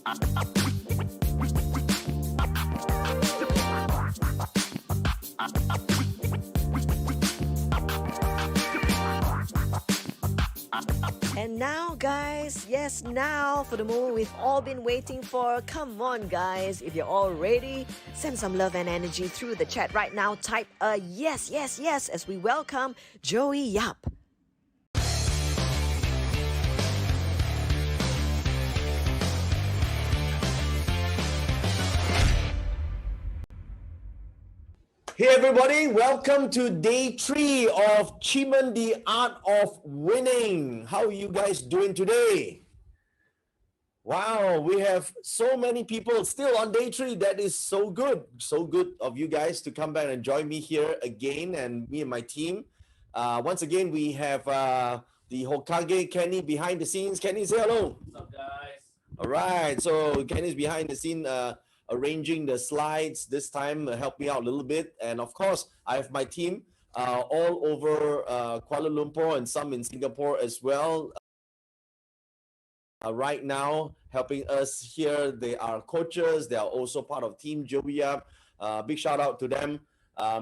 And now, guys, yes, now for the moment we've all been waiting for. Come on, guys, if you're all ready, send some love and energy through the chat right now. Type a yes, yes, yes as we welcome Joey Yap. Hey everybody, welcome to day 3 of Cheeman, the Art of Winning. How are you guys doing today? Wow, we have so many people still on day 3. That is so good. So good of you guys to come back and join me here again and me and my team. Once again, we have the Hokage Kenny behind the scenes. Kenny, say hello. What's up, guys? All right, so Kenny's behind the scene arranging the slides this time, help me out a little bit. And of course, I have my team all over Kuala Lumpur and some in Singapore as well. Right now, helping us here, they are coaches. They are also part of Team Joey Yap. Big shout out to them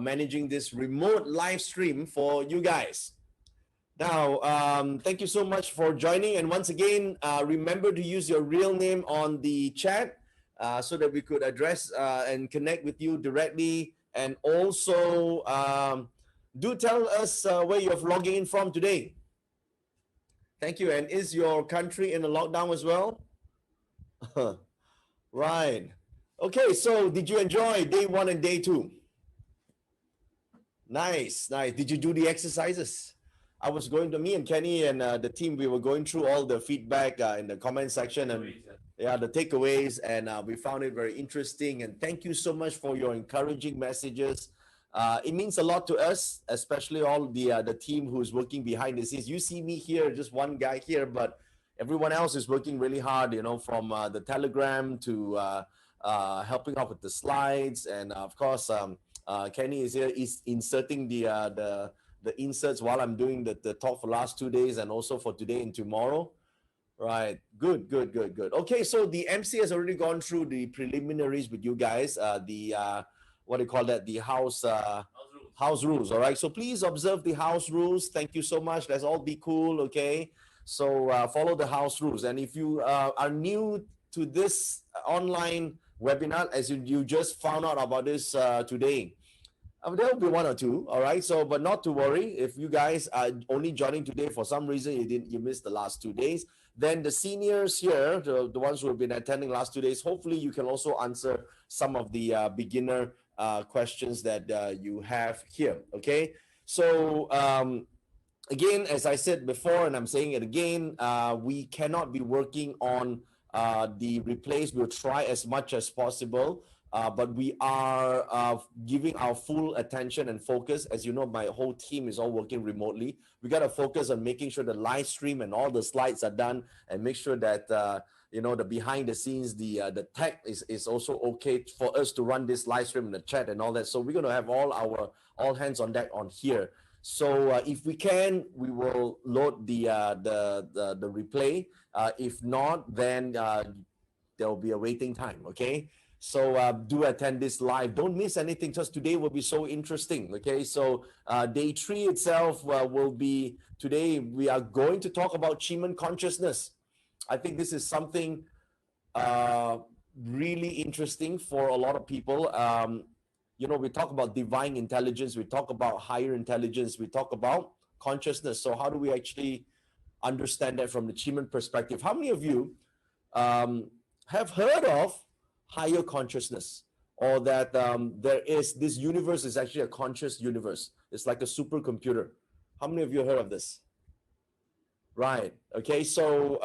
managing this remote live stream for you guys. Now, thank you so much for joining. And once again, remember to use your real name on the chat so that we could address and connect with you directly. And also, do tell us where you're logging in from today. Thank you. And is your country in a lockdown as well? Right. Okay, so did you enjoy day 1 and day 2? Nice, nice. Did you do the exercises? I was going to, me and Kenny and the team, we were going through all the feedback in the comment section and the takeaways, and we found it very interesting. And thank you so much for your encouraging messages. It means a lot to us, especially all the team who's working behind the scenes. You see me here, just one guy here, but everyone else is working really hard, you know, from the Telegram to helping out with the slides. And of course, Kenny is here, is inserting the inserts while I'm doing the talk for last 2 days and also for today and tomorrow. Right. Good. Okay, so the MC has already gone through the preliminaries with you guys. What do you call that? The house rules. All right. So please observe the house rules. Thank you so much. Let's all be cool. Okay. So follow the house rules. And if you are new to this online webinar, as you just found out about this today, there will be 1 or 2, all right? So, but not to worry. If you guys are only joining today for some reason, you missed the last 2 days, then the seniors here, the ones who have been attending last 2 days, hopefully you can also answer some of the beginner questions that you have here, okay? So, again, as I said before, and I'm saying it again, we cannot be working on the replays. We'll try as much as possible. But we are giving our full attention and focus. As you know, my whole team is all working remotely. We got to focus on making sure the live stream and all the slides are done, and make sure that you know, the behind the scenes, the tech is also okay for us to run this live stream in the chat and all that. So we're going to have all hands on deck on here. So if we can, we will load the replay. If not, then there will be a waiting time. Okay. So do attend this live. Don't miss anything, because today will be so interesting. Okay, so day 3 itself will be today. We are going to talk about Cheeman consciousness. I think this is something really interesting for a lot of people. You know, we talk about divine intelligence, we talk about higher intelligence, we talk about consciousness. So how do we actually understand that from the Cheeman perspective? How many of you have heard of higher consciousness, or that there is, this universe is actually a conscious universe? It's like a supercomputer. How many of you heard of this? Right. Okay. So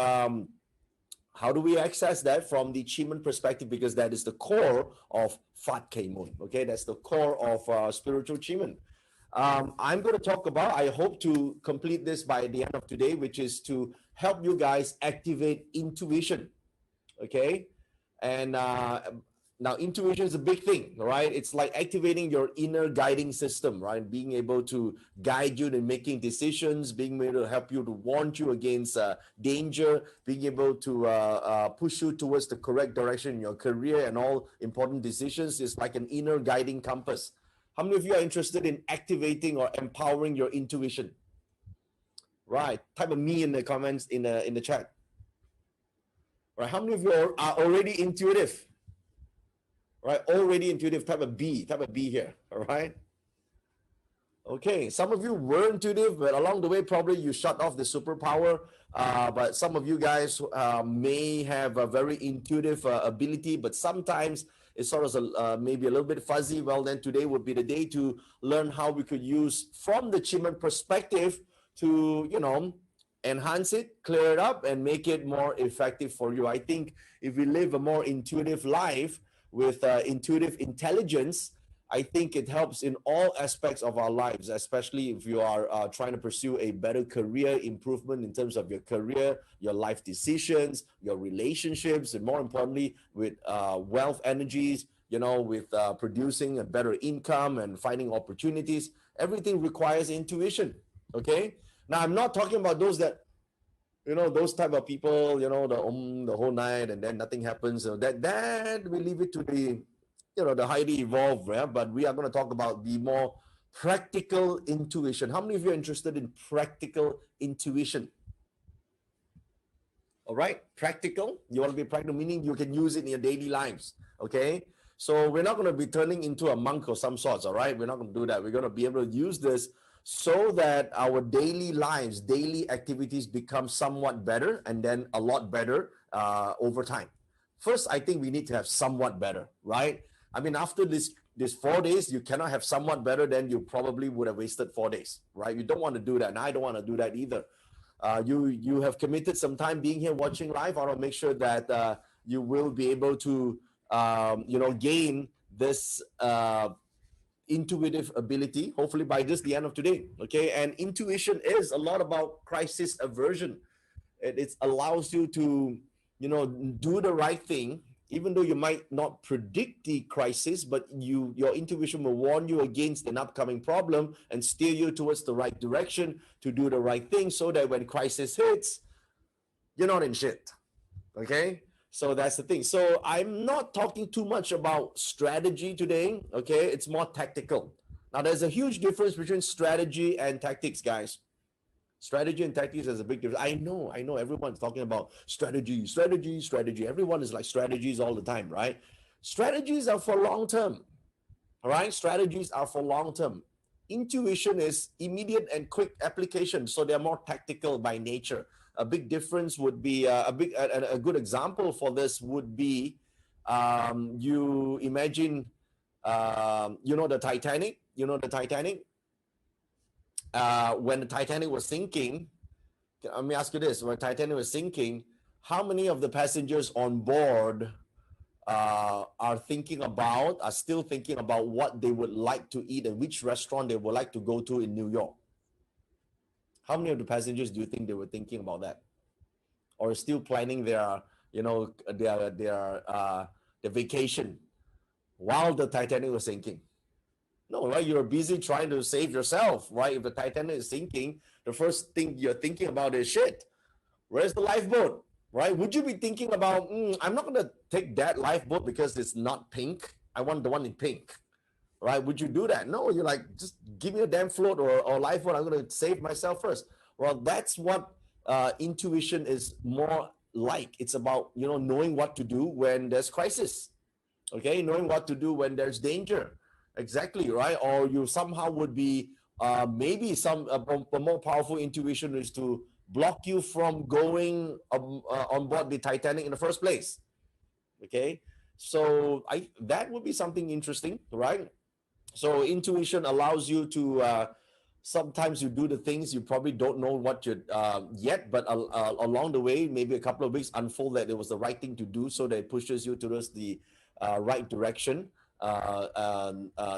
how do we access that from the Cheeman perspective? Because that is the core of Fat K-Moon. Okay. That's the core of spiritual Cheeman. I'm going to talk about, I hope to complete this by the end of today, which is to help you guys activate intuition. Okay. And Now, intuition is a big thing, right? It's like activating your inner guiding system, right? Being able to guide you in making decisions, being able to help you to warn you against danger, being able to push you towards the correct direction in your career and all important decisions is like an inner guiding compass. How many of you are interested in activating or empowering your intuition? Right. Type a me in the comments in the chat. Right. How many of you are already intuitive? Right. Already intuitive. Type a B. Type a B here. All right. Okay. Some of you were intuitive, but along the way, probably you shut off the superpower. But some of you guys may have a very intuitive ability, but sometimes it's sort of maybe a little bit fuzzy. Well, then today would be the day to learn how we could use from the Chiman perspective to, enhance it, clear it up, and make it more effective for you. I think if we live a more intuitive life with intuitive intelligence, I think it helps in all aspects of our lives, especially if you are trying to pursue a better career improvement in terms of your career, your life decisions, your relationships, and more importantly, with wealth energies, with producing a better income and finding opportunities. Everything requires intuition, okay? Now, I'm not talking about those that, those type of people, the whole night and then nothing happens. So that we leave it to the highly evolved, yeah? But we are going to talk about the more practical intuition. How many of you are interested in practical intuition? All right, practical. You want to be practical, meaning you can use it in your daily lives, okay? So we're not going to be turning into a monk of some sorts, all right? We're not going to do that. We're going to be able to use this so that our daily lives, daily activities become somewhat better and then a lot better over time. First, I think we need to have somewhat better, right? I mean, after this 4 days, you cannot have somewhat better, then you probably would have wasted 4 days, right? You don't want to do that, and I don't want to do that either. You have committed some time being here watching live. I want to make sure that you will be able to, gain this intuitive ability, hopefully by the end of today, okay? And intuition is a lot about crisis aversion. It allows you to, do the right thing, even though you might not predict the crisis, but your intuition will warn you against an upcoming problem and steer you towards the right direction to do the right thing so that when crisis hits, you're not in shit, okay? So that's the thing. So I'm not talking too much about strategy today, okay? It's more tactical. Now, there's a huge difference between strategy and tactics, guys. Strategy and tactics is a big difference. I know. Everyone's talking about strategy. Everyone is like strategies all the time, right? Strategies are for long term, all right? Strategies are for long term. Intuition is immediate and quick application, so they're more tactical by nature. A big difference would be a good example for this would be you imagine the Titanic. When the Titanic was sinking, let me ask you this: when Titanic was sinking, how many of the passengers on board are still thinking about what they would like to eat and which restaurant they would like to go to in New York? How many of the passengers do you think they were thinking about that, or still planning their vacation while the Titanic was sinking? No, right? You're busy trying to save yourself, right? If the Titanic is sinking, the first thing you're thinking about is, shit, where's the lifeboat, right? Would you be thinking about, I'm not going to take that lifeboat because it's not pink. I want the one in pink, right? Would you do that? No, you're like, just give me a damn float or lifeboat. I'm going to save myself first. Well, that's what intuition is more like. It's about, knowing what to do when there's crisis, okay? Knowing what to do when there's danger. Exactly, right? Or you somehow would be maybe a more powerful intuition is to block you from going on board the Titanic in the first place. Okay, so that would be something interesting, right? So intuition allows you to sometimes you do the things you probably don't know what you yet, but along the way, maybe a couple of weeks unfold that it was the right thing to do, so that it pushes you towards the right direction.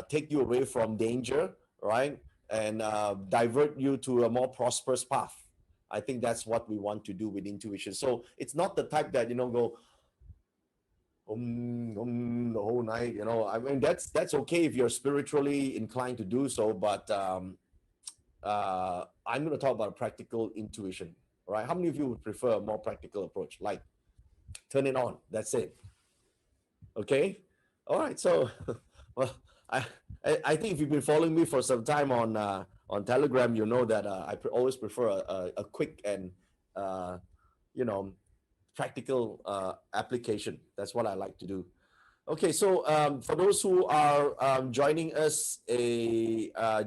Take you away from danger, right? And divert you to a more prosperous path. I think that's what we want to do with intuition. So it's not the type that, go, the whole night. I mean, that's okay if you're spiritually inclined to do so, but I'm going to talk about practical intuition. Right? How many of you would prefer a more practical approach? Like, turn it on. That's it. Okay. All right. So, well, I I think if you've been following me for some time on Telegram, you know that always prefer a quick and uh, you know practical application. That's what I like to do. Okay, so for those who are joining us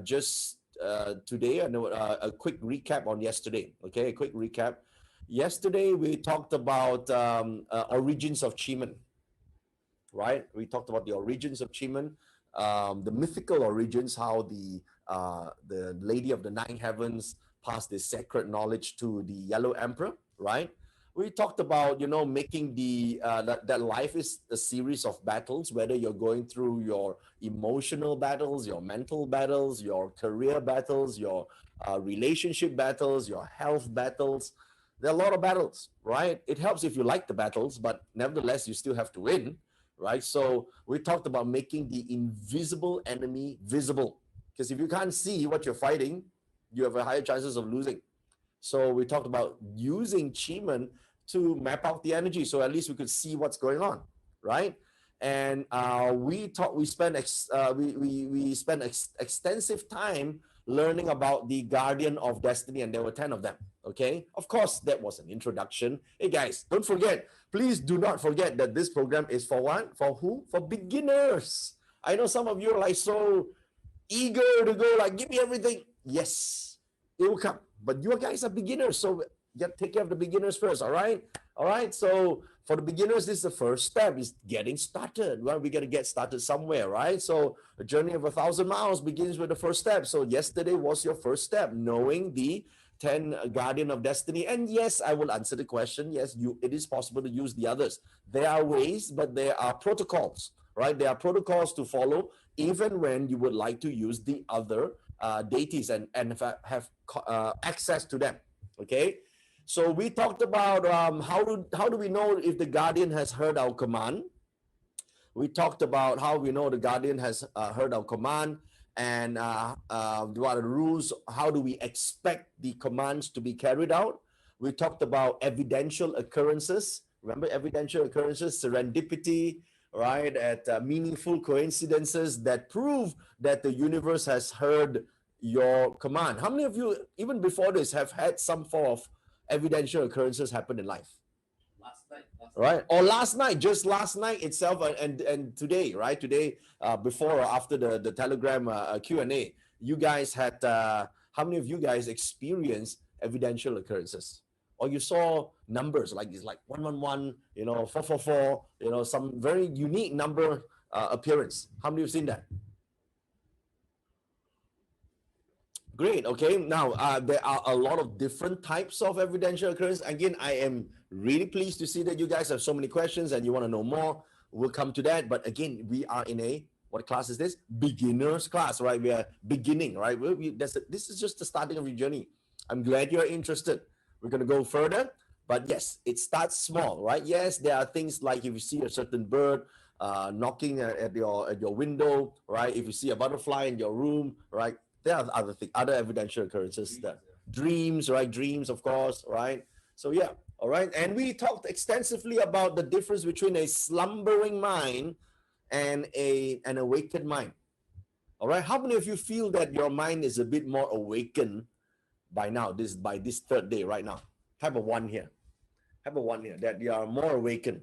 just today, I know a quick recap on yesterday. Okay, a quick recap. Yesterday we talked about origins of Chiman, right? We talked about the origins of Chiman, the mythical origins, how the Lady of the Nine Heavens passed this sacred knowledge to the Yellow Emperor, right? We talked about making that life is a series of battles, whether you're going through your emotional battles, your mental battles, your career battles, your relationship battles, your health battles. There are a lot of battles, right? It helps if you like the battles, but nevertheless you still have to win, right? So we talked about making the invisible enemy visible, because if you can't see what you're fighting, you have a higher chances of losing. So we talked about using Chiman to map out the energy, so at least we could see what's going on, right? And we spent extensive time learning about the Guardian of Destiny, and there were 10 of them. Okay, of course that was an introduction. Hey guys, don't forget, please do not forget that this program is for what? For who? For beginners. I know some of you are like so eager to go, like, give me everything. Yes, it will come. But you guys are beginners, so take care of the beginners first, all right? All right, so for the beginners, this is the first step, is getting started. Well, we got to get started somewhere, right? So a journey of 1,000 miles begins with the first step. So yesterday was your first step, knowing the 10 Guardian of Destiny. And yes, I will answer the question. Yes, it is possible to use the others. There are ways, but there are protocols, right? There are protocols to follow, even when you would like to use the other deities and have access to them. Okay, so we talked about how do we know if the Guardian has heard our command. We talked about how we know the Guardian has heard our command, and what are the rules. How do we expect the commands to be carried out? We talked about evidential occurrences. Remember evidential occurrences, serendipity, right? At meaningful coincidences that prove that the universe has heard your command. How many of you, even before this, have had some form of evidential occurrences happen in life? Right? Or just last night itself, and today, right? Today, before or after the Telegram Q&A, you guys had, how many of you guys experienced evidential occurrences? Or you saw numbers like this, like 111, 444, some very unique number appearance. How many of you have seen that? Great. Okay. Now, there are a lot of different types of evidential occurrence. Again, I am really pleased to see that you guys have so many questions and you want to know more. We'll come to that. But again, we are in what class is this? Beginner's class, right? We are beginning, right? This is just the starting of your journey. I'm glad you're interested. We're going to go further. But yes, it starts small, right? Yes, there are things like if you see a certain bird knocking at your window, right? If you see a butterfly in your room, right? There are other evidential occurrences. Dreams, right? Dreams, of course, right? So yeah, all right. And we talked extensively about the difference between a slumbering mind and an awakened mind. All right. How many of you feel that your mind is a bit more awakened by now? By this third day, right now. Have a one here. That you are more awakened.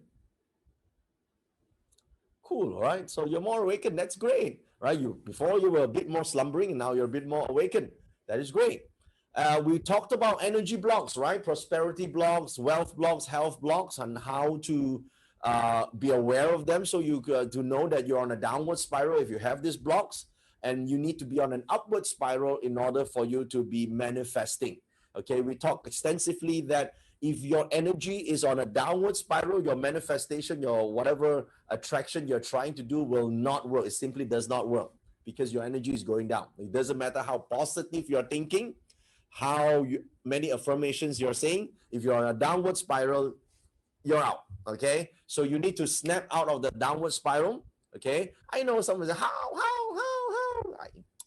Cool, right? So you're more awakened. That's great, right? Before you were a bit more slumbering, and now you're a bit more awakened. That is great. We talked about energy blocks, right? Prosperity blocks, wealth blocks, health blocks, and how to be aware of them, so you to know that you're on a downward spiral if you have these blocks, and you need to be on an upward spiral in order for you to be manifesting. Okay, we talked extensively that if your energy is on a downward spiral, your manifestation, your whatever attraction you're trying to do will not work. It simply does not work because your energy is going down. It doesn't matter how positive you're thinking, how many affirmations you're saying. If you're on a downward spiral, you're out. Okay, so you need to snap out of the downward spiral. Okay, I know someone says, how?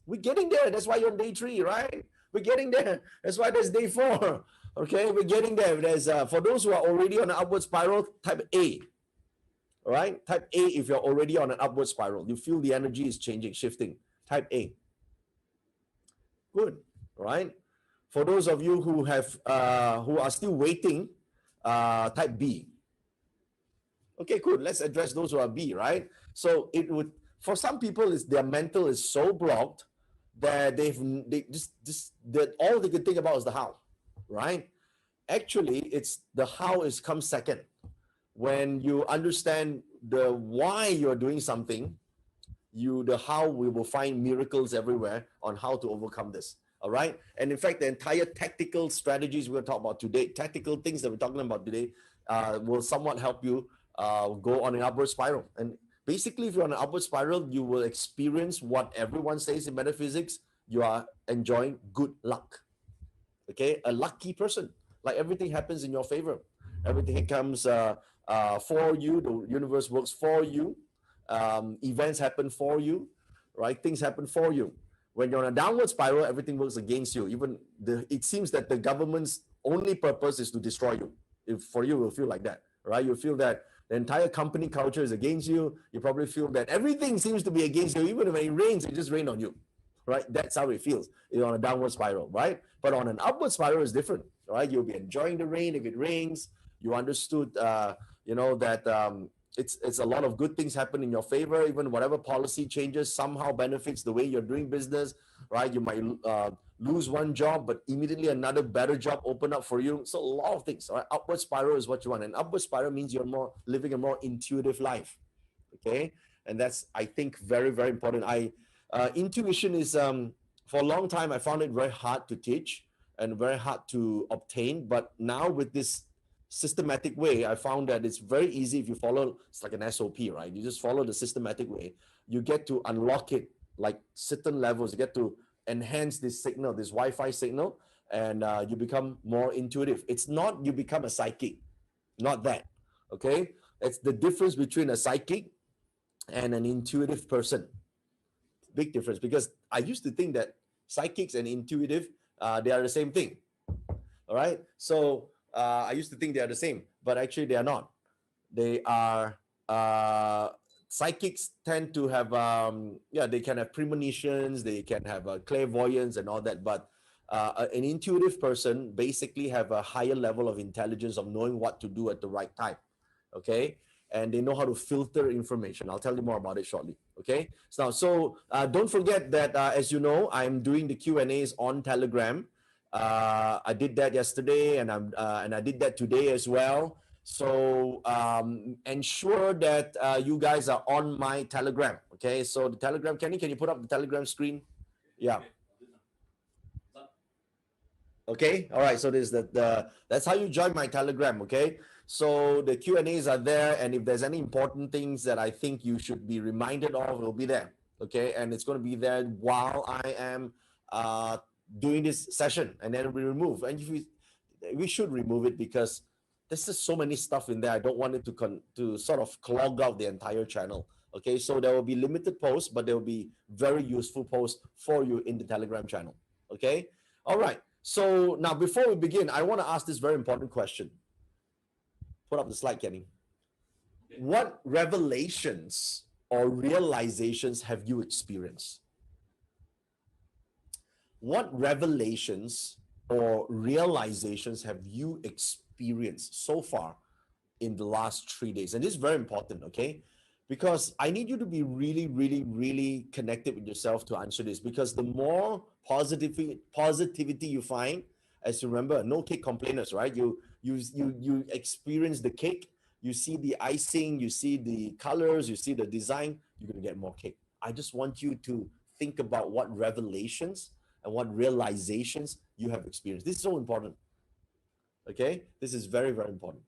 We're getting there. That's why you're on day 3, right? We're getting there. That's why there's day 4. Okay, we're getting there. There's for those who are already on an upward spiral, type A. All right, type A if you're already on an upward spiral. You feel the energy is changing, shifting. Type A. Good. All right. For those of you who are still waiting, type B. Okay, good. Let's address those who are B, right? So it would, for some people, their mental is so blocked that they that all they can think about is the how, right? Actually, it's the how is comes second. When you understand the why you're doing something, the how, we will find miracles everywhere on how to overcome this. All right. And in fact, the entire tactical strategies we're going to talk about today, tactical things that we're talking about today, will somewhat help you go on an upward spiral. And basically, if you're on an upward spiral, you will experience what everyone says in metaphysics. You are enjoying good luck. Okay, a lucky person. Like everything happens in your favor. Everything comes for you. The universe works for you. Events happen for you, right? Things happen for you. When you're on a downward spiral, everything works against you. Even it seems that the government's only purpose is to destroy you. If for you, you'll feel like that, right? You'll feel that the entire company culture is against you. You probably feel that everything seems to be against you. Even when it rains, it just rains on you, right? That's how it feels. You're on a downward spiral, right? But on an upward spiral, it's different, right? You'll be enjoying the rain if it rains. You understood, that it's a lot of good things happen in your favor. Even whatever policy changes somehow benefits the way you're doing business, right? You might lose one job, but immediately another better job open up for you. So a lot of things, right? Upward spiral is what you want. And upward spiral means you're living a more intuitive life, okay? And that's, I think, very, very important. Intuition is, for a long time, I found it very hard to teach and very hard to obtain. But now with this systematic way, I found that it's very easy if you follow. It's like an SOP, right? You just follow the systematic way. You get to unlock it like certain levels. You get to enhance this signal, this Wi-Fi signal, and you become more intuitive. It's not you become a psychic, not that. Okay, it's the difference between a psychic and an intuitive person. Big difference, because I used to think that psychics and intuitive, they are the same thing. All right, so I used to think they are the same, but actually they are not. They are, psychics tend to have, they can have premonitions, they can have clairvoyance and all that, but an intuitive person basically have a higher level of intelligence of knowing what to do at the right time, okay? And they know how to filter information. I'll tell you more about it shortly, okay? So don't forget that, as you know, I'm doing the Q&As on Telegram. I did that yesterday, and I did that today as well. So ensure that you guys are on my Telegram. Okay, so the Telegram, Kenny, can you put up the Telegram screen? Yeah. Okay, all right. So this that's how you join my Telegram. Okay, so the Q&As are there, and if there's any important things that I think you should be reminded of, it'll be there. Okay, and it's going to be there while I am doing this session, and then we remove. And we should remove it because there's just so many stuff in there. I don't want it to sort of clog out the entire channel. Okay, so there will be limited posts, but there will be very useful posts for you in the Telegram channel. Okay, all right. So now before we begin, I want to ask this very important question. Put up the slide, Kenny. What revelations or realizations have you experienced? What revelations or realizations have you experienced so far in the last 3 days? And this is very important, okay? Because I need you to be really, really, really connected with yourself to answer this. Because the more positivity you find, as you remember, no cake complainers, right? You experience the cake, you see the icing, you see the colors, you see the design, you're going to get more cake. I just want you to think about what revelations and what realizations you have experienced. This is so important. Okay, this is very, very important.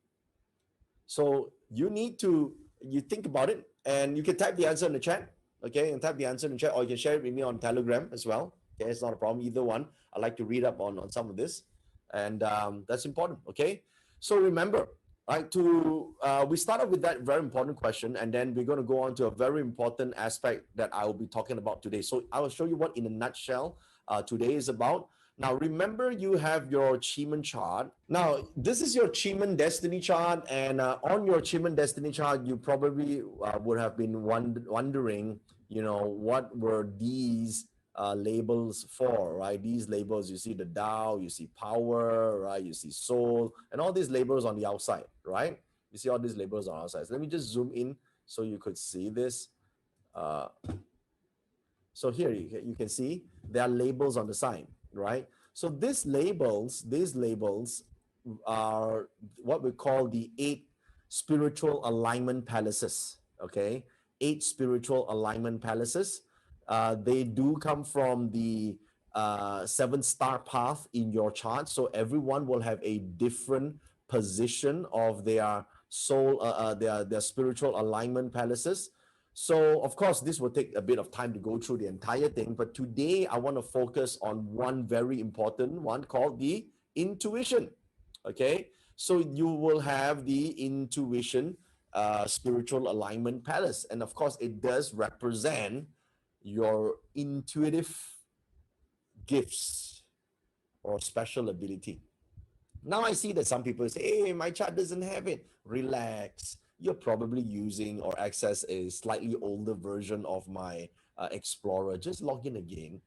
So you think about it, and you can type the answer in the chat. Okay, and type the answer in the chat, or you can share it with me on Telegram as well. Okay, it's not a problem, either one. I like to read up on some of this, and that's important. Okay, so remember, Right, we start off with that very important question, and then we're going to go on to a very important aspect that I will be talking about today. So I will show you what, in a nutshell, today is about. Now, remember, you have your Chiman chart. Now, this is your Chiman destiny chart, and on your Chiman destiny chart, you probably would have been wondering, what were these labels for, right? These labels, you see the Tao, you see power, right? You see soul, and all these labels on the outside, right? You see all these labels on the outside. So let me just zoom in so you could see this. So here you can see there are labels on the side, right? So these labels are what we call the 8 spiritual alignment palaces, okay? 8 spiritual alignment palaces. They do come from the 7-star path in your chart. So everyone will have a different position of their soul, their spiritual alignment palaces. So of course, this will take a bit of time to go through the entire thing. But today I want to focus on one very important one called the intuition. Okay, so you will have the intuition spiritual alignment palace. And of course, it does represent your intuitive gifts or special ability. Now I see that some people say, hey, my chart doesn't have it. Relax. You're probably using or access a slightly older version of my Explorer. Just log in again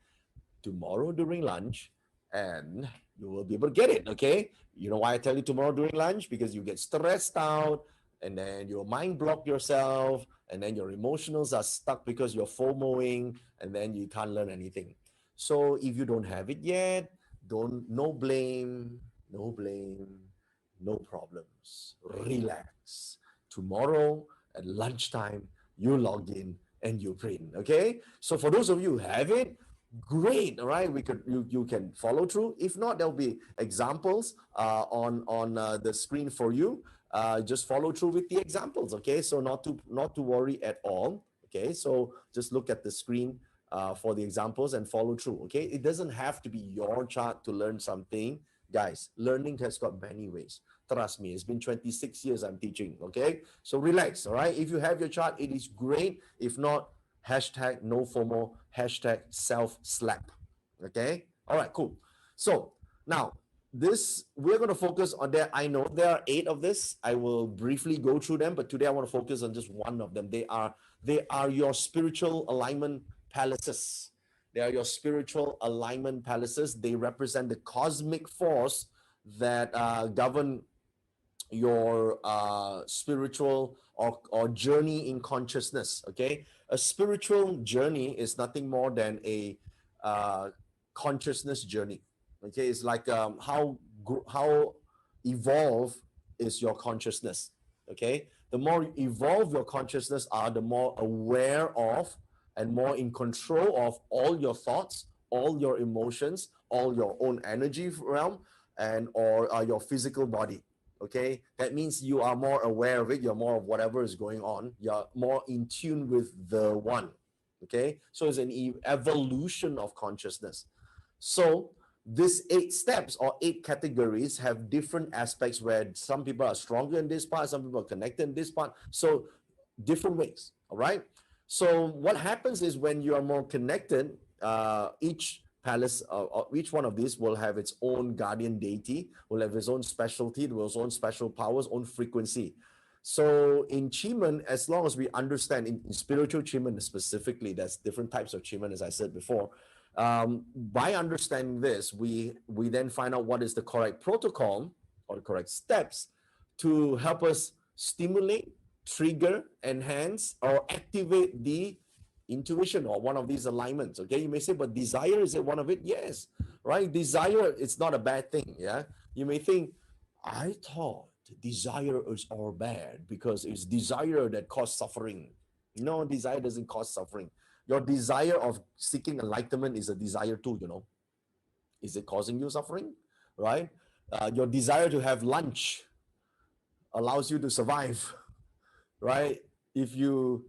tomorrow during lunch and you will be able to get it, okay? You know why I tell you tomorrow during lunch? Because you get stressed out and then your mind block yourself and then your emotionals are stuck because you're FOMOing and then you can't learn anything. So if you don't have it yet, no blame, no problems. Relax. Tomorrow at lunchtime, you log in and you print, okay? So for those of you who have it, great, all right? You can follow through. If not, there'll be examples on the screen for you. Just follow through with the examples, okay? So not to worry at all, okay? So just look at the screen for the examples and follow through, okay? It doesn't have to be your chart to learn something. Guys, learning has got many ways. Trust me, it's been 26 years I'm teaching, okay? So relax, all right? If you have your chart, it is great. If not, hashtag no FOMO, hashtag self-slap, okay? All right, cool. So now, we're going to focus on that. I know there are 8 of this. I will briefly go through them, but today I want to focus on just one of them. They are your spiritual alignment palaces. They are your spiritual alignment palaces. They represent the cosmic force that govern your spiritual or journey in consciousness, okay? A spiritual journey is nothing more than a consciousness journey, okay? It's like how evolved is your consciousness, okay? The more evolved your consciousness are, the more aware of and more in control of all your thoughts, all your emotions, all your own energy realm, and or your physical body. Okay, that means you are more aware of it. You're more of whatever is going on. You're more in tune with the one. Okay, so it's an evolution of consciousness. So these 8 steps or 8 categories have different aspects where some people are stronger in this part, some people are connected in this part. So different ways. All right. So what happens is when you are more connected, each palace, each one of these will have its own guardian deity, will have its own specialty, will have its own special powers, own frequency. So in Chiman, as long as we understand, in spiritual Chiman specifically, there's different types of Chiman, as I said before. By understanding this, we then find out what is the correct protocol or the correct steps to help us stimulate, trigger, enhance, or activate the intuition or one of these alignments. Okay, you may say, but desire, is it one of it? Yes, right? Desire, it's not a bad thing. Yeah, you may think, I thought desire is all bad because it's desire that causes suffering. No, desire doesn't cause suffering. Your desire of seeking enlightenment is a desire too, Is it causing you suffering? Right? Your desire to have lunch allows you to survive. Right? If you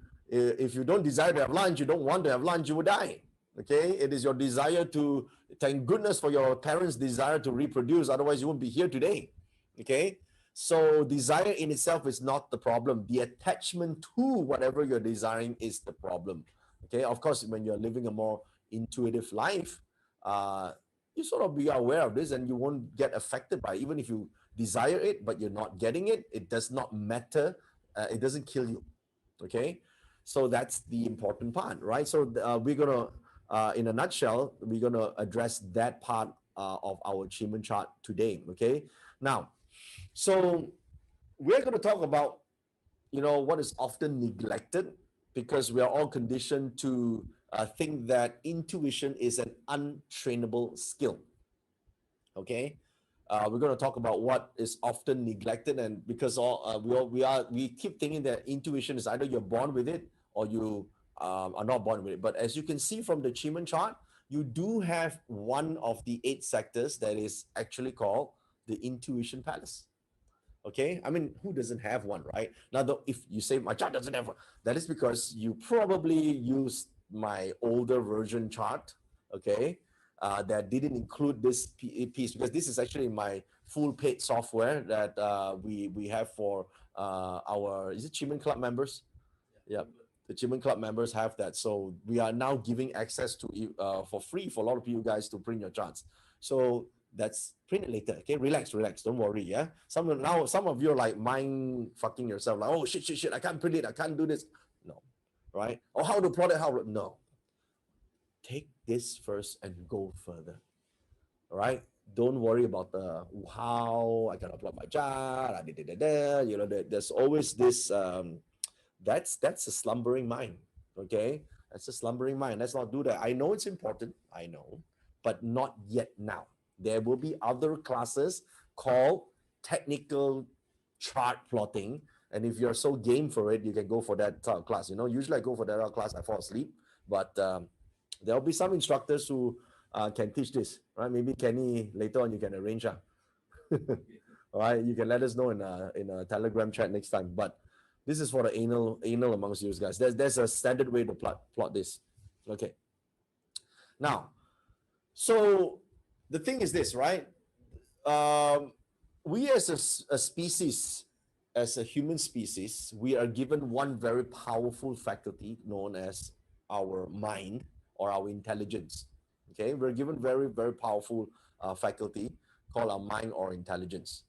don't desire to have lunch, you don't want to have lunch, you will die. Okay? It is your desire to, thank goodness for your parents' desire to reproduce, otherwise you won't be here today. Okay? So desire in itself is not the problem. The attachment to whatever you're desiring is the problem. Okay. Of course, when you're living a more intuitive life, you sort of be aware of this and you won't get affected by it. Even if you desire it, but you're not getting it, it does not matter. It doesn't kill you. Okay. So that's the important part, right? So we're going to, in a nutshell, we're going to address that part of our achievement chart today. Okay. Now, so we're going to talk about, what is often neglected, because we are all conditioned to think that intuition is an untrainable skill. Okay. We're going to talk about what is often neglected, and because we keep thinking that intuition is either you're born with it or you are not born with it. But as you can see from the achievement chart, you do have one of the 8 sectors that is actually called the intuition palace. Okay, I mean, who doesn't have one, right? Now, if you say my chart doesn't have one, that is because you probably used my older version chart, okay, that didn't include this piece, because this is actually my full paid software that we have for our, is it Achievement Club members? Yeah, the Achievement Club members have that. So we are now giving access to for free for a lot of you guys to print your charts. So that's print it later. Okay, relax, don't worry. Yeah, some of you are like mind fucking yourself, like, oh shit, I can't print it, I can't do this. No, right? Or how to plot it, no. Take this first and go further. All right. Don't worry about the how I gotta plot my chart. There's always this that's a slumbering mind. Okay, that's a slumbering mind. Let's not do that. I know it's important, I know, but not yet now. There will be other classes called technical chart plotting, and if you're so game for it, you can go for that class. Usually I go for that class, I fall asleep, but there'll be some instructors who can teach this, right? Maybe Kenny, later on you can arrange. All right, you can let us know in a Telegram chat next time. But this is for the anal amongst you guys. There's a standard way to plot this. Okay. Now, so the thing is this, right? We as a species, as a human species, we are given one very powerful faculty known as our mind or our intelligence. Okay, we're given very, very powerful faculty called our mind or intelligence.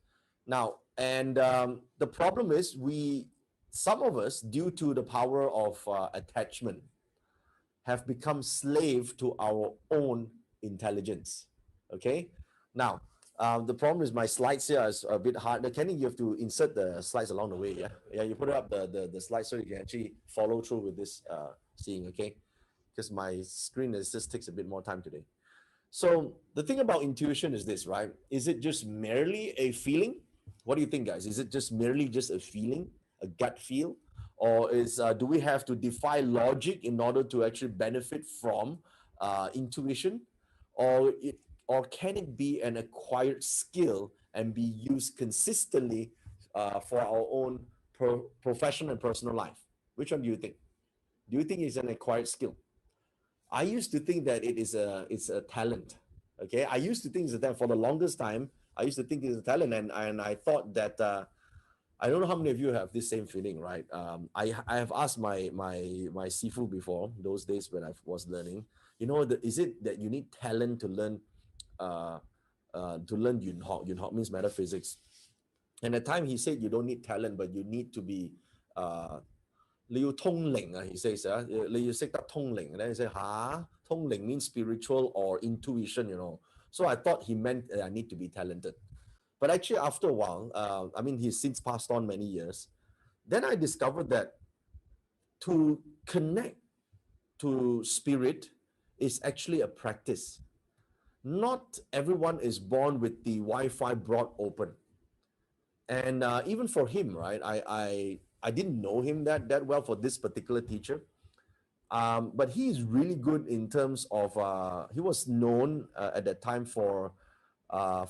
Now, and the problem is some of us, due to the power of attachment, have become slave to our own intelligence. Okay. Now, the problem is my slides here is a bit hard. Kenny, you have to insert the slides along the way. Yeah. Yeah. You put up the slides so you can actually follow through with this seeing. Okay. Because my screen just takes a bit more time today. So the thing about intuition is this, right? Is it just merely a feeling? What do you think, guys? Is it just merely just a feeling, a gut feel? Or do we have to defy logic in order to actually benefit from intuition? Or can it be an acquired skill and be used consistently for our own professional and personal life? Which one do you think? Do you think it's an acquired skill? I used to think that it's a talent. Okay, I used to think it's a talent for the longest time. I used to think it's a talent, and I thought that I don't know how many of you have this same feeling, right? I have asked my sifu before, those days when I was learning. Is it that you need talent to learn Yun Hok? Yun Hok means metaphysics. And at the time he said you don't need talent, but you need to be 你要通靈 he says 你要識得通靈 and then he said 通靈 means spiritual or intuition, so I thought he meant I need to be talented. But actually after a while, I mean, he's since passed on many years, then I discovered that to connect to spirit is actually a practice. Not everyone is born with the Wi-Fi brought open. And even for him, right, I didn't know him that well for this particular teacher. But he's really good in terms of, he was known at that time for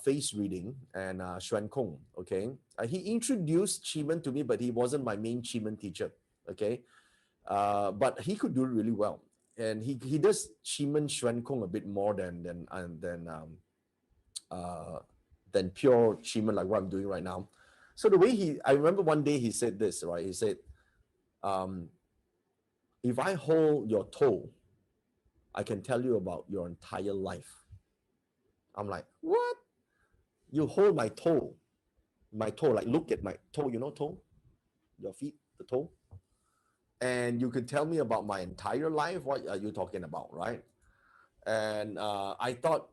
face reading and Xuan Kong, okay? He introduced Qi to me, but he wasn't my main Qi teacher, okay? But he could do it really well. And he does Qi Xuan Kong a bit more than pure Qi like what I'm doing right now. So the way I remember one day he said this, right? He said, um, if I hold your toe, I can tell you about your entire life. I'm like, what? You hold my toe, like look at my toe, toe, your feet, the toe, and you could tell me about my entire life. What are you talking about, right? And I thought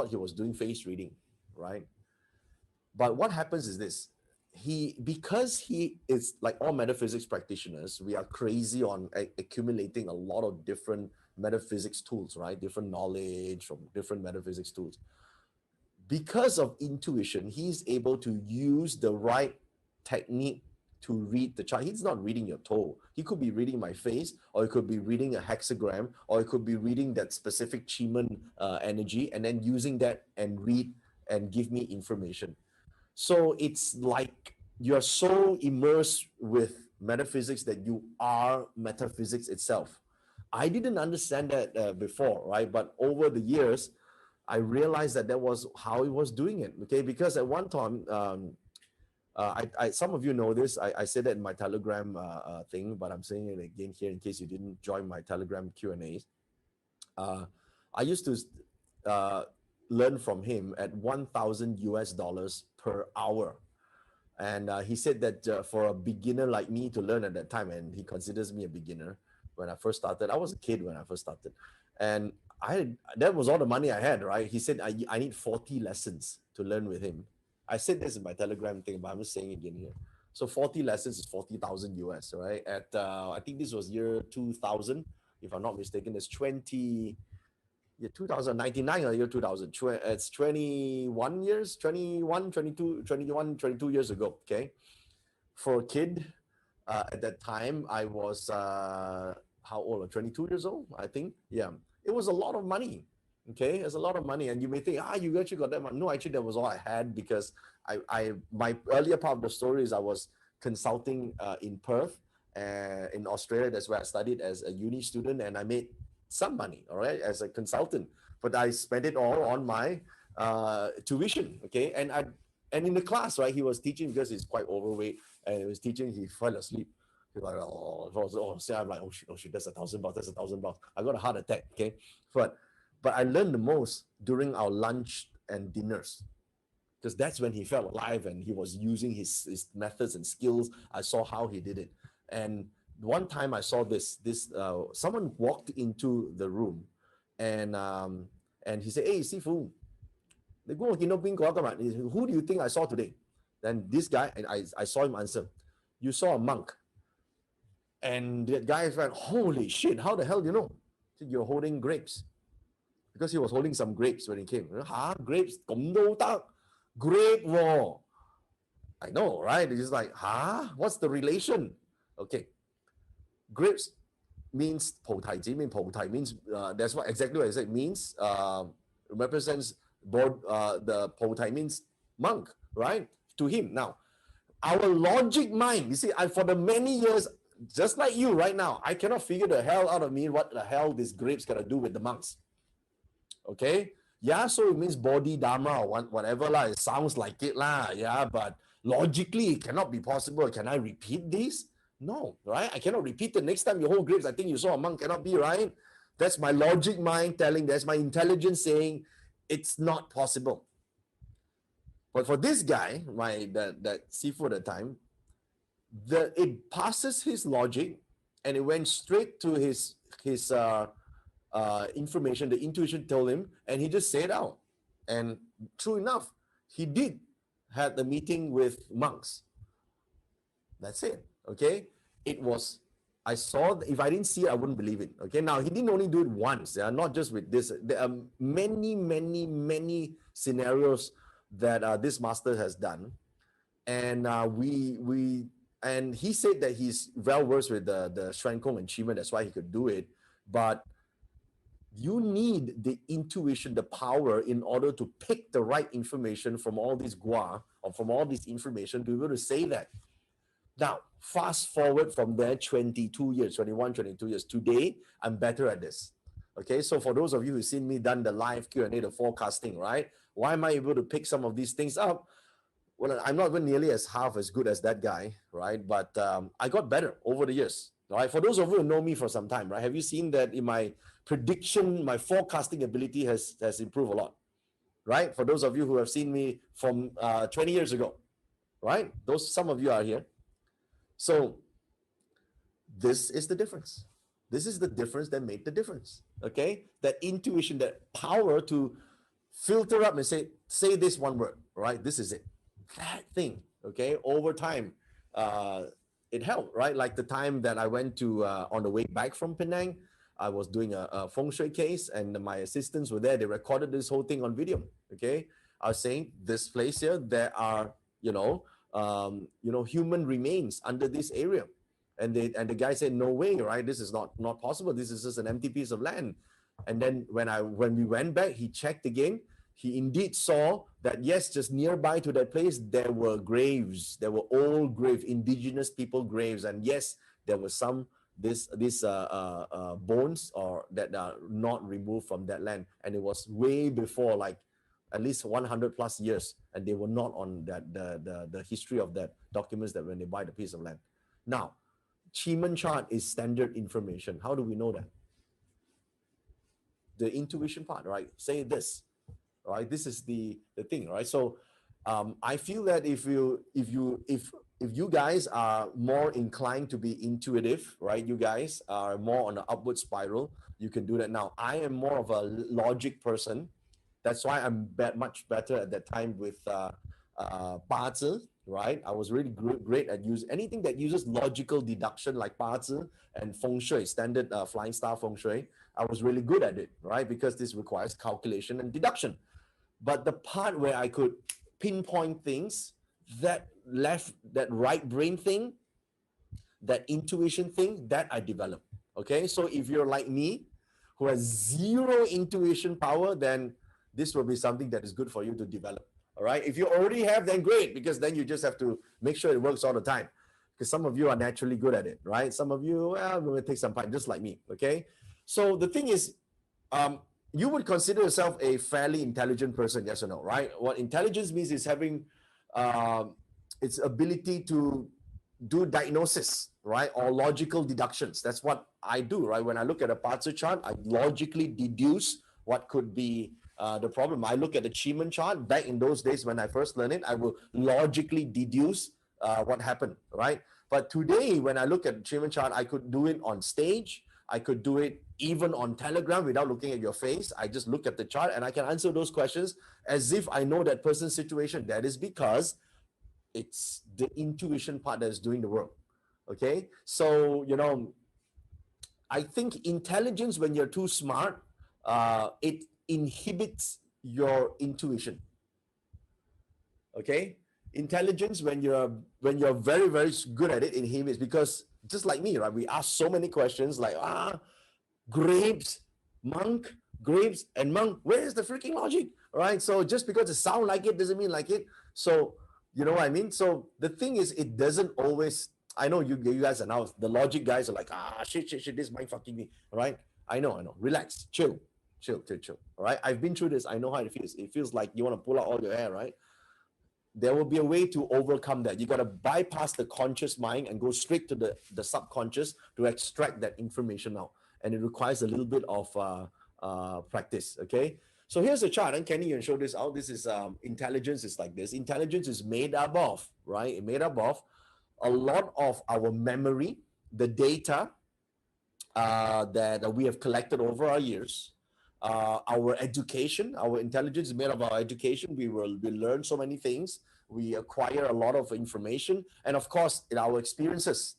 he was doing face reading, right? But what happens is this: because he is like all metaphysics practitioners, we are crazy on accumulating a lot of different metaphysics tools, right? Different knowledge from different metaphysics tools. Because of intuition, he's able to use the right technique to read the chart. He's not reading your toe. He could be reading my face, or he could be reading a hexagram, or he could be reading that specific Chiman energy, and then using that and read and give me information. So it's like you're so immersed with metaphysics that you are metaphysics itself. I didn't understand that before, right? But over the years, I realized that was how he was doing it. Okay, because at one time, some of you know this. I said that in my Telegram thing, but I'm saying it again here in case you didn't join my Telegram Q&As. I used to learn from him at $1,000 per hour. And he said that for a beginner like me to learn at that time, and he considers me a beginner when I first started. I was a kid when I first started. And that was all the money I had, right? He said, I need 40 lessons to learn with him. I said this in my Telegram thing, but I'm just saying it again here. So 40 lessons is 40,000 US, right? At, I think this was year 2000, if I'm not mistaken. It's 2099 or year 2000. It's 21 years, 22 years ago, okay? For a kid, at that time, I was, how old? 22 years old, I think. Yeah. It was a lot of money. Okay, it's a lot of money, and you may think, you actually got that money. No, actually, that was all I had, because my earlier part of the story is I was consulting in Perth, in Australia. That's where I studied as a uni student, and I made some money, all right, as a consultant. But I spent it all on my tuition. Okay, and in the class, right, he was teaching because he's quite overweight, and he was teaching. He fell asleep. He's like, so I'm like, oh shit, that's $1,000, that's $1,000. I got a heart attack, okay? But I learned the most during our lunch and dinners, because that's when he felt alive and he was using his methods and skills. I saw how he did it. And one time I saw this, someone walked into the room, and he said, hey, Sifu, who do you think I saw today? Then this guy, and I saw him answer, you saw a monk. And the guy is like, holy shit, how the hell do you know? Said, you're holding grapes. Because he was holding some grapes when he came. Grapes? Grape war. I know, right? It's just like, what's the relation? Okay. Grapes means 菩提子,菩提means, that's what exactly what I said, means, represents, the 菩提means monk, right? To him. Now, our logic mind, you see, for the many years, just like you right now, I cannot figure the hell out of me what the hell these grapes got to do with the monks. Okay? Yeah, so it means body dharma or whatever lah. It sounds like it lah. Yeah, but logically it cannot be possible. Can I repeat this? No, right? I cannot repeat the next time you hold grapes. I think you saw a monk. Cannot be, right? That's my logic mind telling. That's my intelligence saying it's not possible. But for this guy, that Sifu at the time, it passes his logic, and it went straight to his information. The intuition told him, and he just said out. And true enough, he did have the meeting with monks. That's it. Okay, it was. I saw. If I didn't see it, I wouldn't believe it. Okay, now he didn't only do it once. Yeah, not just with this. There are many scenarios that this master has done, and and he said that he's well versed with the Shuan Kong and Qi Men. That's why he could do it. But you need the intuition, the power, in order to pick the right information from all this gua, or from all this information, to be able to say that. Now, fast forward from there 22 years. Today, I'm better at this. Okay, so for those of you who've seen me done the live Q&A, the forecasting, right? Why am I able to pick some of these things up? well, I'm not even nearly as half as good as that guy, right? But I got better over the years, right? For those of you who know me for some time, right? Have you seen that in my prediction, my forecasting ability has improved a lot, right? For those of you who have seen me from 20 years ago, right? Some of you are here. So this is the difference. This is the difference that made the difference. Okay, that intuition, that power to filter up and say this one word, right? This is it. That thing, okay, over time, it helped, right? Like the time that I went to on the way back from Penang, I was doing a feng shui case, and my assistants were there. They recorded this whole thing on video. Okay, I was saying this place here, there are human remains under this area, and the guy said, no way, right? This is not possible. This is just an empty piece of land. And then when we went back, he checked again. He indeed saw that, yes, just nearby to that place, there were graves. There were old graves, indigenous people graves. And yes, there were some these bones or that are not removed from that land. And it was way before, like at least 100 plus years. And they were not on that the history of that documents that when they buy the piece of land. Now, Chiman chart is standard information. How do we know that? The intuition part, right? Say this, right? This is the thing, right? So I feel that if you guys are more inclined to be intuitive, right? You guys are more on the upward spiral, you can do that now. I am more of a logic person. That's why I'm much better at that time with Bazi, right? I was really great at using anything that uses logical deduction like Bazi and Feng Shui, standard flying star Feng Shui. I was really good at it, right? Because this requires calculation and deduction. But the part where I could pinpoint things, that right brain thing, that intuition thing, that I developed. Okay, so if you're like me, who has zero intuition power, then this will be something that is good for you to develop. All right, if you already have, then great, because then you just have to make sure it works all the time. Because some of you are naturally good at it, right? Some of you, well, it will take some time, just like me. Okay, so the thing is, you would consider yourself a fairly intelligent person, yes or no, right? What intelligence means is having its ability to do diagnosis, right? Or logical deductions. That's what I do, right? When I look at a Bazi chart, I logically deduce what could be the problem. I look at the Chiman chart. Back in those days when I first learned it, I will logically deduce what happened, right? But today, when I look at the Chiman chart, I could do it on stage. I could do it even on Telegram without looking at your face. I just look at the chart and I can answer those questions as if I know that person's situation. That is because it's the intuition part that is doing the work. Okay, so I think intelligence, when you're too smart, it inhibits your intuition. Okay, intelligence, when you're very, very good at it, inhibits, because just like me, right? We ask so many questions like, grapes, monk, grapes, and monk. Where is the freaking logic, right? So just because it sounds like it doesn't mean like it. So you know what I mean? So the thing is, it doesn't always. I know you guys are now, the logic guys are like, shit, this mind fucking me, all right? I know. Relax, chill. All right, I've been through this. I know how it feels. It feels like you want to pull out all your hair, right? There will be a way to overcome that. You got to bypass the conscious mind and go straight to the subconscious to extract that information out. And it requires a little bit of practice, okay? So here's a chart, and Kenny, you can show this out. This is intelligence is like this. Intelligence is made up of, right? It made up of a lot of our memory, the data that we have collected over our years, our education. Our intelligence is made of our education. We learn so many things. We acquire a lot of information, and of course, in our experiences.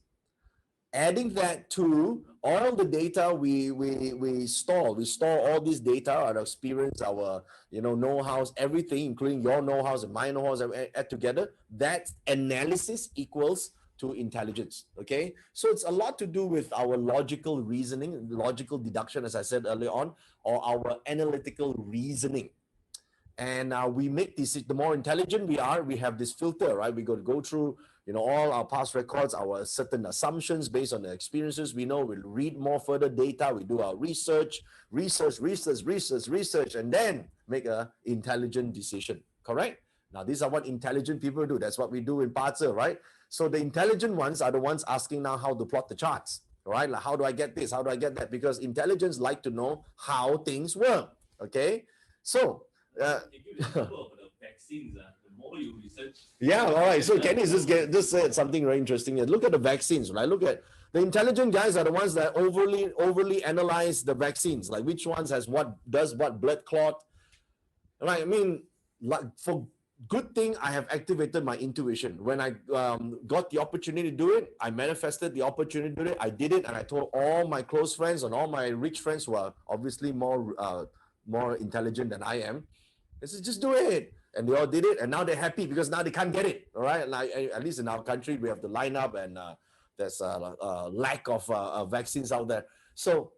Adding that to all the data we store all this data, our experience, our know-hows, everything, including your know-hows and my know-hows, add together. That analysis equals to intelligence. Okay, so it's a lot to do with our logical reasoning, logical deduction, as I said earlier on, or our analytical reasoning. And we make this. The more intelligent we are, we have this filter, right? We got to go through all our past records, our certain assumptions based on the experiences we know. We'll read more further data. We do our research, and then make an intelligent decision. Correct? Now, these are what intelligent people do. That's what we do in Parzer, right? So the intelligent ones are the ones asking now how to plot the charts, right? Like, how do I get this? How do I get that? Because intelligence like to know how things work, okay? So, vaccines, the more you research. Yeah, all right. So Kenny just said something very interesting here. Look at the vaccines, right? Look at the intelligent guys are the ones that overly analyze the vaccines, like which ones has what, does what, blood clot. Right? I mean, like for good thing, I have activated my intuition. When I got the opportunity to do it, I manifested the opportunity to do it. I did it, and I told all my close friends and all my rich friends who are obviously more intelligent than I am. I said, just do it. And they all did it, and now they're happy because now they can't get it. All right, like at least in our country, we have to line up, and there's a lack of vaccines out there. So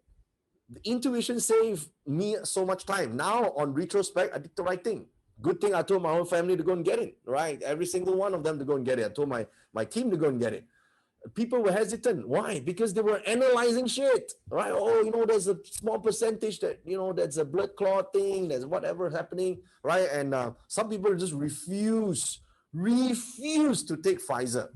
the intuition saved me so much time. Now, on retrospect, I did the right thing. Good thing I told my whole family to go and get it. Right, every single one of them to go and get it. I told my team to go and get it. People were hesitant. Why? Because they were analyzing shit, right? Oh, there's a small percentage that, that's a blood clot thing, there's whatever happening, right? And some people just refuse to take Pfizer.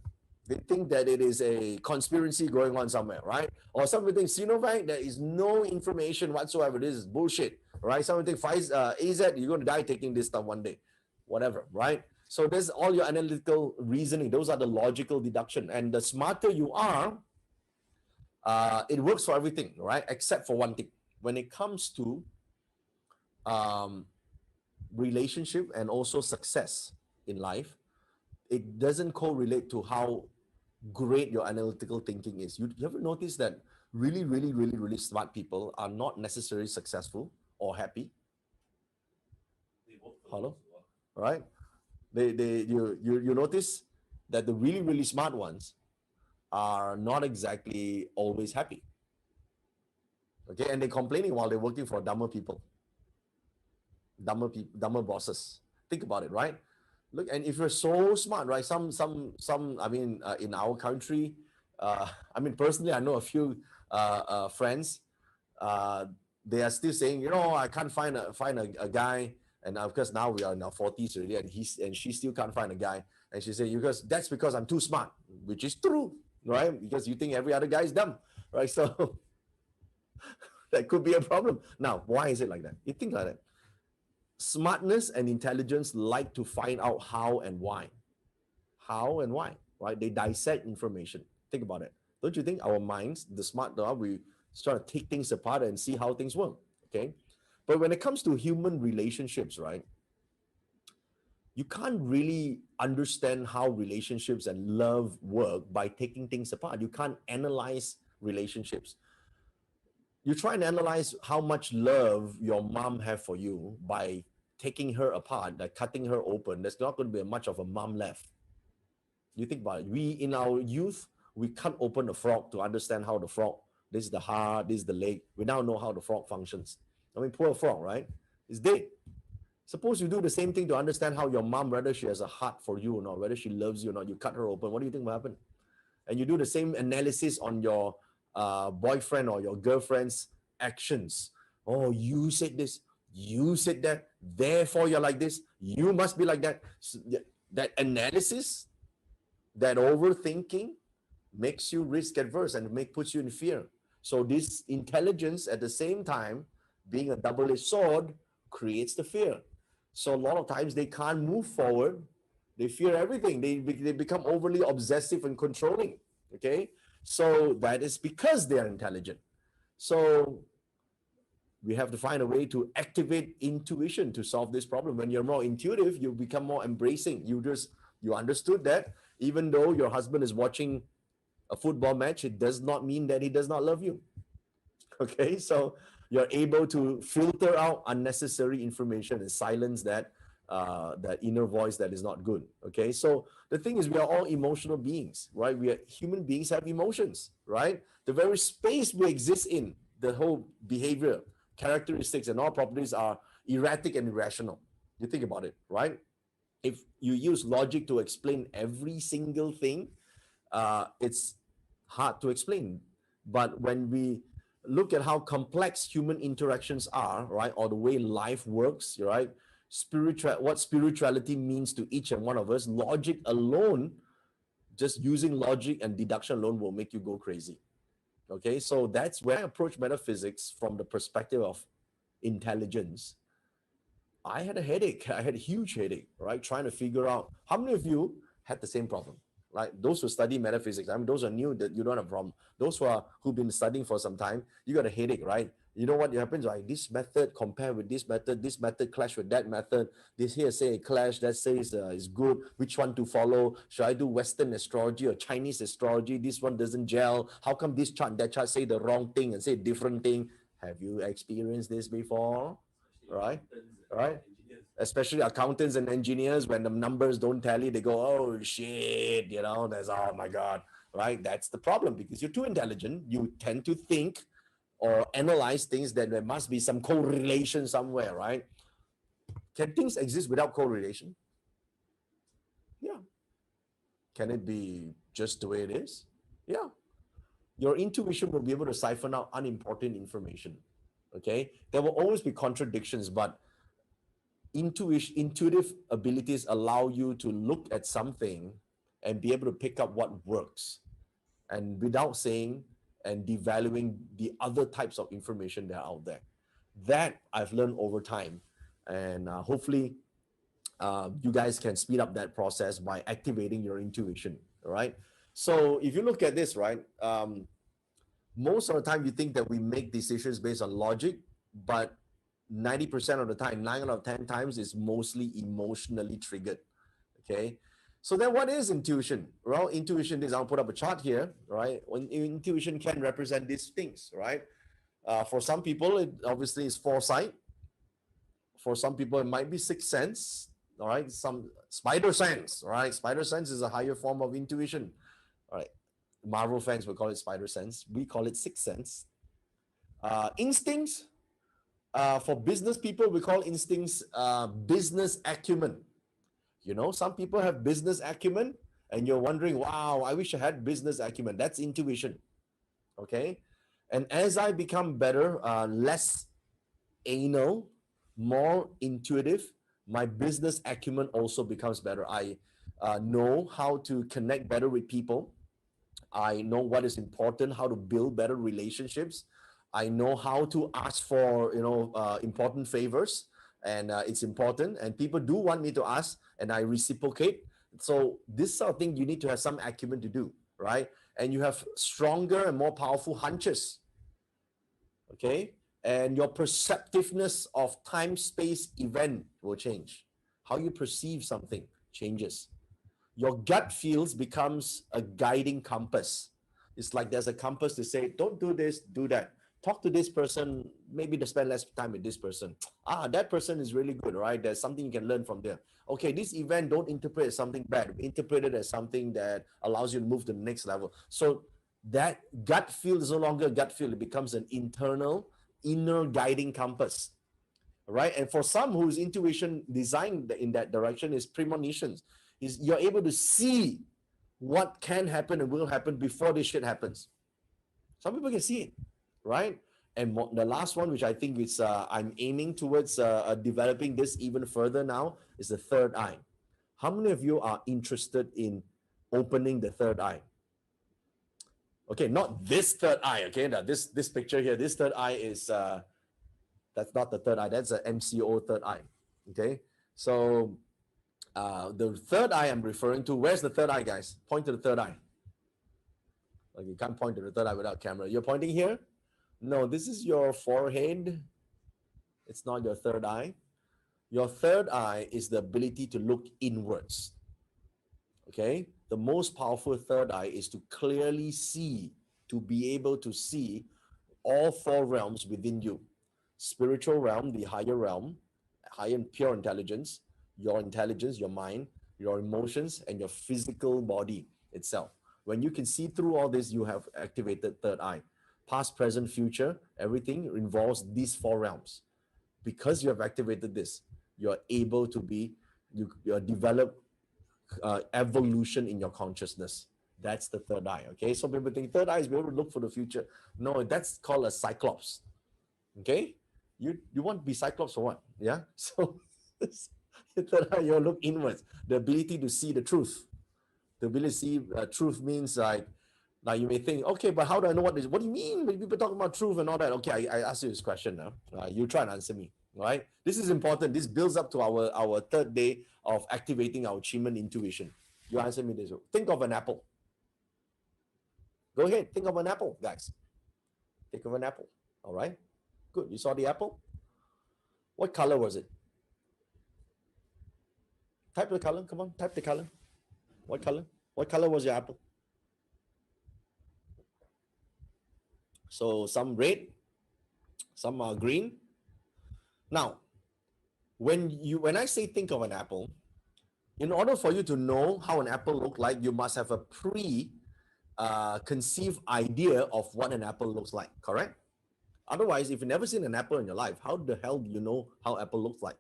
They think that it is a conspiracy going on somewhere, right? Or some people think Sinovac, there is no information whatsoever. This is bullshit, right? Some people think Pfizer, AZ, you're going to die taking this stuff one day, whatever, right? So there's all your analytical reasoning. Those are the logical deduction. And the smarter you are, it works for everything, right? Except for one thing. When it comes to relationship and also success in life, it doesn't correlate to how great your analytical thinking is. You ever notice that really smart people are not necessarily successful or happy? Hello? All right? You notice that the really smart ones are not exactly always happy. Okay, and they're complaining while they're working for dumber people, dumber bosses. Think about it, right? Look, and if you're so smart, right? Some I mean, in our country, I mean, personally, I know a few friends. They are still saying, I can't find a guy. And of course, now we are in our 40s already, and she still can't find a guy. And she said, that's because I'm too smart, which is true, right? Because you think every other guy is dumb, right? So that could be a problem. Now, why is it like that? You think like that. Smartness and intelligence like to find out how and why. How and why, right? They dissect information. Think about it. Don't you think our minds, the smart, we start to take things apart and see how things work, okay? But when it comes to human relationships, right, you can't really understand how relationships and love work by taking things apart. You can't analyze relationships. You try and analyze how much love your mom have for you by taking her apart, like cutting her open. There's not going to be much of a mom left. You think about it. We, in our youth, we cut open a frog to understand how the frog, this is the heart, this is the leg. We now know how the frog functions. I mean, poor frog, right? It's dead. Suppose you do the same thing to understand how your mom, whether she has a heart for you or not, whether she loves you or not, you cut her open. What do you think will happen? And you do the same analysis on your boyfriend or your girlfriend's actions. Oh, you said this, you said that, therefore you're like this, you must be like that. So that analysis, that overthinking makes you risk adverse and puts you in fear. So this intelligence at the same time, being a double-edged sword, creates the fear. So a lot of times they can't move forward. They fear everything. They become overly obsessive and controlling. Okay? So that is because they are intelligent. So we have to find a way to activate intuition to solve this problem. When you're more intuitive, you become more embracing. You understood that even though your husband is watching a football match, it does not mean that he does not love you. Okay? So you're able to filter out unnecessary information and silence that inner voice that is not good. Okay, so the thing is, we are all emotional beings, right? We are human beings, have emotions, right? The very space we exist in, the whole behavior, characteristics, and all properties are erratic and irrational. You think about it, right? If you use logic to explain every single thing, it's hard to explain. But when we look at how complex human interactions are, right, or the way life works, right, what spirituality means to each and one of us. Logic alone, just using logic and deduction alone will make you go crazy. Okay, so that's when I approach metaphysics from the perspective of intelligence. I had a headache. I had a huge headache, right? Trying to figure out how many of you had the same problem. Like those who study metaphysics, I mean, those are new that you don't have a problem. Those who've been studying for some time, you got a headache, right? You know what happens, right? This method compare with this method clash with that method. This here say a clash, that says is good. Which one to follow? Should I do Western astrology or Chinese astrology? This one doesn't gel. How come this chart, that chart say the wrong thing and say a different thing? Have you experienced this before? Right? Right? Especially accountants and engineers, when the numbers don't tally, they go, oh shit, that's, oh my God, right? That's the problem, because you're too intelligent. You tend to think or analyze things that there must be some correlation somewhere, right? Can things exist without correlation? Yeah. Can it be just the way it is? Yeah. Your intuition will be able to siphon out unimportant information, okay? There will always be contradictions, but intuitive abilities allow you to look at something and be able to pick up what works, and without saying and devaluing the other types of information that are out there. That I've learned over time, and hopefully you guys can speed up that process by activating your intuition. All right. So if you look at this, right, most of the time you think that we make decisions based on logic, but 90% of the time, 9 out of 10 times, is mostly emotionally triggered. Okay. So then what is intuition? Well, intuition is, I'll put up a chart here, right? When intuition can represent these things, right? For some people, it obviously is foresight. For some people, it might be sixth sense, all right? Some spider sense, all right? Spider sense is a higher form of intuition, all right? Marvel fans will call it spider sense. We call it sixth sense. Instincts. For business people, we call instincts business acumen. Some people have business acumen, and you're wondering, wow, I wish I had business acumen. That's intuition, okay? And as I become better, less anal, more intuitive, my business acumen also becomes better. I know how to connect better with people. I know what is important, how to build better relationships. I know how to ask for, important favors, and it's important. And people do want me to ask, and I reciprocate. So this sort of thing, you need to have some acumen to do, right? And you have stronger and more powerful hunches, okay? And your perceptiveness of time, space, event will change. How you perceive something changes. Your gut feels becomes a guiding compass. It's like there's a compass to say, don't do this, do that. Talk to this person, maybe to spend less time with this person. That person is really good, right? There's something you can learn from there. Okay, this event, don't interpret as something bad. Interpret it as something that allows you to move to the next level. So that gut feel is no longer a gut feel. It becomes an inner guiding compass, right? And for some whose intuition designed in that direction is premonitions. You're able to see what can happen and will happen before this shit happens. Some people can see it, right? And the last one, which I think is I'm aiming towards developing this even further now, is the third eye. How many of you are interested in opening the third eye? Okay, not this third eye. Okay, now this picture here, this third eye is that's not the third eye. That's an MCO third eye. Okay, so the third eye I'm referring to. Where's the third eye, guys? Point to the third eye. Like, you can't point to the third eye without camera. You're pointing here? No, this is your forehead. It's not your third eye. Your third eye is the ability to look inwards. Okay? The most powerful third eye is to clearly see, to be able to see all four realms within you. Spiritual realm, the higher realm, higher and pure intelligence, your mind, your emotions, and your physical body itself. When you can see through all this, you have activated third eye. Past, present, future, everything involves these four realms. Because you have activated this, you're able to develop evolution in your consciousness. That's the third eye. Okay, so people think third eye is able to look for the future. No, that's called a cyclops. Okay, you want to be cyclops or what? Yeah. So Your third eye, you look inwards. The ability to see the truth. The ability to see truth means like you may think, okay, but how do I know what do you mean when people talk about truth and all that? Okay, I ask you this question now. You try and answer me, right? This is important. This builds up to our third day of activating our Chiman intuition. You answer me this. Think of an apple. Go ahead, think of an apple, guys. Think of an apple. All right, good. You saw the apple? What color was it? Type the color. Come on, type the color. What color? What color was your apple? So some red, some are green. Now, when I say think of an apple, in order for you to know how an apple looks like, you must have a conceived idea of what an apple looks like, correct? Otherwise, if you've never seen an apple in your life, how the hell do you know how apple looks like?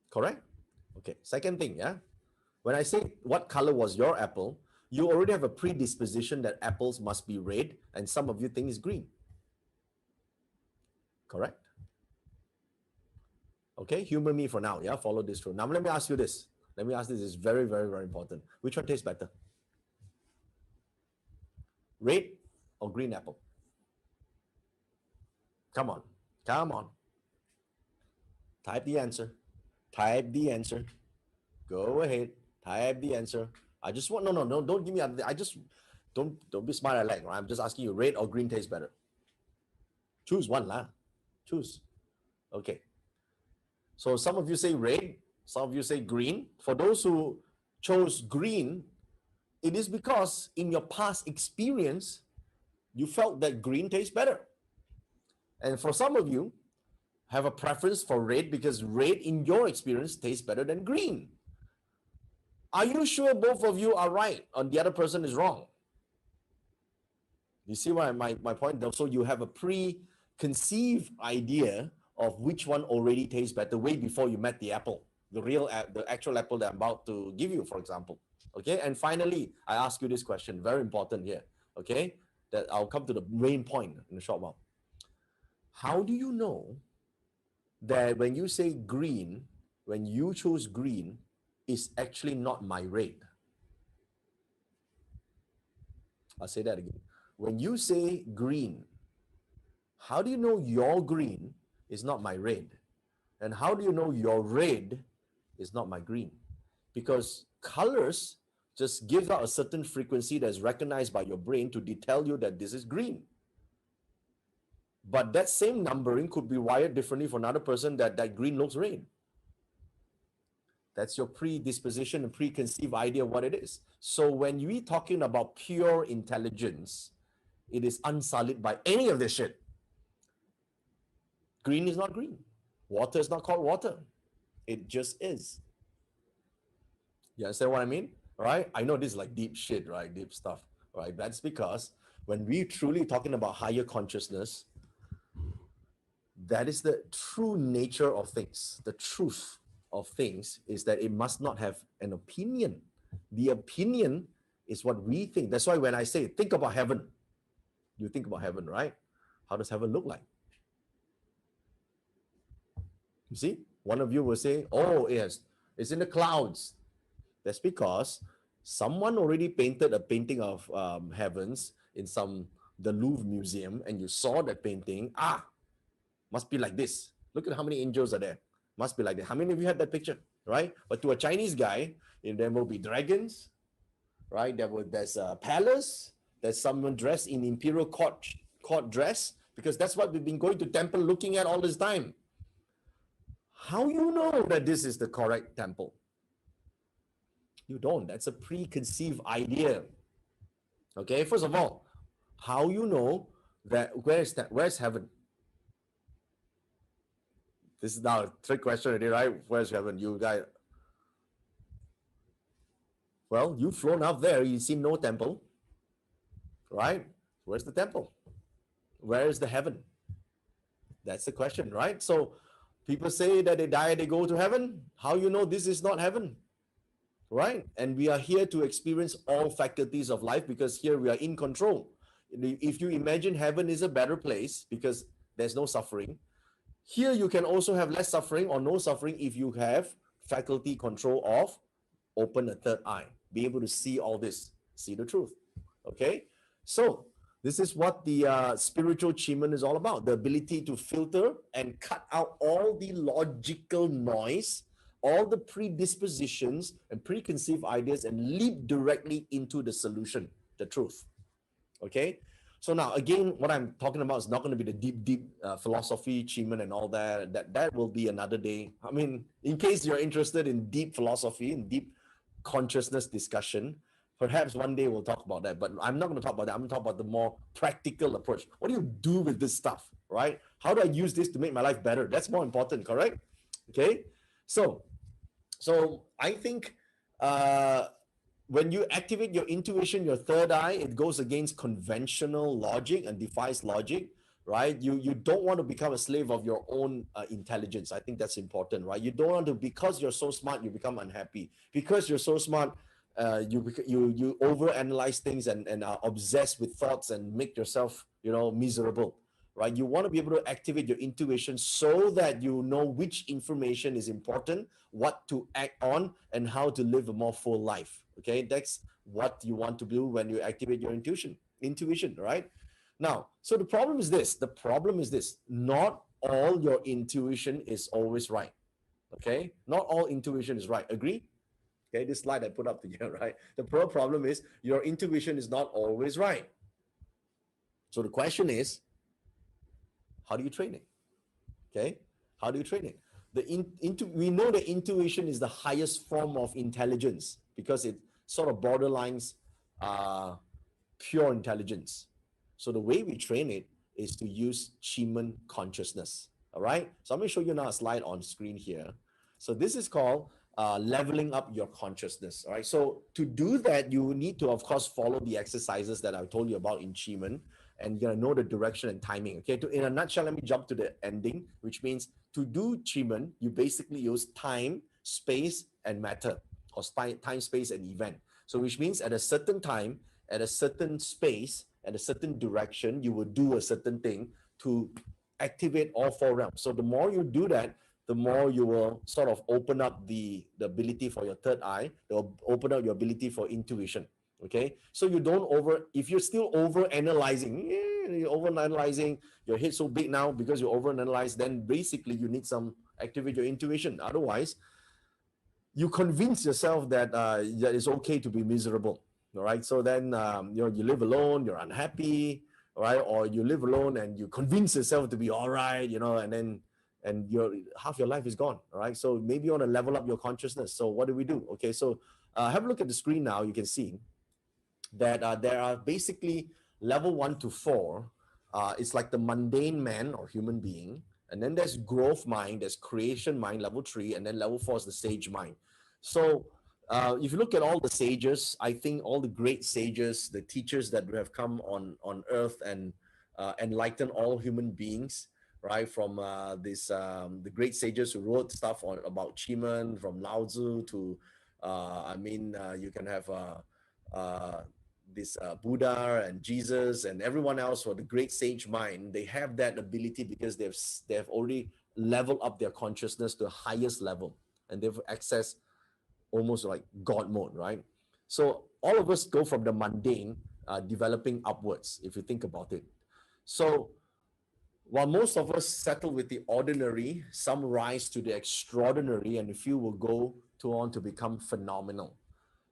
Correct? Okay, second thing, yeah? When I say what color was your apple, you already have a predisposition that apples must be red, and some of you think it's green. Correct? Okay, humor me for now, yeah? Follow this through. Now, let me ask you this. Let me ask this. It's very, very, very important. Which one tastes better? Red or green apple? Come on. Come on. Type the answer. Type the answer. Go ahead. Type the answer. I just want, no, don't give me, I just, don't be smart alike, right? I'm just asking you, red or green tastes better? Choose one lah. Choose. Okay. So some of you say red, some of you say green. For those who chose green, it is because in your past experience, you felt that green tastes better. And for some of you, have a preference for red because red in your experience tastes better than green. Are you sure both of you are right and the other person is wrong? You see my point? So you have a preconceived idea of which one already tastes better way before you met the apple, the actual apple that I'm about to give you, for example. Okay, and finally, I ask you this question, very important here, okay, that I'll come to the main point in a short while. How do you know that when you say green, when you choose green, is actually not my red? I'll say that again. When you say green, how do you know your green is not my red? And how do you know your red is not my green? Because colors just give out a certain frequency that's recognized by your brain to tell you that this is green. But that same numbering could be wired differently for another person that green looks red. That's your predisposition and preconceived idea of what it is. So when we're talking about pure intelligence, it is unsullied by any of this shit. Green is not green. Water is not called water. It just is. You understand what I mean? Right? I know this is like deep shit, right? Deep stuff, right? That's because when we're truly talking about higher consciousness, that is the true nature of things. The truth of things is that it must not have an opinion. The opinion is what we think. That's why when I say, think about heaven, you think about heaven, right? How does heaven look like? You see, one of you will say, oh, yes, it's in the clouds. That's because someone already painted a painting of heavens in the Louvre Museum, and you saw that painting. Must be like this. Look at how many angels are there. Must be like that. How many of you had that picture, right? But to a Chinese guy, there will be dragons, right? There's a palace. There's someone dressed in imperial court dress, because that's what we've been going to temple looking at all this time. How you know that this is the correct temple? You don't. That's a preconceived idea. Okay, first of all, how you know that where's heaven? This is now a trick question already, right? Where's heaven? You guys. Well, you've flown up there, you see no temple, right? Where's the temple? Where is the heaven? That's the question, right? So people say that they die, they go to heaven. How you know this is not heaven? Right? And we are here to experience all faculties of life because here we are in control. If you imagine heaven is a better place because there's no suffering, Here you can also have less suffering or no suffering if you have faculty control of open a third eye, be able to see all this, see the truth. Okay, so this is what the spiritual achievement is all about: the ability to filter and cut out all the logical noise, all the predispositions and preconceived ideas, and leap directly into the solution, the truth. Okay, so now again, what I'm talking about is not going to be the deep philosophy achievement and all that. That will be another day. I mean, in case you're interested in deep philosophy and deep consciousness discussion, perhaps one day we'll talk about that. But I'm not going to talk about that. I'm going to talk about the more practical approach. What do you do with this stuff, right? How do I use this to make my life better? That's more important, correct? Okay, so I think when you activate your intuition, your third eye, it goes against conventional logic and defies logic, right? You don't want to become a slave of your own intelligence. I think that's important, right? You don't want to, because you're so smart, you become unhappy. Because you're so smart, you overanalyze things and are obsessed with thoughts and make yourself, miserable, right? You want to be able to activate your intuition so that you know which information is important, what to act on, and how to live a more full life. Okay, that's what you want to do when you activate your intuition, right? Now, so the problem is this. Not all your intuition is always right. Okay, not all intuition is right. Agree? Okay, this slide I put up here, right? The problem is your intuition is not always right. So the question is, how do you train it? Okay, how do you train it? We know that intuition is the highest form of intelligence because it sort of borderlines pure intelligence. So the way we train it is to use Qi consciousness. All right. So I'm going to show you now a slide on screen here. So this is called leveling up your consciousness. All right. So to do that, you need to, of course, follow the exercises that I told you about in Qi, and you're gonna know the direction and timing. Okay. In a nutshell, let me jump to the ending, which means to do Qi, you basically use time, space, and matter, or time, space, and event. So which means at a certain time, at a certain space, at a certain direction, you will do a certain thing to activate all four realms. So the more you do that, the more you will sort of open up the ability for your third eye, they'll open up your ability for intuition. Okay, so you don't if you're still overanalyzing, your head's so big now because you overanalyze, then basically you need some activate your intuition. Otherwise, you convince yourself that that it's okay to be miserable. All right, so then you live alone, you're unhappy, all right, or you live alone and you convince yourself to be all right, and half your life is gone. All right, so maybe you want to level up your consciousness. So what do we do? Okay, so have a look at the screen now. You can see that there are basically level 1 to 4. It's like the mundane man or human being, and then there's growth mind, there's creation mind, level 3, and then level 4 is the sage mind. So if you look at all the sages, I think all the great sages, the teachers that have come on earth and enlightened all human beings, right? From the great sages who wrote stuff about Qi, from Lao Tzu to you can have this Buddha and Jesus and everyone else, or the great sage mind. They have that ability because they've already leveled up their consciousness to the highest level, and they've accessed almost like God mode, right? So all of us go from the mundane, developing upwards, if you think about it. So while most of us settle with the ordinary, some rise to the extraordinary, and a few will go on to become phenomenal.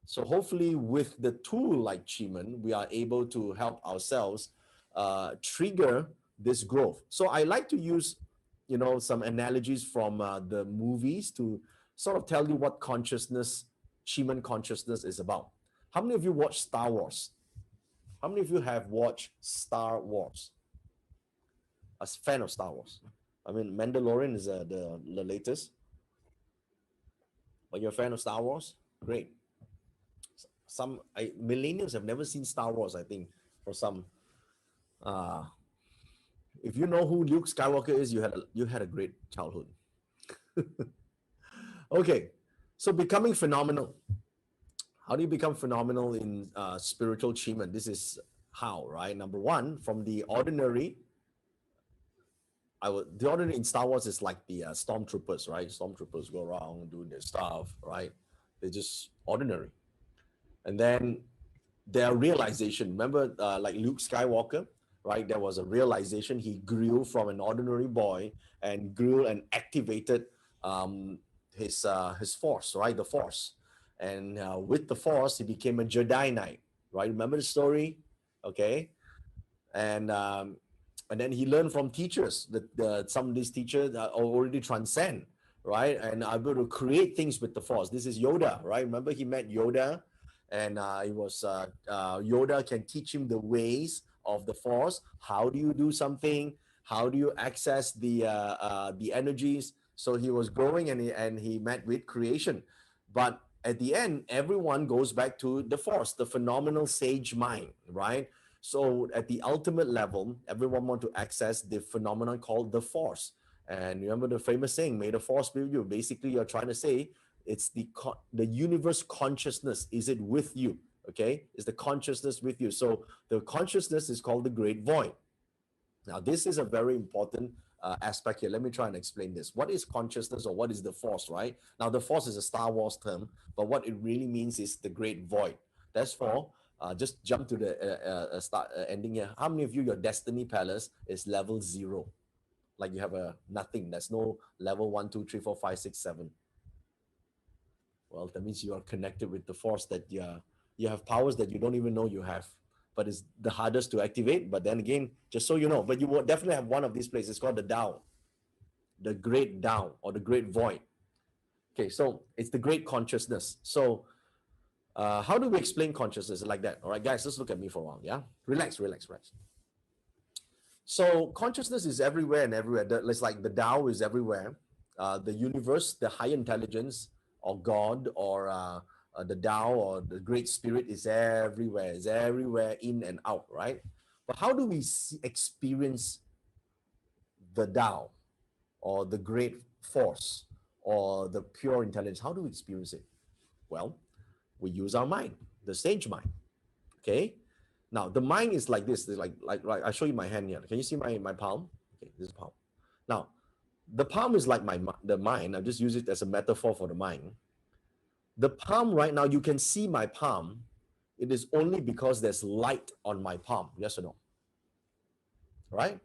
So hopefully with the tool like Qi, we are able to help ourselves trigger this growth. So I like to use, some analogies from the movies to sort of tell you what consciousness, Qi consciousness is about. How many of you watch Star Wars? How many of you have watched Star Wars? A fan of Star Wars? I mean, Mandalorian is the latest. But you're a fan of Star Wars? Great. Millennials have never seen Star Wars, I think, for some. If you know who Luke Skywalker is, you had a great childhood. Okay, so becoming phenomenal. How do you become phenomenal in spiritual Qi? This is how, right? Number one, from the ordinary, the ordinary in Star Wars is like the stormtroopers, right? Stormtroopers go around doing their stuff, right? They're just ordinary. And then their realization, remember like Luke Skywalker, right? There was a realization. He grew from an ordinary boy and grew and activated his force, right? The force. And with the force, he became a Jedi Knight, right? Remember the story? Okay. And then he learned from teachers that some of these teachers are already transcend, right? And are able to create things with the force. This is Yoda, right? Remember he met Yoda, and Yoda can teach him the ways of the force. How do you do something? How do you access the energies? So he was growing, and he met with creation. But at the end, everyone goes back to the force, the phenomenal sage mind, right? So at the ultimate level, everyone want to access the phenomenon called the force. And remember the famous saying, may the force be with you. Basically, you're trying to say it's the universe consciousness. Is it with you? Okay, is the consciousness with you? So the consciousness is called the great void. Now, this is a very important aspect here. Let me try and explain this. What is consciousness, or what is the force, right? Now, the force is a Star Wars term, but what it really means is the great void. That's for just jump to the ending here. How many of you, your Destiny Palace is level 0? Like you have a nothing. There's no level 1, 2, 3, 4, 5, 6, 7. Well, that means you are connected with the force, that you have powers that you don't even know you have. But it's the hardest to activate. But then again, just so you know, but you will definitely have one of these places. It's called the Tao, the great Tao, or the great void. Okay, so it's the great consciousness. So how do we explain consciousness like that? All right, guys, just look at me for a while. Yeah, relax. So consciousness is everywhere and everywhere. It's like the Tao is everywhere. The universe, the higher intelligence, or God, or the Tao, or the Great Spirit is everywhere. It's everywhere, in and out, right? But how do we experience the Tao, or the great force, or the pure intelligence? How do we experience it? Well, we use our mind, the sage mind. Okay. Now the mind is like this. Like I show you my hand here. Can you see my palm? Okay, this is palm. Now, the palm is like the mind. I just use it as a metaphor for the mind. The palm right now, you can see my palm. It is only because there's light on my palm. Yes or no? Right?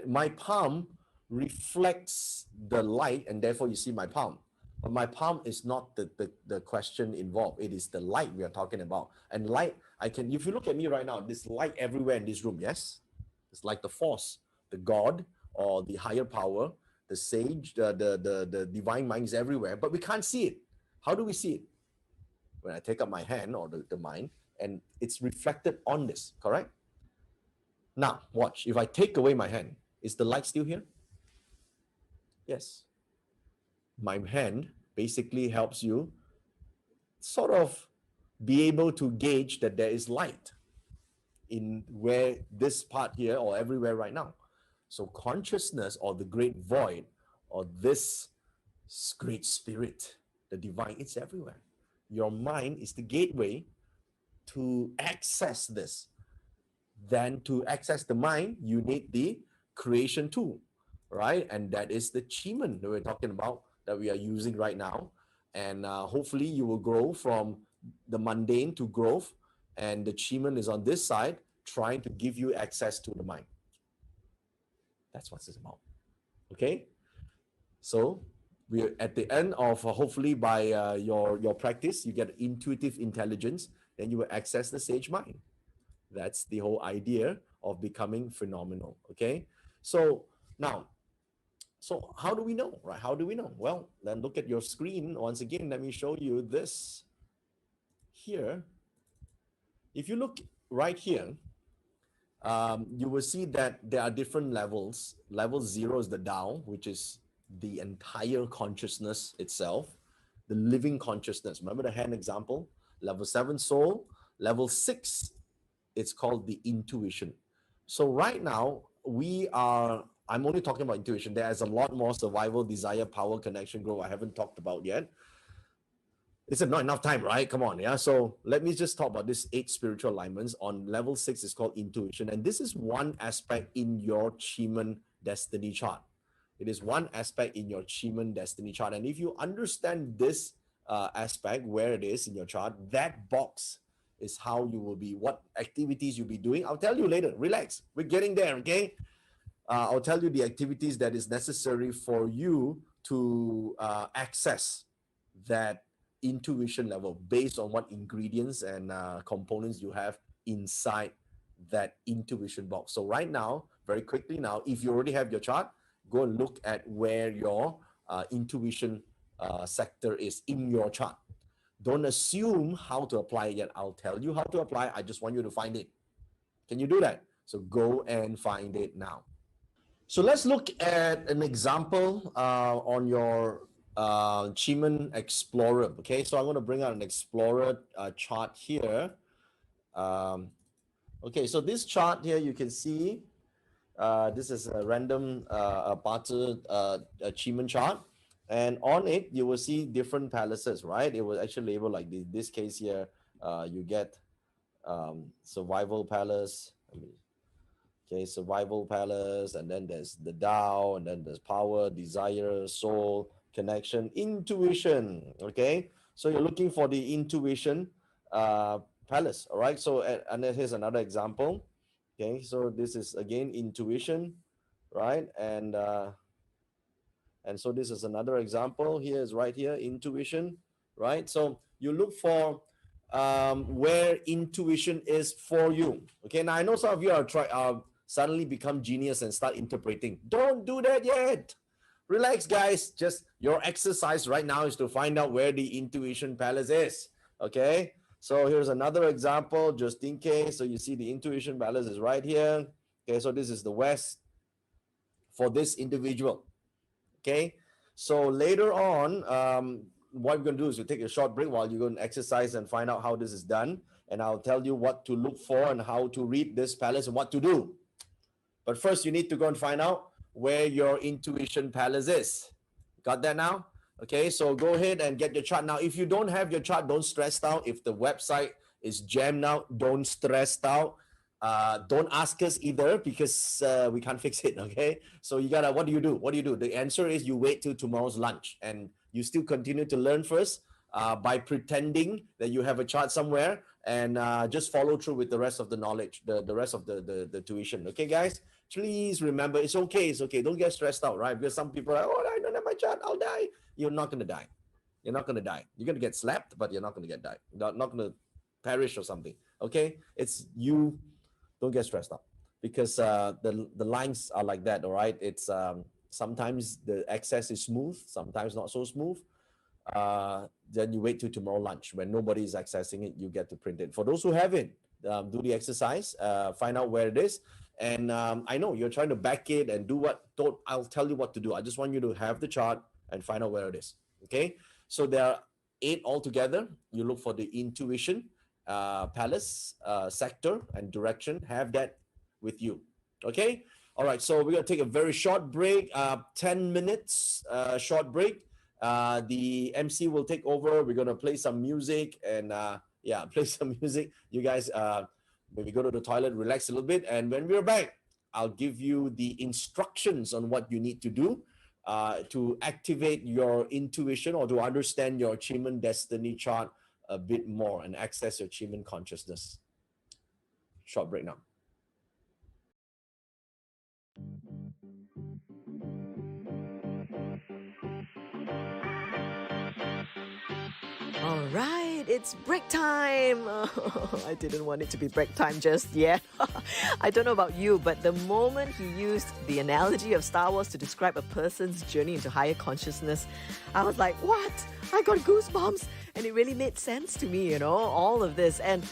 My palm reflects the light, and therefore you see my palm. But my palm is not the question involved. It is the light we are talking about. And light, if you look at me right now, there's light everywhere in this room, yes? It's like the force, the God, or the higher power, the sage, the divine mind is everywhere, but we can't see it. How do we see it? When I take up my hand, or the mind, and it's reflected on this, correct? Now, watch. If I take away my hand, is the light still here? Yes. My hand basically helps you sort of be able to gauge that there is light in where this part here, or everywhere right now. So consciousness, or the great void, or this great spirit, the divine, it's everywhere. Your mind is the gateway to access this. Then to access the mind, you need the creation tool, right? And that is the Chi-Men that we're talking about, that we are using right now. And hopefully you will grow from the mundane to growth. And the Chi-Men is on this side, trying to give you access to the mind. That's what it's about. Okay? So we're at the end of, hopefully by your practice, you get intuitive intelligence, then you will access the sage mind. That's the whole idea of becoming phenomenal. Okay? So now, so how do we know, right? How do we know? Well, then look at your screen. Once again, let me show you this here. If you look right here, you will see that there are different levels. Level 0 is the Tao, which is the entire consciousness itself, the living consciousness. Remember the hand example? Level 7, soul. Level 6, it's called the intuition. So right now, I'm only talking about intuition. There's a lot more: survival, desire, power, connection, growth I haven't talked about yet. It's not enough time, right? Come on, yeah? So let me just talk about this 8 spiritual alignments. On level 6, it's called intuition. And this is one aspect in your Chi-Men destiny chart. It is one aspect in your achievement destiny chart. And if you understand this aspect, where it is in your chart, that box is how you will be, what activities you'll be doing. I'll tell you later. Relax. We're getting there, okay? I'll tell you the activities that is necessary for you to access that intuition level based on what ingredients and components you have inside that intuition box. So right now, very quickly now, if you already have your chart, go and look at where your intuition sector is in your chart. Don't assume how to apply it yet. I'll tell you how to apply. I just want you to find it. Can you do that? So go and find it now. So let's look at an example on your Achievement Explorer. Okay, so I'm going to bring out an Explorer chart here. Okay, so this chart here, you can see this is a random Barter achievement chart. And on it, you will see different palaces, right? It was actually labeled like this case here. You get Survival Palace. Okay, Survival Palace, and then there's the Tao, and then there's Power, Desire, Soul, Connection, Intuition. Okay, so you're looking for the Intuition Palace. All right, so and then here's another example. Okay, so this is again Intuition, right? And so this is another example. Here is right here, Intuition, right? So you look for where intuition is for you. Okay, now I know some of you are suddenly become genius and start interpreting. Don't do that yet. Relax, guys. Just your exercise right now is to find out where the intuition palace is. Okay, so here's another example just in case. So you see the intuition palace is right here. Okay, so this is the west for this individual. Okay, so later on, what we're going to do is we take a short break while you're going to exercise and find out how this is done. And I'll tell you what to look for and how to read this palace and what to do. But first, you need to go and find out where your intuition palace is. Got that now? Okay, so go ahead and get your chart. Now, if you don't have your chart, don't stress out. If the website is jammed out, don't stress out. Don't ask us either because we can't fix it, okay? So you gotta, what do you do? What do you do? The answer is you wait till tomorrow's lunch and you still continue to learn first by pretending that you have a chart somewhere and just follow through with the rest of the knowledge, the rest of the tuition, okay, guys? Please remember, it's okay, it's okay. Don't get stressed out, right? Because some people are like, oh, I don't have my chart, I'll die. You're not gonna die. You're not gonna die. You're gonna get slapped, but you're not gonna get died. Not gonna perish or something, okay? It's you. Don't get stressed out because the lines are like that, all right? It's sometimes the access is smooth, sometimes not so smooth. Then you wait till tomorrow lunch when nobody is accessing it, you get to print it. For those who have it, do the exercise, find out where it is. And I know you're trying to back it and do what, I'll tell you what to do. I just want you to have the chart and find out where it is, okay? So there are 8 altogether. You look for the intuition, palace, sector, and direction. Have that with you, okay? All right, so we're gonna take a very short break, 10 minutes short break. The MC will take over. We're gonna play some music and yeah, play some music. You guys maybe go to the toilet, relax a little bit, and when we're back, I'll give you the instructions on what you need to do to activate your intuition or to understand your achievement destiny chart a bit more and access your achievement consciousness. Short break now. All right, it's break time. Oh, I didn't want it to be break time just yet. I don't know about you, but the moment he used the analogy of Star Wars to describe a person's journey into higher consciousness, I was like, what? I got goosebumps. And it really made sense to me, you know, all of this. And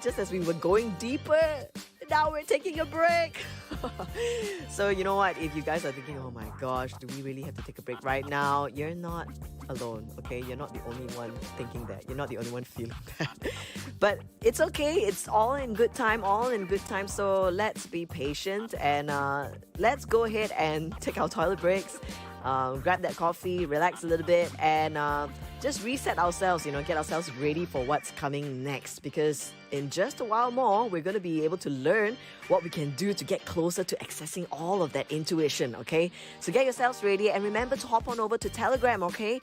just as we were going deeper, now we're taking a break. So you know what, if you guys are thinking, oh my gosh, do we really have to take a break right now? You're not alone, okay? You're not the only one thinking that. You're not the only one feeling that. But it's okay. It's all in good time, all in good time. So let's be patient and let's go ahead and take our toilet breaks. grab that coffee, relax a little bit, and just reset ourselves, get ourselves ready for what's coming next. Because in just a while more, we're going to be able to learn what we can do to get closer to accessing all of that intuition, okay? So get yourselves ready, and remember to hop on over to Telegram, okay?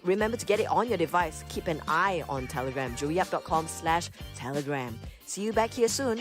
Remember to get it on your device. Keep an eye on Telegram, joeyyap.com/Telegram. See you back here soon.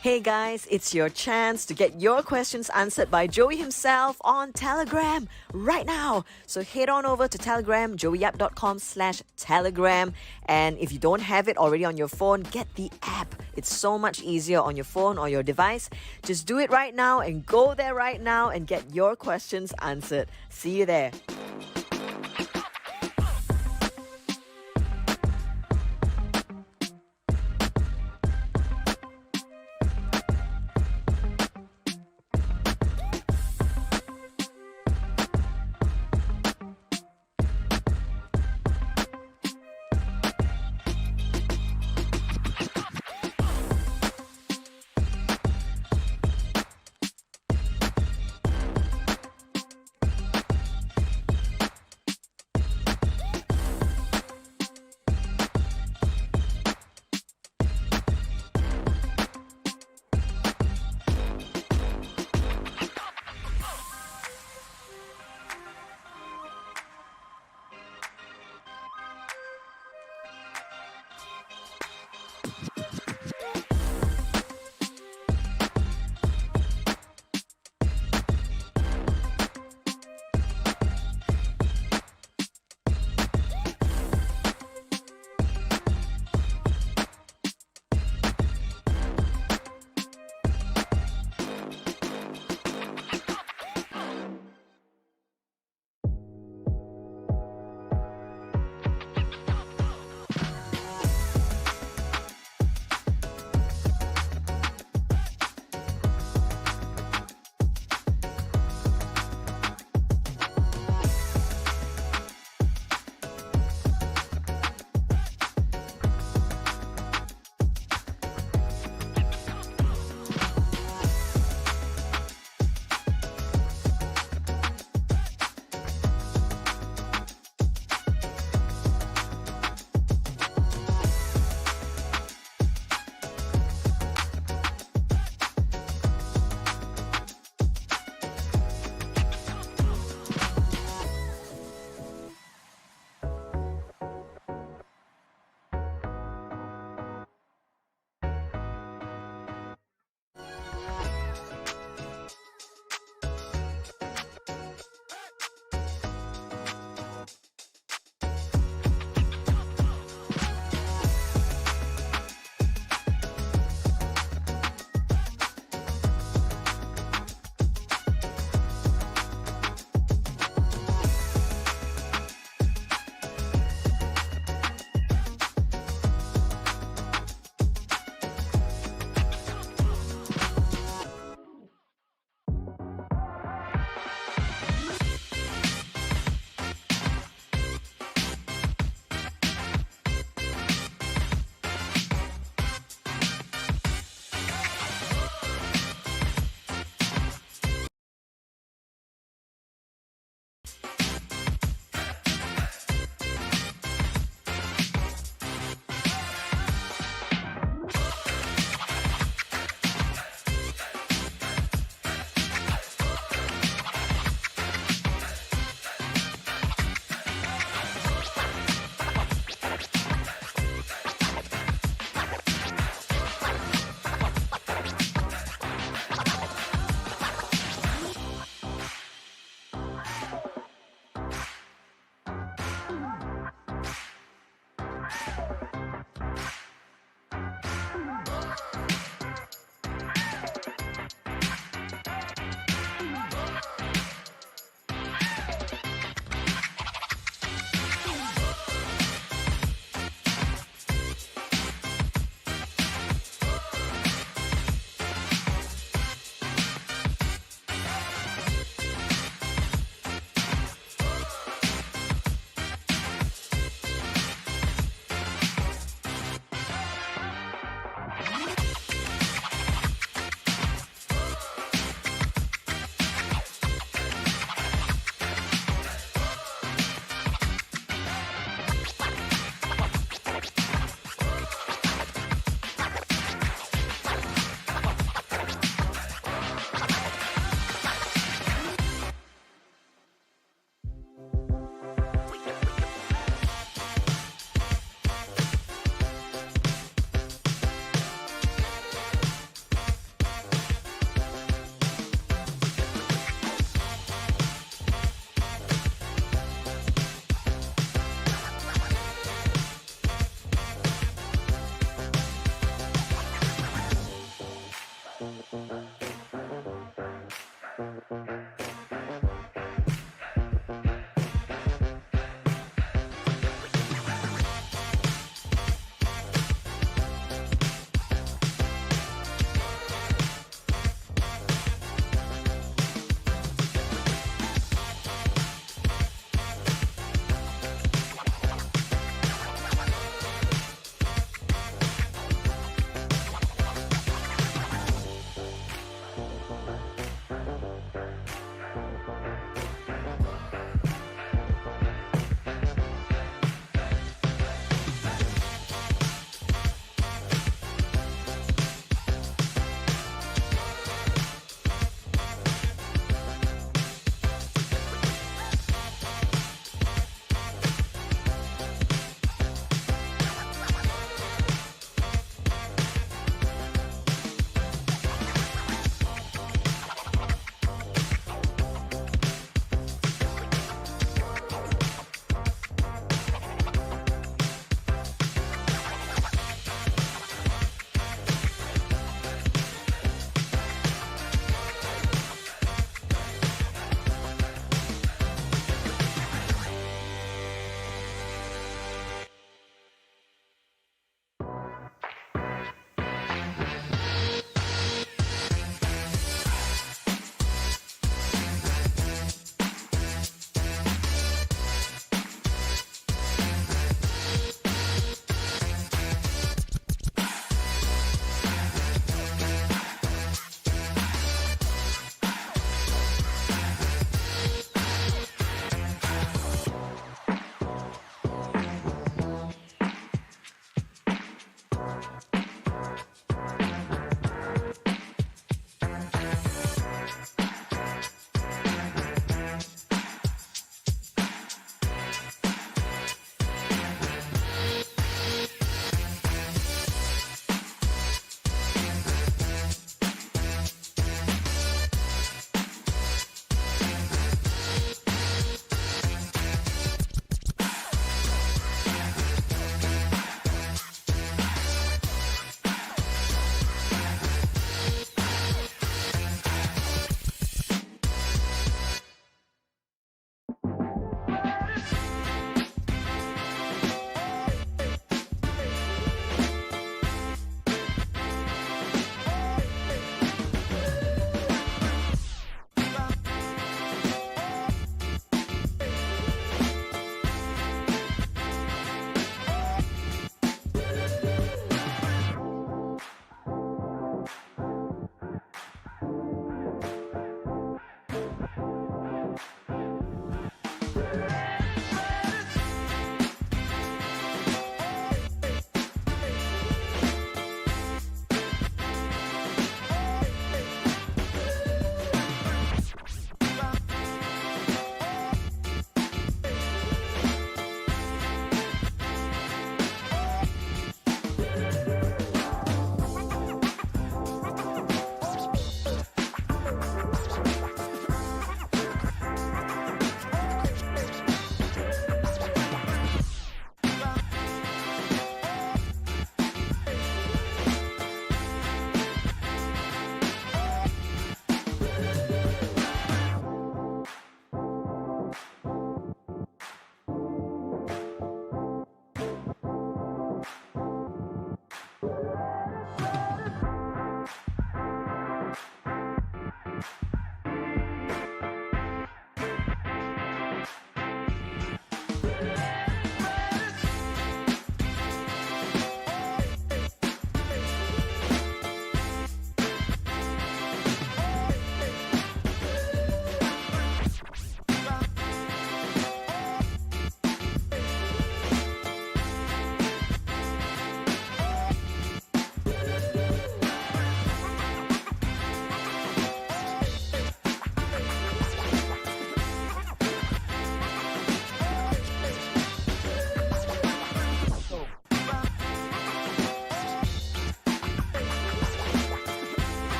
Hey guys, it's your chance to get your questions answered by Joey himself on Telegram right now. So head on over to Telegram, joeyyap.com/Telegram. And if you don't have it already on your phone, get the app. It's so much easier on your phone or your device. Just do it right now and go there right now and get your questions answered. See you there.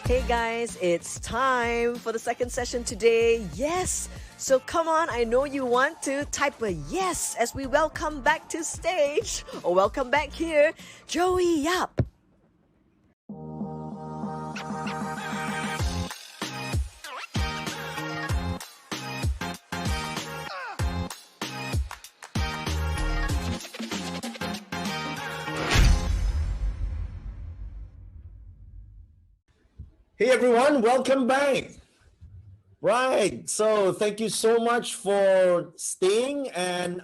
Hey guys, it's time for the second session today. Yes! So come on, I know you want to type a yes as we welcome back to stage, or welcome back here, Joey Yap. Hey everyone, welcome back. Right, so thank you so much for staying, and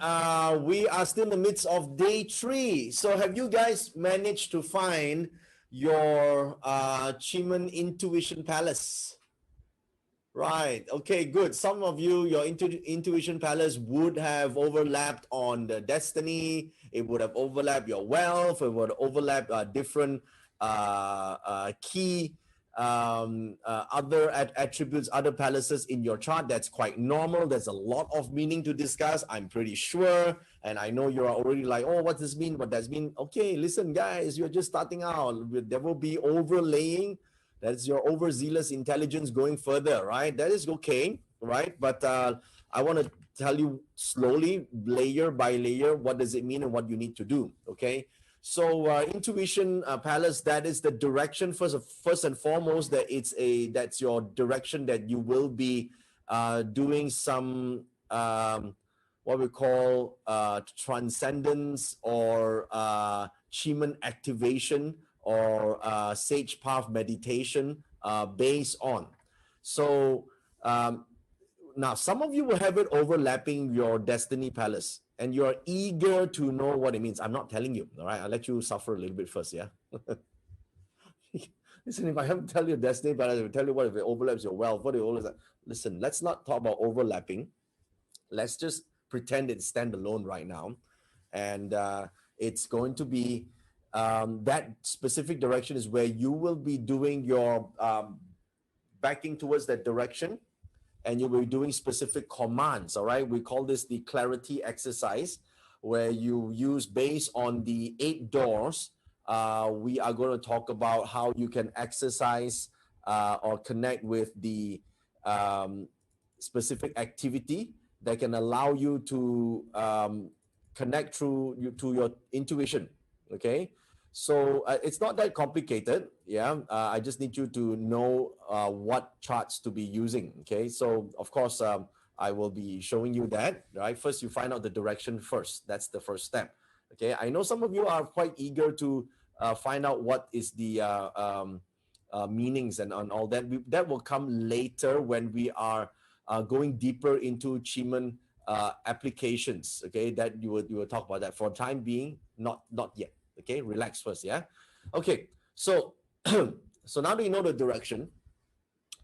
we are still in the midst of day 3. So have you guys managed to find your Chiman Intuition Palace? Right, okay, good. Some of you, your Intuition Palace would have overlapped on the destiny, it would have overlapped your wealth, it would overlap different key other attributes, other palaces in your chart. That's quite normal. There's a lot of meaning to discuss, I'm pretty sure. And I know you're already like, oh, what does this mean? What does this mean? Okay, listen, guys, you're just starting out. There will be overlaying. That's your overzealous intelligence going further, right? That is okay, right? But I want to tell you slowly, layer by layer, what does it mean and what you need to do, okay? So Intuition Palace, that is the direction first and foremost, that's your direction that you will be doing some what we call transcendence or Chiman activation or sage path meditation based on. So now some of you will have it overlapping your destiny palace, and you're eager to know what it means. I'm not telling you, all right? I'll let you suffer a little bit first, yeah? Listen, if I have to tell you destiny palace, I will tell you what if it overlaps your wealth, what it overlaps. Listen, let's not talk about overlapping. Let's just pretend it's standalone right now. And it's going to be that specific direction is where you will be doing your backing towards that direction, and you will be doing specific commands, all right? We call this the clarity exercise, where you use based on the 8 doors. We are going to talk about how you can exercise or connect with the specific activity that can allow you to connect to your intuition, okay? So it's not that complicated, yeah. I just need you to know what charts to be using, okay? So of course, I will be showing you that, right? First, you find out the direction first. That's the first step, okay? I know some of you are quite eager to find out what is the meanings and all that. That will come later when we are going deeper into Chiman applications, okay? That you will talk about that. For time being, not yet. Okay, relax first, yeah? Okay, so so now that you know the direction,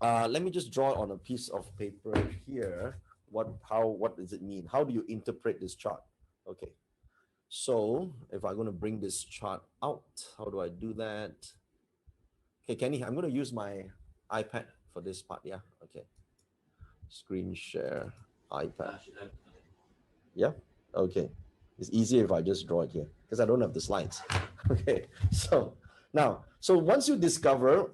let me just draw on a piece of paper here. What does it mean? How do you interpret this chart? Okay, so if I'm going to bring this chart out, how do I do that? Okay, Kenny, I'm going to use my iPad for this part. Yeah. Okay. Screen share iPad. Yeah. Okay. It's easier if I just draw it here because I don't have the slides. Okay. So now, so once you discover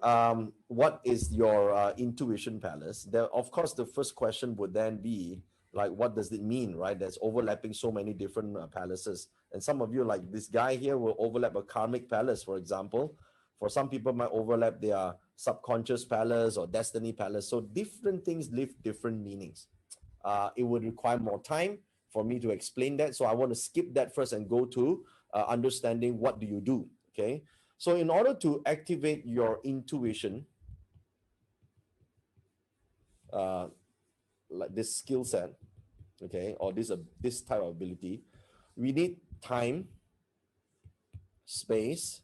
what is your intuition palace, there, of course, the first question would then be like, what does it mean, right? There's overlapping so many different palaces. And some of you, like this guy here, will overlap a karmic palace, for example. For some people, might overlap their subconscious palace or destiny palace. So different things leave different meanings. It would require more time for me to explain that. So I want to skip that first and go to understanding what do you do, okay? So in order to activate your intuition, like this skill set, okay, or this type of ability, we need time, space,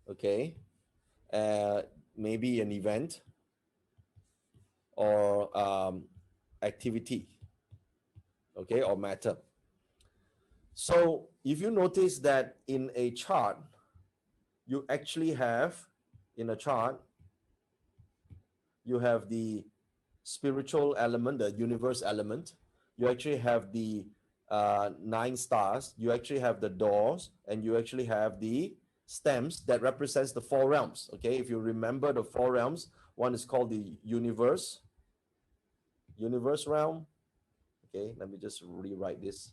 okay, maybe an event or activity, okay, or matter. So if you notice that in a chart, you actually have, in a chart, you have the spiritual element, the universe element. You actually have the 9 stars. You actually have the doors, and you actually have the stems that represents the 4 realms. Okay, if you remember the 4 realms, one is called the universe realm. Okay, let me just rewrite this.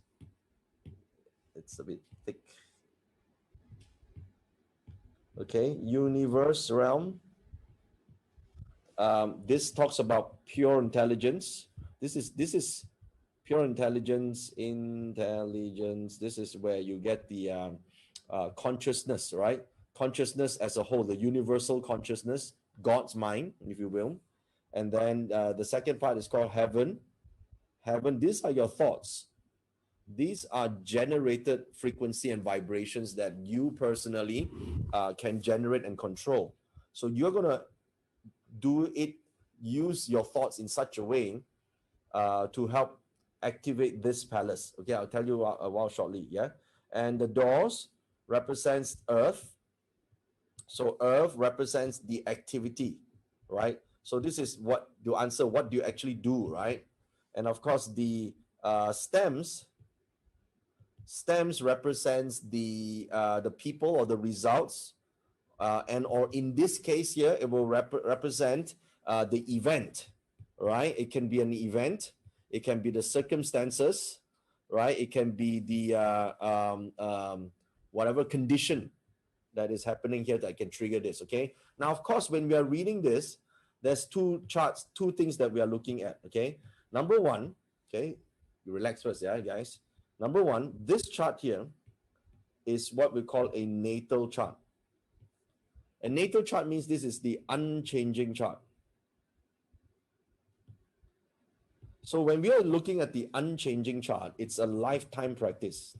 It's a bit thick. Okay, universe realm. This talks about pure intelligence. This is pure intelligence. This is where you get the consciousness, right? Consciousness as a whole, the universal consciousness, God's mind, if you will. And then the second part is called heaven. Heaven, these are your thoughts. These are generated frequency and vibrations that you personally can generate and control. So you're going to use your thoughts in such a way to help activate this palace. Okay, I'll tell you a while shortly. Yeah. And the doors represents earth. So earth represents the activity, right? So this is what you answer, what do you actually do, right? And of course, the stems represents the people or the results, and or in this case here, it will represent the event, right? It can be an event, it can be the circumstances, right? It can be the whatever condition that is happening here that can trigger this. Okay. Now, of course, when we are reading this, there's 2 charts, 2 things that we are looking at. Okay. Number 1, okay, you relax first, yeah, guys. Number 1, this chart here is what we call a natal chart. A natal chart means this is the unchanging chart. So when we are looking at the unchanging chart, it's a lifetime practice.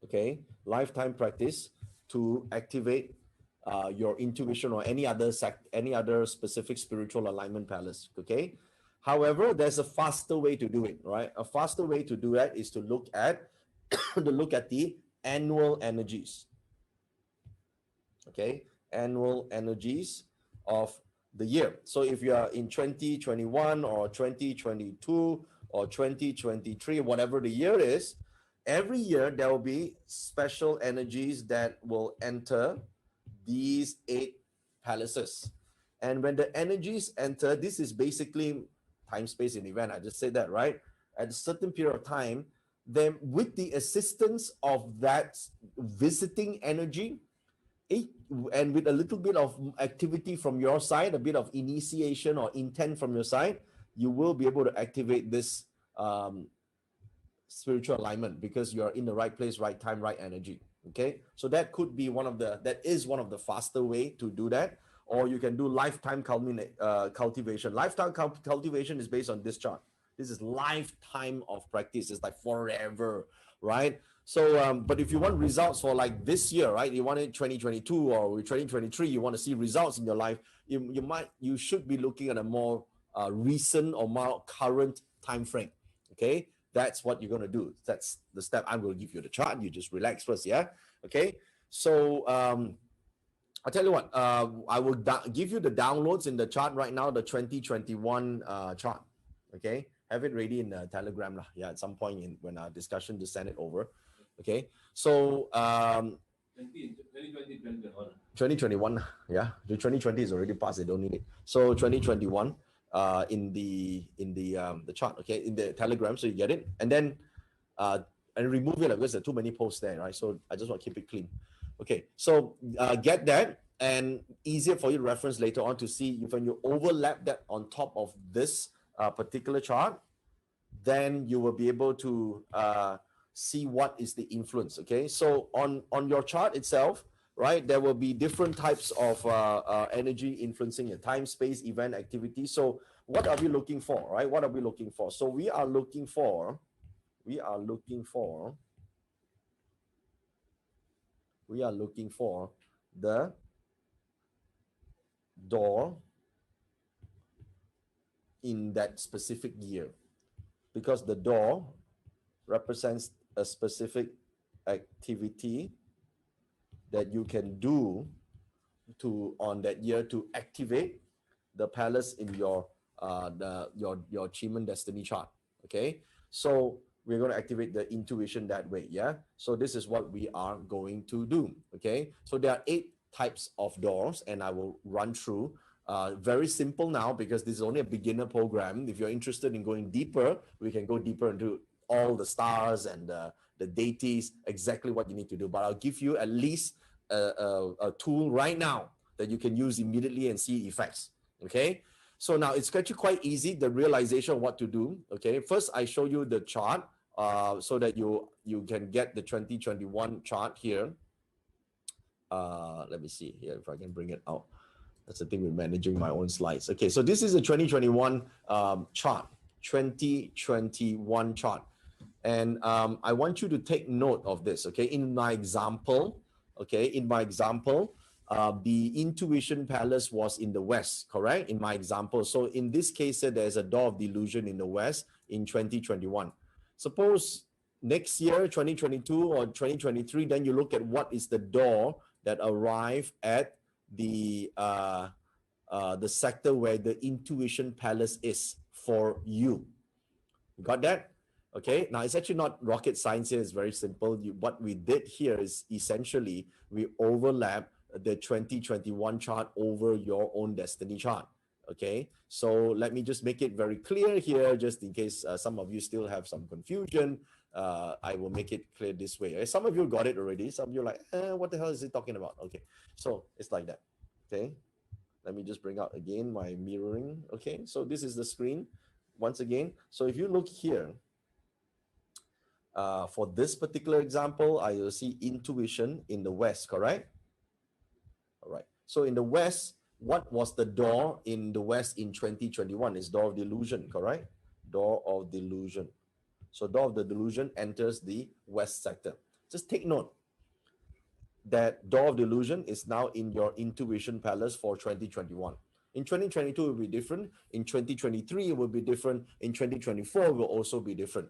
Okay, lifetime practice to activate your intuition or any other specific spiritual alignment palace. Okay. However, there's a faster way to do it, right? A faster way to do that is to look at the annual energies. Okay, annual energies of the year. So if you are in 2021 or 2022 or 2023, whatever the year is, every year there will be special energies that will enter these 8 palaces. And when the energies enter, this is basically time, space, and event. I just said that, right? At a certain period of time, then with the assistance of that visiting energy, and with a little bit of activity from your side, a bit of initiation or intent from your side, you will be able to activate this spiritual alignment because you're in the right place, right time, right energy. Okay, so that is one of the faster way to do that. Or you can do lifetime cultivation. Lifetime cultivation is based on this chart. This is lifetime of practice. It's like forever, right? So, but if you want results for like this year, right? You want it 2022 or 2023, you want to see results in your life, you should be looking at a more recent or more current time frame. Okay, that's what you're going to do. That's the step. I'm going to give you the chart. You just relax first, yeah? Okay, so I'll tell you what, I will give you the downloads in the chart right now, the 2021 chart. Okay, have it ready in Telegram lah. Yeah, at some point when our discussion, to send it over. Okay, so 2021, yeah, the 2020 is already past. They don't need it. So 2021, in the chart, okay, in the Telegram, so you get it, and then and remove it because there are too many posts there, right? So I just want to keep it clean. Okay, so get that, and easier for you to reference later on to see if when you overlap that on top of this particular chart, then you will be able to see what is the influence. Okay, so on your chart itself, right, there will be different types of energy influencing a time, space, event, activity. So what are we looking for, right? What are we looking for? So we are looking for the door in that specific year, because the door represents a specific activity that you can do on that year to activate the palace in your Chi-Man Destiny chart. Okay, so we're going to activate the intuition that way. Yeah, so this is what we are going to do. Okay, so there are 8 types of doors, and I will run through. Very simple now because this is only a beginner program. If you're interested in going deeper, we can go deeper into all the stars and the deities, exactly what you need to do. But I'll give you at least a tool right now that you can use immediately and see effects. Okay, so now it's actually quite easy, the realization of what to do. Okay, first I show you the chart so that you can get the 2021 chart here. Let me see here if I can bring it out. That's the thing with managing my own slides. Okay, so this is the 2021 chart. 2021 chart. And I want you to take note of this. Okay, in my example, the intuition palace was in the west, correct? In my example. So in this case, there's a door of delusion in the west in 2021. Suppose next year, 2022 or 2023, then you look at what is the door that arrived at the sector where the intuition palace is for you. You got that? Okay, now it's actually not rocket science here. It's very simple. What we did here is essentially we overlap the 2021 chart over your own destiny chart. Okay, so let me just make it very clear here, just in case some of you still have some confusion. I will make it clear this way. Some of you got it already. Some of you are like, what the hell is he talking about? Okay, so it's like that. Okay, let me just bring out again my mirroring. Okay, so this is the screen once again. So if you look here, for this particular example, I will see intuition in the west, correct? All right. So in the west, what was the door in the west in 2021? Is door of delusion, correct? Door of delusion. So door of the delusion enters the west sector. Just take note that door of delusion is now in your intuition palace for 2021. In 2022, it will be different. In 2023, it will be different. In 2024, it will also be different.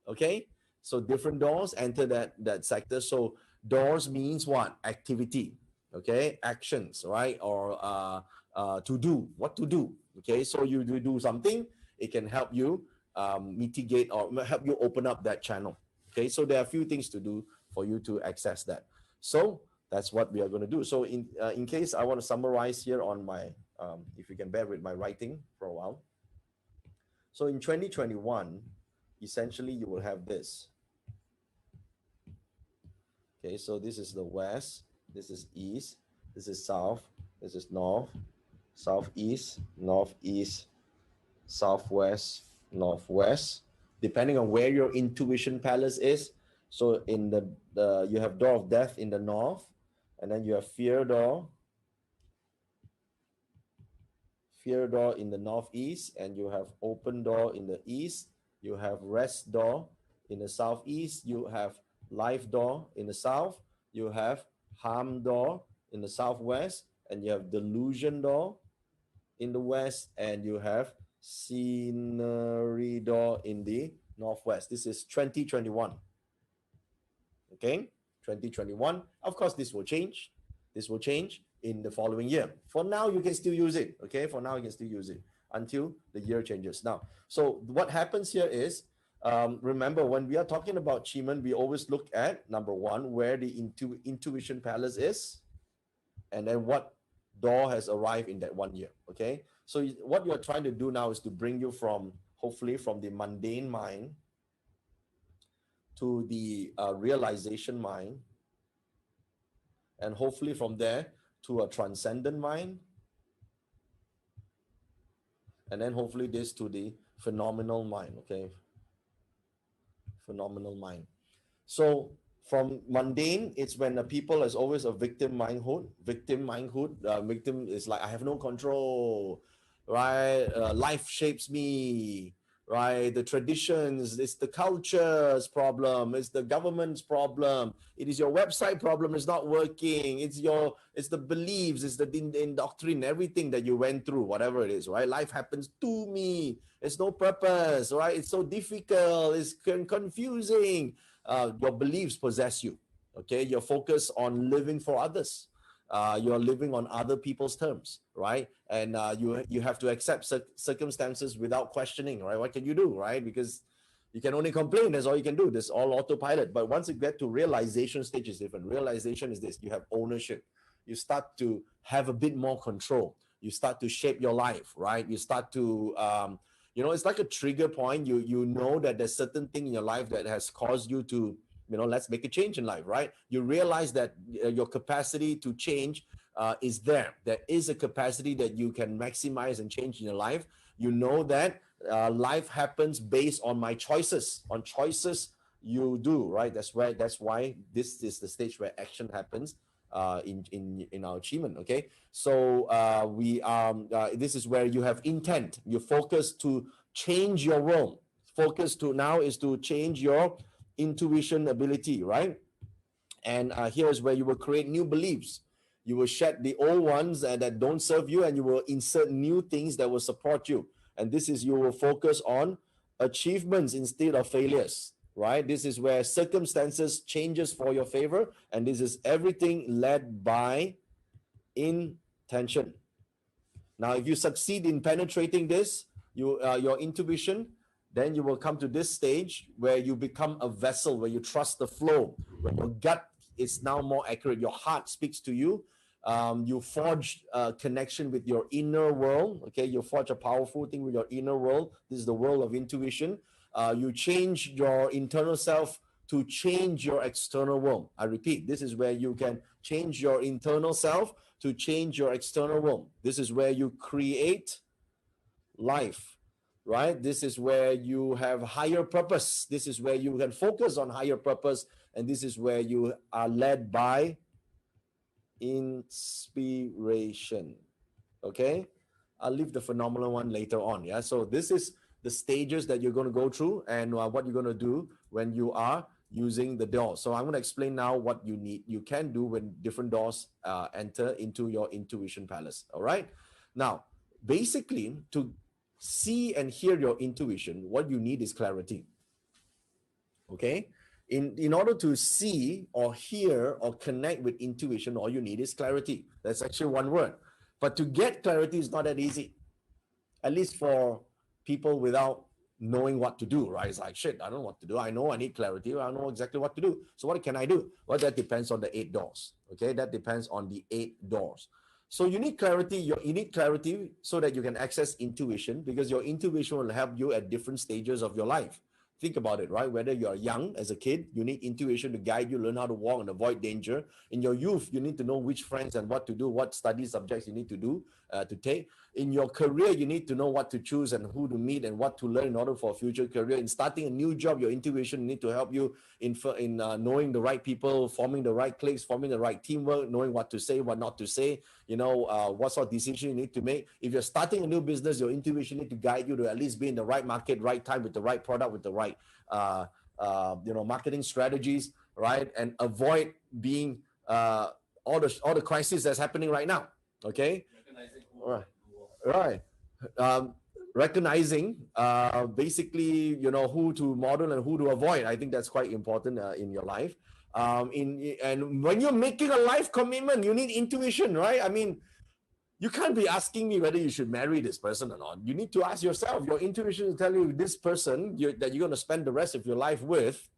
Okay? So different doors enter that sector. So doors means what? Activity. Okay? Actions, right? Or to do. What to do. Okay? So you do something, it can help you mitigate or help you open up that channel. Okay? So there are a few things to do for you to access that. So that's what we are going to do. So in case I want to summarize here on my, if you can bear with my writing for a while. So in 2021, essentially you will have this. Okay, so this is the west, this is east, this is south, this is north, southeast, northeast, southwest, northwest, depending on where your intuition palace is. So in the you have door of death in the north, and then you have fear door in the northeast, and you have open door in the east, you have rest door in the southeast, you have life door in the south, you have harm door in the southwest, and you have delusion door in the west, and you have scenery door in the northwest. This is 2021. Okay, 2021. Of course, this will change. This will change. in the following year. For now, you can still use it. Okay, for now you can still use it until the year changes. Now, so what happens here is, remember when we are talking about Chi Men, we always look at number one, where the intuition palace is, and then what door has arrived in that 1 year. Okay, so what you're trying to do now is to bring you from, hopefully, from the mundane mind to the realization mind, and hopefully from there to a transcendent mind, and then hopefully this to the phenomenal mind. Okay, phenomenal mind. So from mundane, it's when the people is always a victim mindhood. Victim is like, I have no control, right? Life shapes me, right? The traditions, it's the culture's problem, it's the government's problem, it is your website problem, it's not working, it's the beliefs, it's the indoctrination, everything that you went through, whatever it is, right? Life happens to me, it's no purpose, right? It's so difficult, it's confusing. Your beliefs possess you. Okay, you're focused on living for others. You're living on other people's terms, right? And you have to accept circumstances without questioning, right? What can you do, right? Because you can only complain. That's all you can do. This all autopilot. But once you get to realization stage, is different. Realization is this: you have ownership. You start to have a bit more control. You start to shape your life, right? You start to it's like a trigger point. You know that there's certain thing in your life that has caused you to, let's make a change in life, right? You realize that your capacity to change is there. There is a capacity that you can maximize and change in your life. You know that life happens based on my choices. On choices you do, right? That's why this is the stage where action happens in our achievement. Okay, so this is where you have intent. You focus to change your world. Focus to now is to change your intuition ability, right? And here is where you will create new beliefs. You will shed the old ones that don't serve you, and you will insert new things that will support you. And this is, you will focus on achievements instead of failures, right? This is where circumstances changes for your favor, and this is everything led by intention. Now, if you succeed in penetrating this, your intuition, then you will come to this stage where you become a vessel, where you trust the flow, where your gut is now more accurate. Your heart speaks to you. You forge a connection with your inner world. Okay, you forge a powerful thing with your inner world. This is the world of intuition. You change your internal self to change your external world. I repeat, this is where you can change your internal self to change your external world. This is where you create life, right? This is where you have higher purpose. This is where you can focus on higher purpose. And this is where you are led by inspiration. Okay, I'll leave the phenomenal one later on. Yeah, so this is the stages that you're going to go through, and what you're going to do when you are using the door. So I'm going to explain now what you can do when different doors enter into your intuition palace. All right, now basically, to see and hear your intuition, what you need is clarity. Okay, in order to see or hear or connect with intuition, all you need is clarity. That's actually one word. But to get clarity is not that easy, at least for people without knowing what to do, right? It's like, shit, I don't know what to do. I know I need clarity. I know exactly what to do. So what can I do? Well, that depends on the 8 doors. Okay, that depends on the 8 doors. So you need clarity. You need clarity so that you can access intuition, because your intuition will help you at different stages of your life. Think about it, right? Whether you're young as a kid, you need intuition to guide you, learn how to walk and avoid danger. In your youth, you need to know which friends and what to do, what study subjects you need to do, to take. In your career, you need to know what to choose and who to meet and what to learn in order for a future career. In starting a new job, your intuition need to help you in knowing the right people, forming the right cliques, forming the right teamwork, knowing what to say, what not to say, what sort of decision you need to make. If you're starting a new business, your intuition need to guide you to at least be in the right market, right time, with the right product, with the right marketing strategies, right? And avoid being all the crises that's happening right now. Okay. Recognizing who All right. and who are. Right. recognizing basically, who to model and who to avoid. I think that's quite important in your life. And when you're making a life commitment, you need intuition, right? I mean, you can't be asking me whether you should marry this person or not. You need to ask yourself. Your intuition will tell you this person that you're going to spend the rest of your life with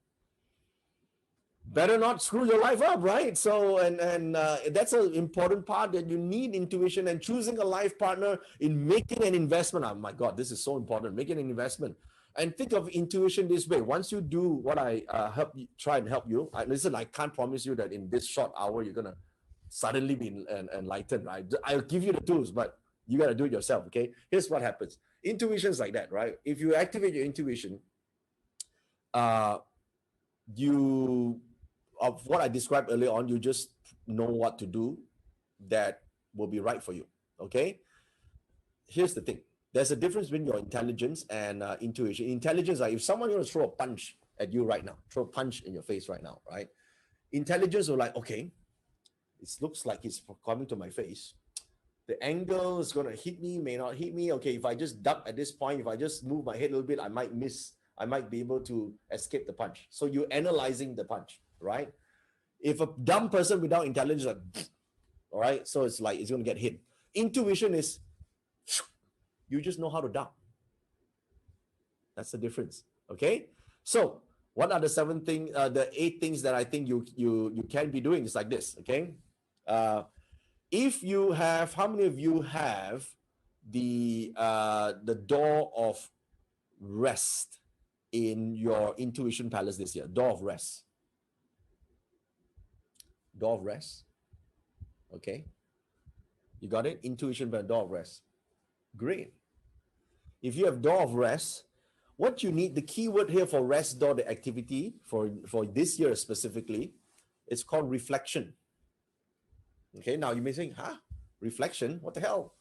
better not screw your life up, right? So, and that's an important part, that you need intuition, and choosing a life partner in making an investment. Oh my God, this is so important, making an investment. And think of intuition this way. Once you do what I try and help you, listen, I can't promise you that in this short hour, you're going to suddenly be enlightened, right? I'll give you the tools, but you got to do it yourself, okay? Here's what happens. Intuition is like that, right? If you activate your intuition, of what I described earlier on, you just know what to do that will be right for you, okay? Here's the thing. There's a difference between your intelligence and intuition. Intelligence, like if someone wants to throw a punch at you right now, throw a punch in your face right now, right? Intelligence will like, okay, it looks like it's coming to my face. The angle is going to hit me, may not hit me. Okay, if I just duck at this point, if I just move my head a little bit, I might miss. I might be able to escape the punch. So you're analyzing the punch, right? If a dumb person without intelligence, like, all right, so it's like it's going to get hit. Intuition is, you just know how to duck. That's the difference, okay? So what are the 8 things that I think you can be doing? It's like this, okay? If you have, how many of you have the door of rest in your intuition palace this year? Door of rest. Door of rest. Okay. You got it? Intuition by door of rest. Great. If you have door of rest, what you need, the keyword here for rest door, the activity for this year specifically, it's called reflection. Okay, now you may think, reflection? What the hell?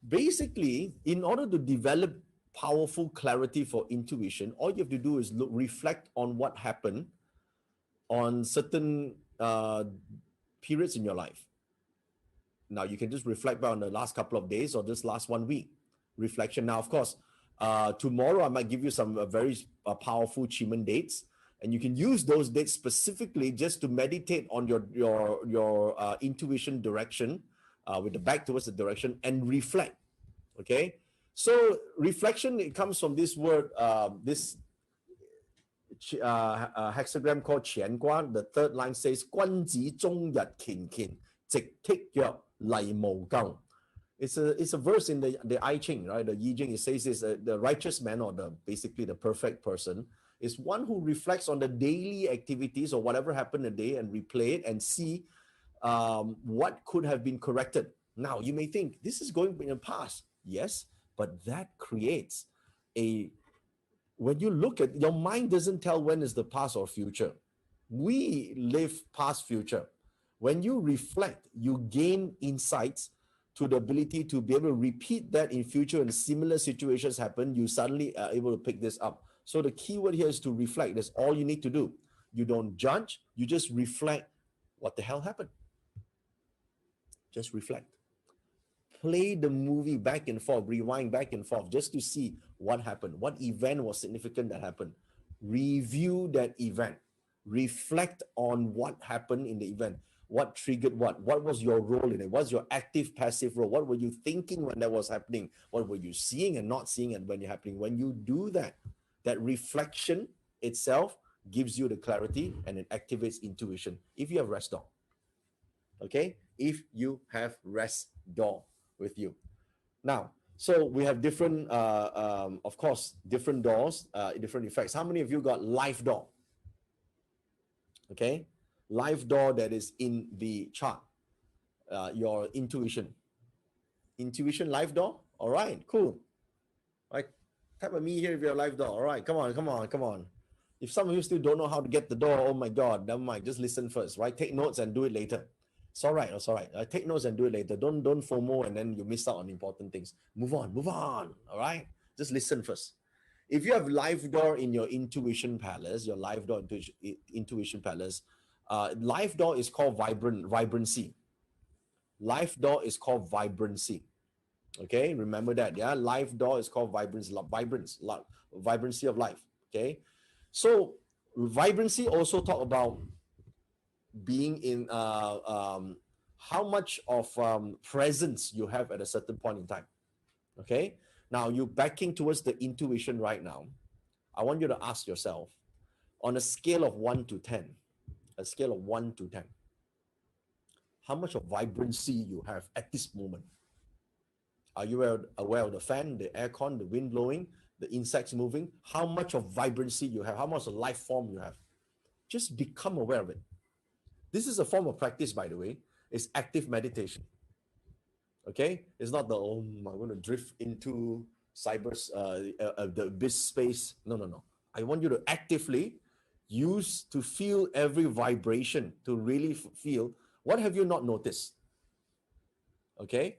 Basically, in order to develop powerful clarity for intuition, all you have to do is reflect on what happened on certain periods in your life. Now, you can just reflect back on the last couple of days or this last 1 week. Reflection. Now, of course, tomorrow I might give you some very powerful achievement dates, and you can use those dates specifically just to meditate on your intuition direction, with the back towards the direction, and reflect. Okay, so reflection, it comes from this word, this hexagram called Qian Guan. The third line says, 君子終日乾乾，直剔若泥無垢. It's a verse in the I Ching, right? The Yi Jing. It says this: the righteous man, or basically the perfect person, is one who reflects on the daily activities or whatever happened today and replay it and see what could have been corrected. Now, you may think this is going in the past. Yes, but that creates when you look at, your mind doesn't tell when is the past or future. We live past, future. When you reflect, you gain insights to the ability to be able to repeat that in future, and similar situations happen, you suddenly are able to pick this up. So the key word here is to reflect. That's all you need to do. You don't judge, you just reflect what the hell happened. Just reflect. Play the movie back and forth, rewind back and forth, just to see what happened, what event was significant that happened. Review that event. Reflect on what happened in the event. What triggered what? What was your role in it? What's your active, passive role? What were you thinking when that was happening? What were you seeing and not seeing and when you're happening? When you do that, that reflection itself gives you the clarity and it activates intuition. If you have rest door, okay? If you have rest door with you. Now, so we have different, of course, different doors, different effects. How many of you got life door? Okay? Life door that is in the chart, your intuition. Intuition life door? All right, cool. All right, type of me here if you're life door. All right, come on. If some of you still don't know how to get the door, oh my God, never mind, just listen first, right? Take notes and do it later. It's all right. Take notes and do it later. Don't FOMO and then you miss out on important things. Move on, all right? Just listen first. If you have life door in your intuition palace, your life door intuition palace, life door is called vibrancy. Life door is called vibrancy. Okay, remember that. Yeah, life door is called vibrancy of life. Okay, so vibrancy also talk about being in how much of presence you have at a certain point in time. Okay, now you backing towards the intuition right now. I want you to ask yourself on a scale of 1 to 10, a scale of 1 to 10, how much of vibrancy you have at this moment. Are you aware of the fan, the aircon, the wind blowing, the insects moving? How much of vibrancy you have? How much of life form you have? Just become aware of it. This is a form of practice, by the way. It's active meditation. Okay? It's not the, oh, I'm going to drift into the abyss space. No, no, no. I want you to actively use to feel every vibration, to really feel what have you not noticed? Okay?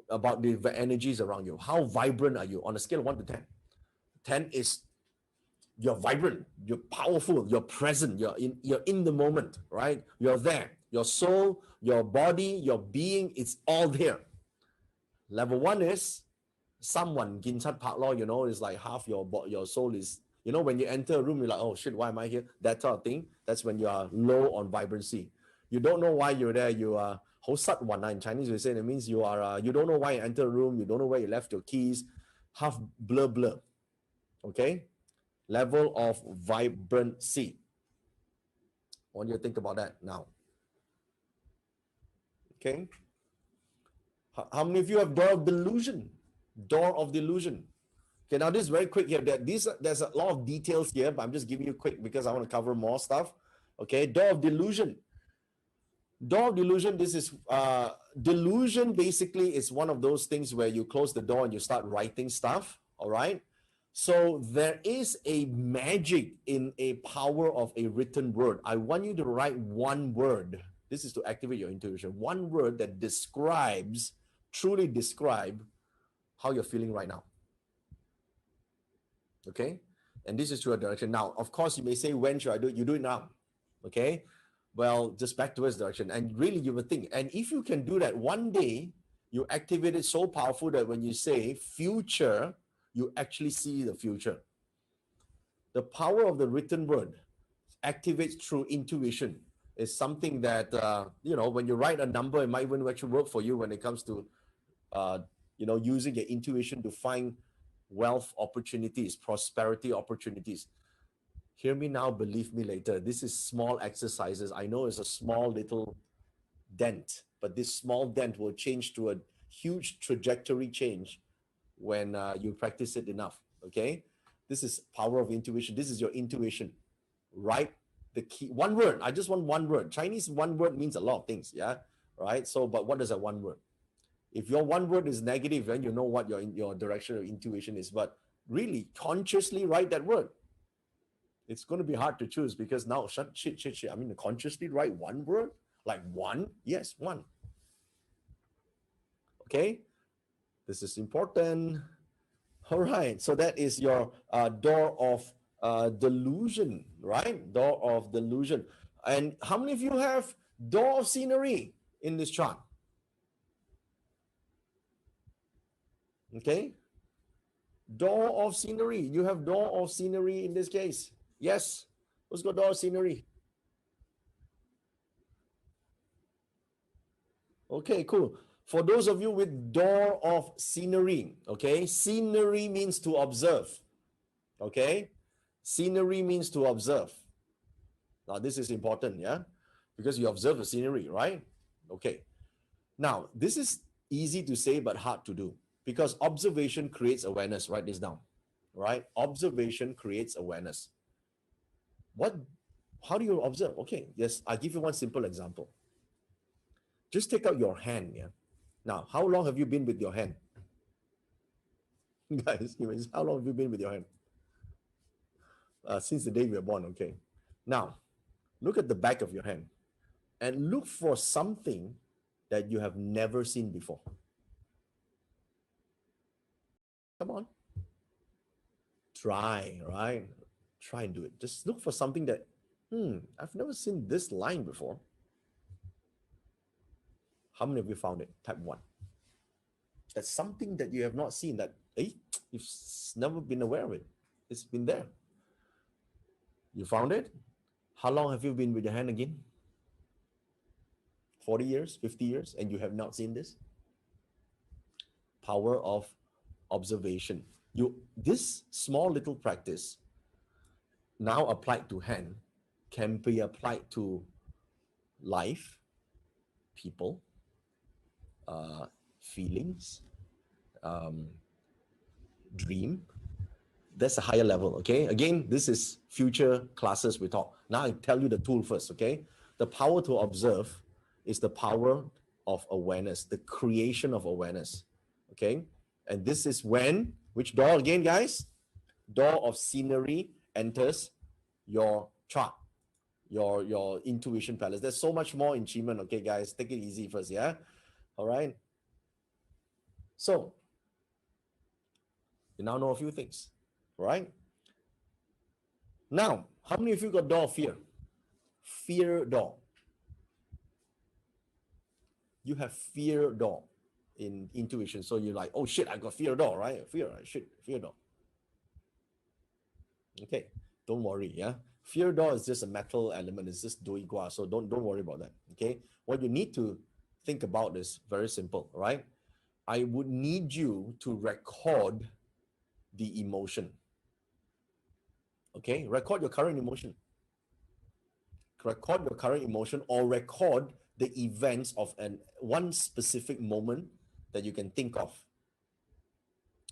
About the energies around you. How vibrant are you on a scale of 1 to 10? 10 is you're vibrant, you're powerful, you're present, you're in the moment, right? You're there. Your soul, your body, your being, it's all there. Level 1 is someone, Ginchat Pak Law, is like half your soul is, when you enter a room, you're like, oh shit, why am I here? That sort of thing. That's when you are low on vibrancy. You don't know why you're there. You are Ho Sat Wan. In Chinese, we say it means you are. You don't know why you enter a room. You don't know where you left your keys. Half blur. Okay, level of vibrancy. I want you to think about that now. Okay. How many of you have door of delusion? Door of delusion. Okay, now this is very quick here. There's a lot of details here, but I'm just giving you quick because I want to cover more stuff. Okay, door of delusion. Door of delusion, this is, delusion basically is one of those things where you close the door and you start writing stuff, all right? So there is a magic in a power of a written word. I want you to write one word. This is to activate your intuition. One word that truly describe how you're feeling right now. Okay? And this is your direction. Now, of course, you may say, when should I do it? You do it now. Okay? Well, just back towards direction. And really, you would think, and if you can do that one day, you activate it so powerful that when you say future, you actually see the future. The power of the written word activates through intuition. Is something that, when you write a number, it might even actually work for you when it comes to, using your intuition to find wealth opportunities, prosperity opportunities. Hear me now, believe me later. This is small exercises. I know it's a small little dent, but this small dent will change to a huge trajectory change when you practice it enough, okay? This is power of intuition. This is your intuition. Write the key, one word. I just want one word. Chinese one word means a lot of things, yeah? Right? So, but what is that one word? If your one word is negative, then you know what your direction of intuition is. But really, consciously write that word. It's going to be hard to choose because now, shit. I mean, consciously write one word? Like one? Yes, one. Okay? This is important. All right. So that is your door of delusion, right? Door of delusion. And how many of you have door of scenery in this chart? Okay. Door of scenery. You have door of scenery in this case. Yes. Who's got door of scenery? Okay, cool. For those of you with door of scenery, okay? Scenery means to observe. Okay? Scenery means to observe. Now, this is important, yeah? Because you observe the scenery, right? Okay. Now, this is easy to say but hard to do because observation creates awareness. Write this down, right? Observation creates awareness. How do you observe? Okay, yes, I'll give you one simple example. Just take out your hand, yeah? Now, how long have you been with your hand? Guys, how long have you been with your hand? Since the day you were born, okay. Now, look at the back of your hand and look for something that you have never seen before. Come on. Try, right? Try and do it. Just look for something that, I've never seen this line before. How many of you found it? Type 1. That's something that you have not seen, that you've never been aware of it. It's been there. You found it? How long have you been with your hand again? 40 years, 50 years, and you have not seen this? Power of observation. This small little practice, now applied to hand, can be applied to life, people, feelings, dream. That's a higher level, okay? Again, this is future classes we talk. Now I tell you the tool first, okay? The power to observe is the power of awareness, the creation of awareness, okay? And this is when, which door again, guys? Door of scenery enters your chart, your intuition palace. There's so much more in Chi Men, okay, guys? Take it easy first, yeah? All right? So, you now know a few things, right? Now, how many of you got door of fear? Fear door. You have fear door in intuition. So you're like, oh shit, I got fear door, right? Fear door. Okay, don't worry, yeah? Fear door is just a metal element. It's just dui gua, so don't worry about that, okay? What you need to think about is very simple, right? I would need you to record the emotion. Okay, record your current emotion. Record your current emotion, or record the events of one specific moment that you can think of.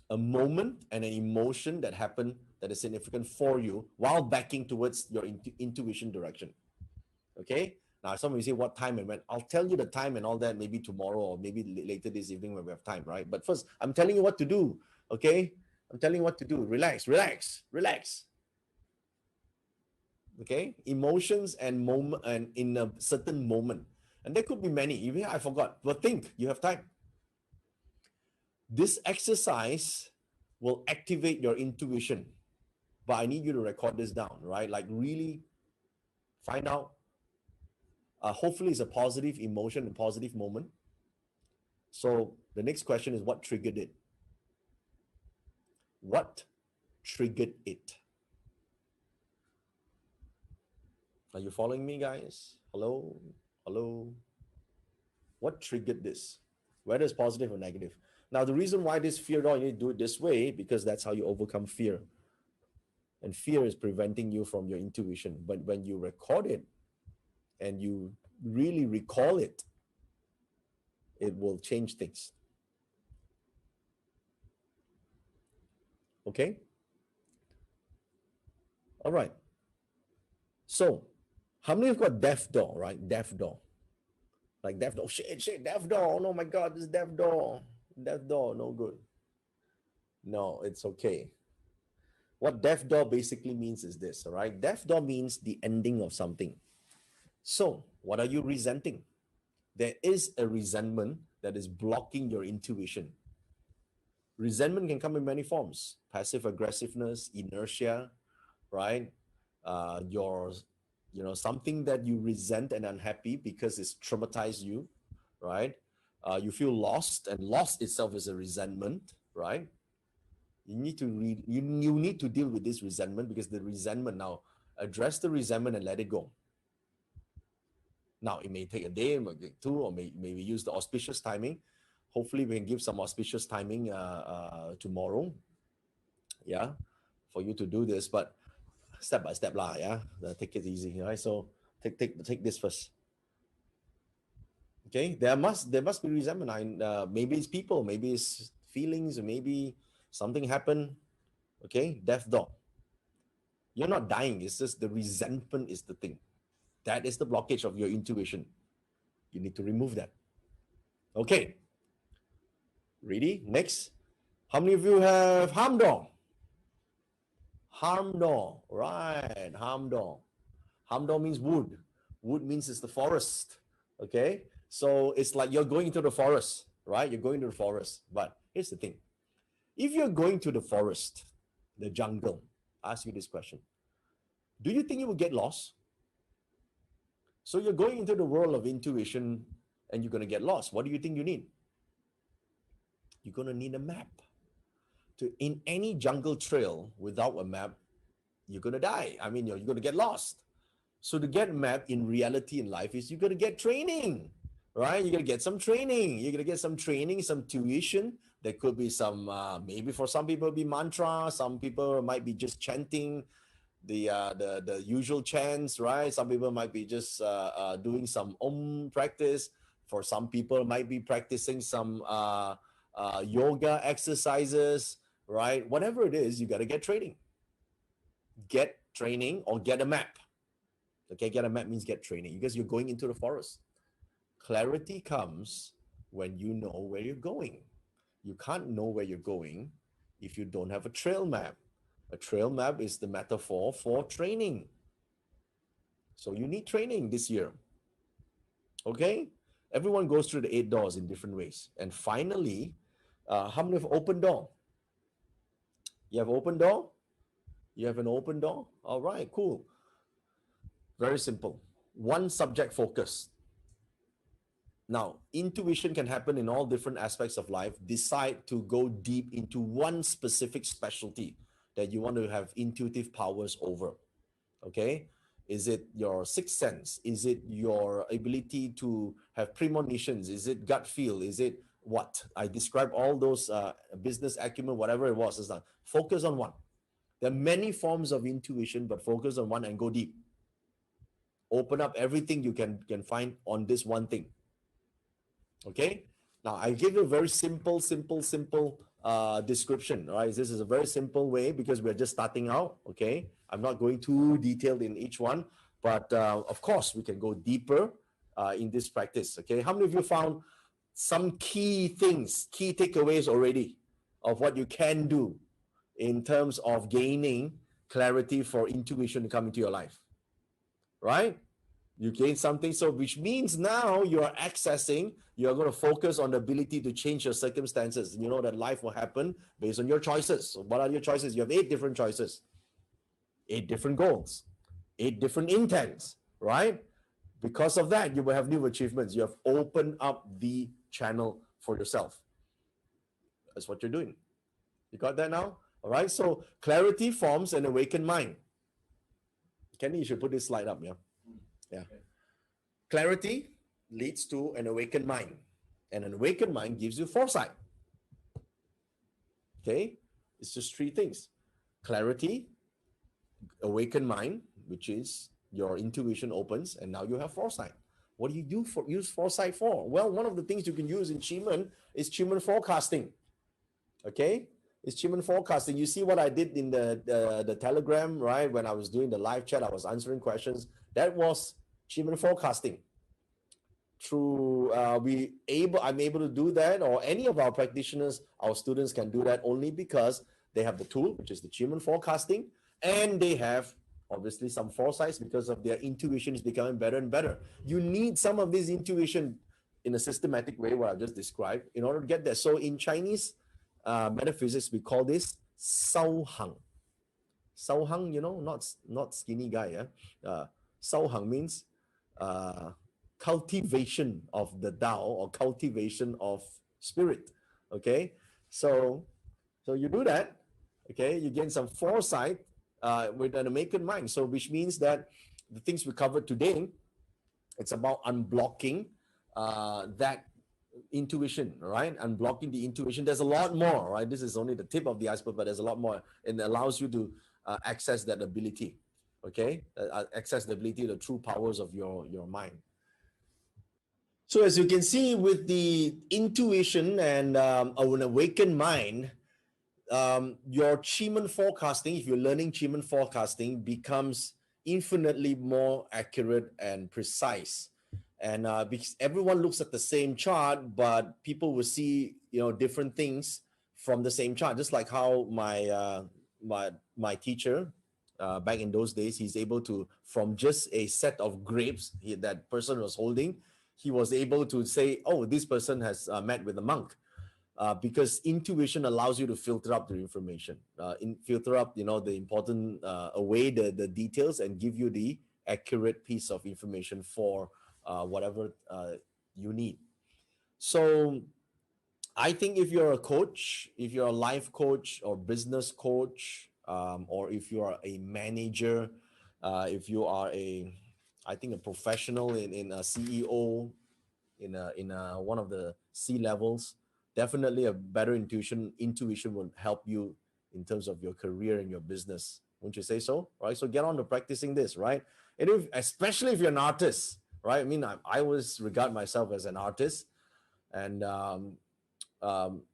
A moment and an emotion that happened that is significant for you while backing towards your intuition direction. Okay, now some of you say what time and when. I'll tell you the time and all that maybe tomorrow or maybe later this evening when we have time, right? But first, I'm telling you what to do, okay? I'm telling you what to do. Relax. Okay, emotions and moment, and in a certain moment, and there could be many. Even I forgot, but think, you have time. This exercise will activate your intuition, but I need you to record this down, right? Like really find out. Hopefully, it's a positive emotion and positive moment. So the next question is, what triggered it? What triggered it? Are you following me, guys? Hello? What triggered this? Whether it's positive or negative. Now, the reason why this fear door, you need to do it this way, because that's how you overcome fear. And fear is preventing you from your intuition. But when you record it and you really recall it, it will change things. Okay? All right. So, how many have got deaf door, right? Deaf door. Like deaf door. Shit, deaf door. Oh no, my God, this deaf door. Deaf door, no good. No, it's okay. What deaf door basically means is this, all right? Deaf door means the ending of something. So, what are you resenting? There is a resentment that is blocking your intuition. Resentment can come in many forms: passive aggressiveness, inertia, right? Something that you resent and unhappy because it's traumatized you, right? You feel lost, and lost itself is a resentment, right? You need to deal with this resentment, because the resentment, now address the resentment and let it go. Now it may take a day, maybe two, or maybe use the auspicious timing. Hopefully we can give some auspicious timing tomorrow, yeah, for you to do this, but step by step lah, yeah. Take it easy, right? So take this first. Okay, there must be resentment. Maybe it's people, maybe it's feelings, or maybe something happened. Okay, death door. You're not dying. It's just the resentment is the thing. That is the blockage of your intuition. You need to remove that. Okay. Ready? Next. How many of you have harm door? Harm door, right? Harm door. Harm door means wood. Wood means it's the forest. Okay, so it's like you're going into the forest, right? You're going to the forest. But here's the thing: if you're going to the forest, the jungle, I ask you this question: do you think you will get lost? So you're going into the world of intuition, and you're going to get lost. What do you think you need? you're going to need a map. In any jungle trail without a map, you're going to die. I mean, you're going to get lost. So to get a map in reality in life is you're going to get training, right? You're going to get some training. You're going to get some training, some tuition. There could be some, maybe for some people it'll be mantra. Some people might be just chanting the usual chants, right? Some people might be just doing some Om practice. For some people might be practicing some yoga exercises, right? Whatever it is, you got to get training. Get training or get a map. Okay, get a map means get training because you're going into the forest. Clarity comes when you know where you're going. You can't know where you're going if you don't have a trail map. A trail map is the metaphor for training. So you need training this year. Okay? Everyone goes through the 8 doors in different ways. And finally, how many have open door? You have open door? You have an open door? All right, cool. Very simple. One subject focus. Now, intuition can happen in all different aspects of life. Decide to go deep into one specific specialty that you want to have intuitive powers over. Okay? Is it your sixth sense? Is it your ability to have premonitions? Is it gut feel? Is it what? I described all those business acumen, whatever it was. Focus on one. There are many forms of intuition, but focus on one and go deep. Open up everything you can find on this one thing. Okay? Now, I give you a very simple description, right? This is a very simple way because we're just starting out, okay? I'm not going too detailed in each one, but of course, we can go deeper in this practice, okay? How many of you found some key things, key takeaways already of what you can do in terms of gaining clarity for intuition to come into your life, right? You gain something, so which means now you're going to focus on the ability to change your circumstances. You know that life will happen based on your choices. So what are your choices? You have 8 different choices, 8 different goals, 8 different intents, right? Because of that, you will have new achievements. You have opened up the channel for yourself. That's what you're doing. You got that now? All right. So clarity forms an awakened mind. Kenny, you should put this slide up, yeah? Yeah. Clarity leads to an awakened mind, and an awakened mind gives you foresight. Okay, it's just 3 things: clarity, awakened mind, which is your intuition opens, and now you have foresight. What do you use foresight for? Well, one of the things you can use in Qi is Qi forecasting. Okay, it's Qi forecasting. You see what I did in the Telegram, right? When I was doing the live chat, I was answering questions. That was Qi forecasting. Through I'm able to do that, or any of our practitioners, our students can do that only because they have the tool, which is the Qi forecasting, and they have obviously some foresights because of their intuition is becoming better and better. You need some of this intuition in a systematic way, what I've just described, in order to get there. So in Chinese metaphysics, we call this Sao Hang. Sao Hang, you know, not skinny guy. Sao Hang means cultivation of the Tao, or cultivation of spirit. Okay, so you do that. Okay, you gain some foresight with an awakened mind. So which means that the things we covered today, it's about unblocking that intuition, right? Unblocking the intuition. There's a lot more, right? This is only the tip of the iceberg, but there's a lot more, and it allows you to access that ability. Okay, access the ability, the true powers of your mind. So as you can see, with the intuition and an awakened mind, your Qi forecasting, if you're learning Qi forecasting, becomes infinitely more accurate and precise. And because everyone looks at the same chart, but people will see, different things from the same chart. Just like how my teacher back in those days, he's able to, from just a set of grapes that person was holding, he was able to say, oh, this person has met with a monk. Because intuition allows you to filter up the information, filter up, the important, away the details, and give you the accurate piece of information for whatever you need. So I think if you're a coach, if you're a life coach or business coach, or if you are a manager, if you are I think a professional in a CEO, in one of the C levels, definitely a better intuition will help you in terms of your career and your business. Wouldn't you say so? Right. So get on to practicing this, right? And if, especially if you're an artist, right? I mean, I always regard myself as an artist, and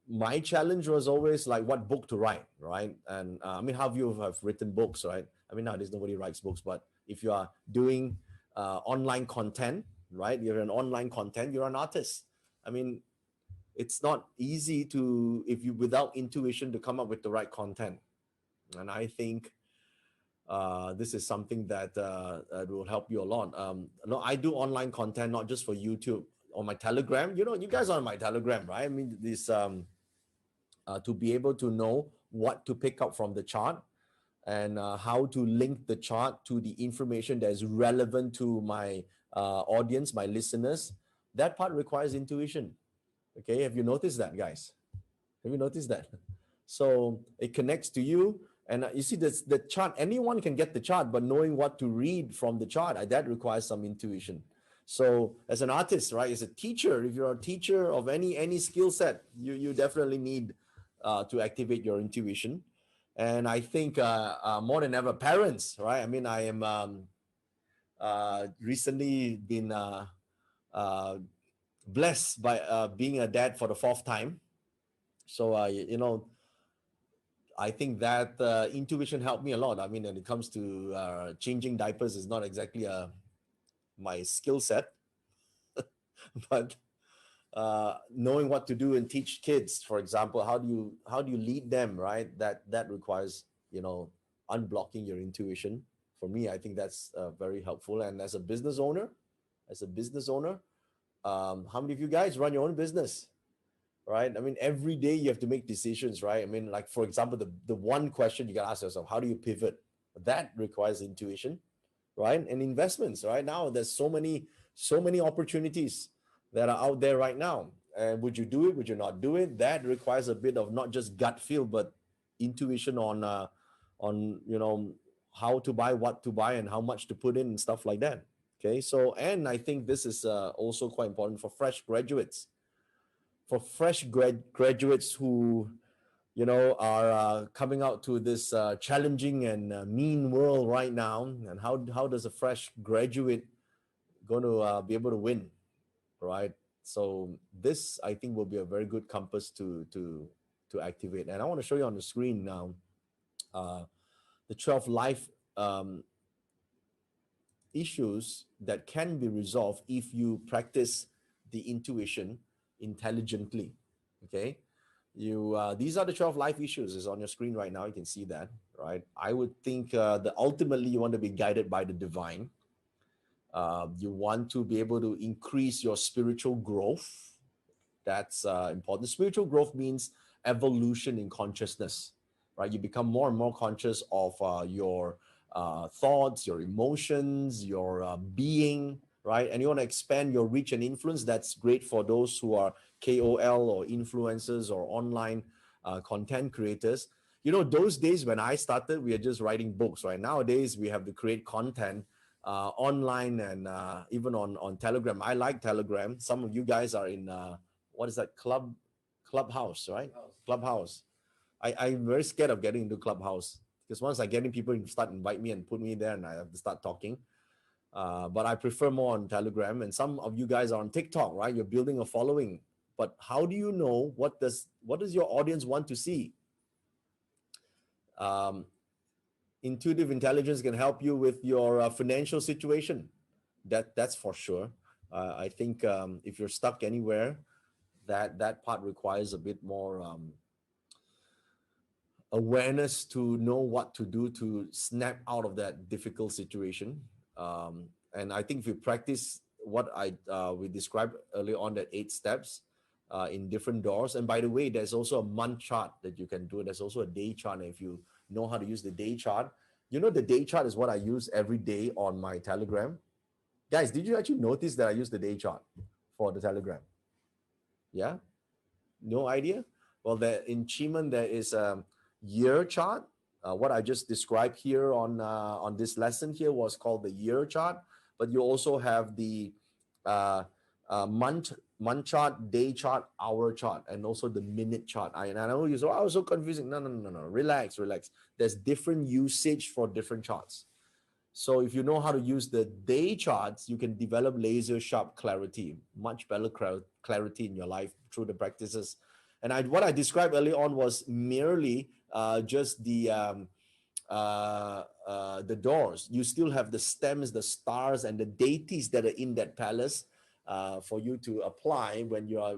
my challenge was always like what book to write, right? And I mean, how of you have written books, right? I mean, nowadays nobody writes books, but if you are doing online content, right? You're an online content, you're an artist. I mean, it's not easy to, if you without intuition, to come up with the right content. And I think this is something that will help you a lot. No, I do online content, not just for YouTube, on my Telegram. You know, you guys are on my Telegram, right? I mean, this to be able to know what to pick up from the chart, and how to link the chart to the information that is relevant to my audience, my listeners. That part requires intuition. Okay, have you noticed that, guys? Have you noticed that? So it connects to you, and you see this, the chart. Anyone can get the chart, but knowing what to read from the chart, that requires some intuition. So as an artist, right, as a teacher, if you're a teacher of any skill set, you definitely need to activate your intuition. And I think more than ever, parents, right? I mean, I am recently been blessed by being a dad for the fourth time. So you know, I think that intuition helped me a lot. I mean, when it comes to changing diapers, is not exactly my skill set, but knowing what to do and teach kids, for example, how do you lead them, right? That requires, you know, unblocking your intuition. For me, I think that's very helpful. And as a business owner, how many of you guys run your own business? Right? I mean, every day you have to make decisions, right? I mean, like, for example, the one question you can ask yourself, how do you pivot? That requires intuition, right? And investments, right? Now there's so many opportunities that are out there right now. And would you do it? Would you not do it? That requires a bit of not just gut feel, but intuition on you know, how to buy, what to buy, and how much to put in and stuff like that. Okay, so, and I think this is also quite important for fresh graduates. For fresh graduates who, you know, are coming out to this challenging and mean world right now, and how does a fresh graduate going to be able to win, right? So this, I think, will be a very good compass to activate. And I want to show you on the screen now the 12 life issues that can be resolved if you practice the intuition intelligently. Okay, you these are the 12 life issues. Is on your screen right now. You can see that, right? I would think that ultimately you want to be guided by the divine. You want to be able to increase your spiritual growth. That's important. Spiritual growth means evolution in consciousness, right? You become more and more conscious of your thoughts, your emotions, your being, right? And you want to expand your reach and influence. That's great for those who are KOL or influencers or online content creators. You know, those days when I started, we are just writing books, right? Nowadays, we have to create content online and even on Telegram. I like Telegram. Some of you guys are in what is that, Clubhouse, right? Clubhouse. I'm very scared of getting into Clubhouse, because once I get in, people start invite me and put me there, and I have to start talking. But I prefer more on Telegram. And some of you guys are on TikTok, right? You're building a following. But how do you know what does your audience want to see? Intuitive intelligence can help you with your financial situation. That's for sure. I think if you're stuck anywhere, that part requires a bit more awareness to know what to do to snap out of that difficult situation. And I think if you practice what we described earlier on, that 8 steps in different doors. And by the way, there's also a month chart that you can do. There's also a day chart. And if you know how to use the day chart, you know, the day chart is what I use every day on my Telegram. Guys, did you actually notice that I use the day chart for the Telegram? Yeah. No idea? Well, there in Chiman there is a year chart. What I just described here on this lesson here was called the year chart, but you also have the uh, month chart, day chart, hour chart, and also the minute chart. And I know you say, "Oh, so confusing." No, no, no, no, no. Relax, relax. There's different usage for different charts. So if you know how to use the day charts, you can develop laser sharp clarity, much better clarity in your life through the practices. And what I described early on was merely just the doors. You still have the stems, the stars, and the deities that are in that palace for you to apply when you are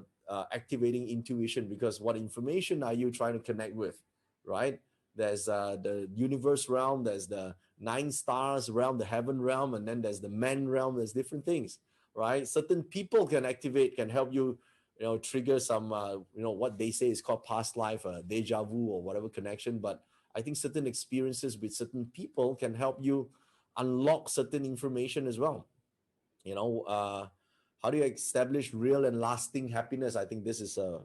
activating intuition. Because what information are you trying to connect with, right? There's the universe realm, there's the 9 stars realm, the heaven realm, and then there's the man realm. There's different things, right? Certain people can activate, can help you, trigger some, what they say is called past life, deja vu or whatever connection. But I think certain experiences with certain people can help you unlock certain information as well. How do you establish real and lasting happiness? I think this is a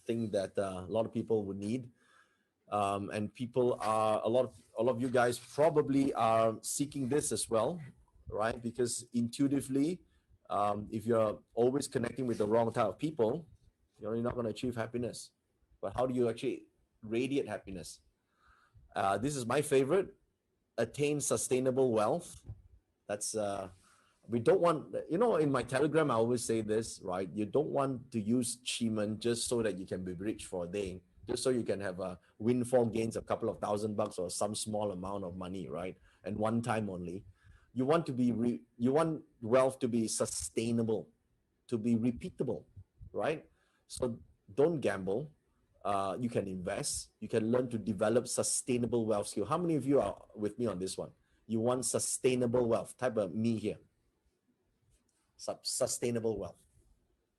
thing that a lot of people would need. And people are a lot of you guys probably are seeking this as well, right? Because intuitively, if you're always connecting with the wrong type of people, you're not going to achieve happiness. But how do you actually radiate happiness? This is my favorite: attain sustainable wealth. That's we don't want, in my Telegram I always say this, right? You don't want to use Chiman just so that you can be rich for a day, just so you can have a windfall gains, a couple of $1,000 or some small amount of money, right? And one time only. You want to be you want wealth to be sustainable, to be repeatable, right? So don't gamble. You can invest. You can learn to develop sustainable wealth skill. How many of you are with me on this one? You want sustainable wealth? Type of me here. Sustainable wealth,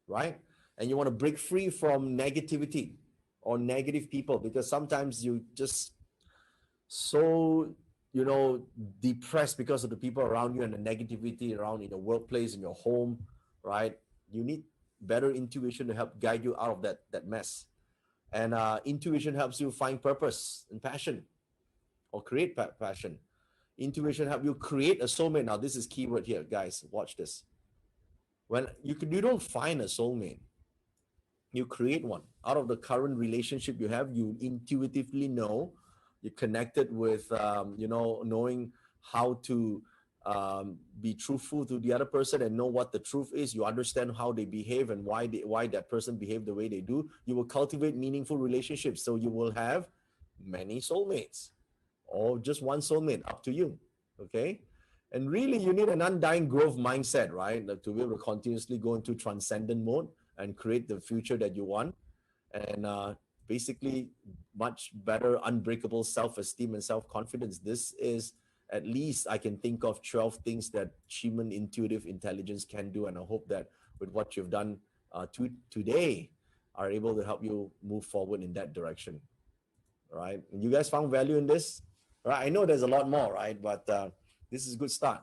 right? And you want to break free from negativity or negative people, because sometimes you just so depressed because of the people around you and the negativity around in your workplace, in your home, right? You need better intuition to help guide you out of that mess. And intuition helps you find purpose and passion, or create passion. Intuition helps you create a soulmate. Now this is keyword here, guys. Watch this. When you don't find a soulmate, you create one out of the current relationship you have. You intuitively know you're connected with, knowing how to be truthful to the other person and know what the truth is. You understand how they behave and why that person behaved the way they do. You will cultivate meaningful relationships. So you will have many soulmates or just one soulmate, up to you. Okay. And really, you need an undying growth mindset, right? To be able to continuously go into transcendent mode and create the future that you want. And basically, much better, unbreakable self-esteem and self-confidence. This is, at least I can think of 12 things that Chiman intuitive intelligence can do. And I hope that with what you've done today are able to help you move forward in that direction. All right. And you guys found value in this? All right. I know there's a lot more, right? But this is a good start.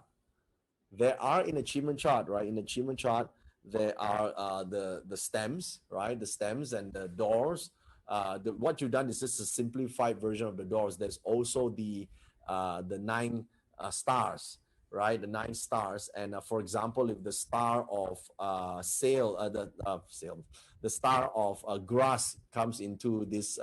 There are in the Chiman chart, right? In the Chiman chart, there are the stems, right? The stems and the doors. What you've done is just a simplified version of the doors. There's also the 9 stars, right? The 9 stars. And for example, if the star of the star of grass comes into this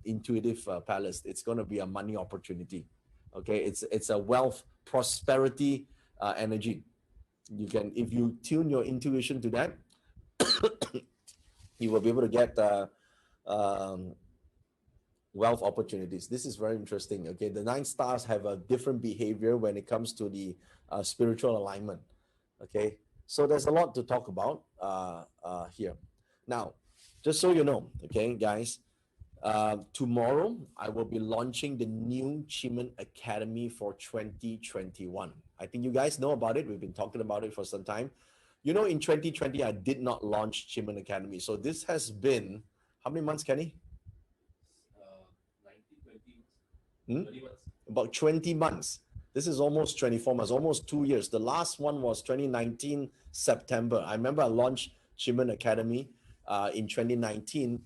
intuitive palace, it's going to be a money opportunity. Okay, it's a wealth, prosperity energy. You can, if you tune your intuition to that, you will be able to get wealth opportunities. This is very interesting. Okay, the 9 stars have a different behavior when it comes to the spiritual alignment. Okay, so there's a lot to talk about here. Now, just so you know, okay, guys, tomorrow I will be launching the new Chiman Academy for 2021. I think you guys know about it. We've been talking about it for some time. In 2020, I did not launch Chiman Academy. So this has been, how many months, Kenny? 20 months. About 20 months. This is almost 24 months, almost 2 years. The last one was 2019, September. I remember I launched Chiman Academy in 2019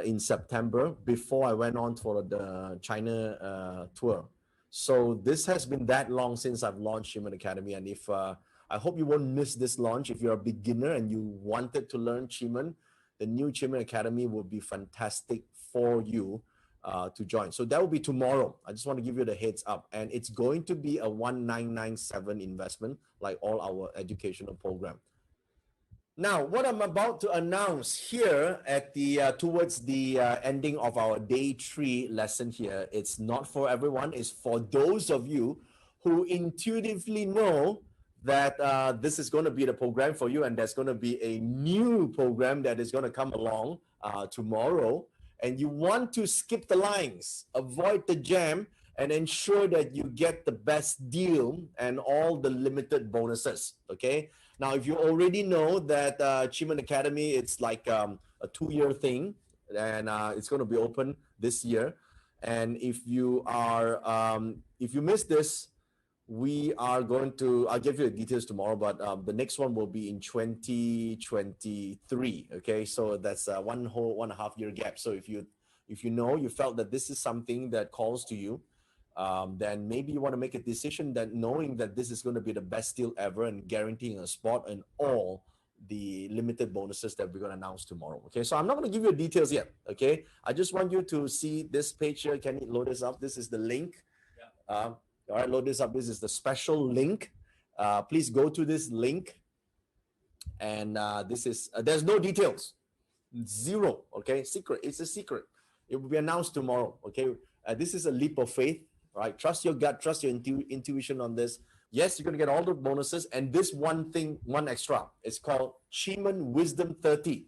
in September before I went on for the China tour. So this has been that long since I've launched Cheeman Academy. And if I hope you won't miss this launch. If you're a beginner and you wanted to learn Cheeman, the new Cheeman Academy will be fantastic for you to join. So that will be tomorrow. I just want to give you the heads up. And it's going to be a 1997 investment like all our educational program. Now, what I'm about to announce here at the towards the ending of our day 3 lesson here, it's not for everyone. It's for those of you who intuitively know that this is going to be the program for you, and there's going to be a new program that is going to come along tomorrow, and you want to skip the lines, avoid the jam, and ensure that you get the best deal and all the limited bonuses, okay? Now, if you already know that Cheeman Academy, it's like a 2-year thing, and it's going to be open this year. And if you are, if you missed this, we are going to, I'll give you the details tomorrow, but the next one will be in 2023, okay? So that's a 1.5 year gap. So if you know, you felt that this is something that calls to you, then maybe you want to make a decision that knowing that this is going to be the best deal ever and guaranteeing a spot and all the limited bonuses that we're going to announce tomorrow. Okay, so I'm not going to give you the details yet. Okay, I just want you to see this page here. Can you load this up? This is the link. Yeah. All right, load this up. This is the special link. Please go to this link. And this is, there's no details. Zero. Okay, secret. It's a secret. It will be announced tomorrow. Okay, this is a leap of faith. Right, trust your gut, trust your intuition on this. Yes, you're going to get all the bonuses, and this one thing, one extra. It's called Cheeman Wisdom 30.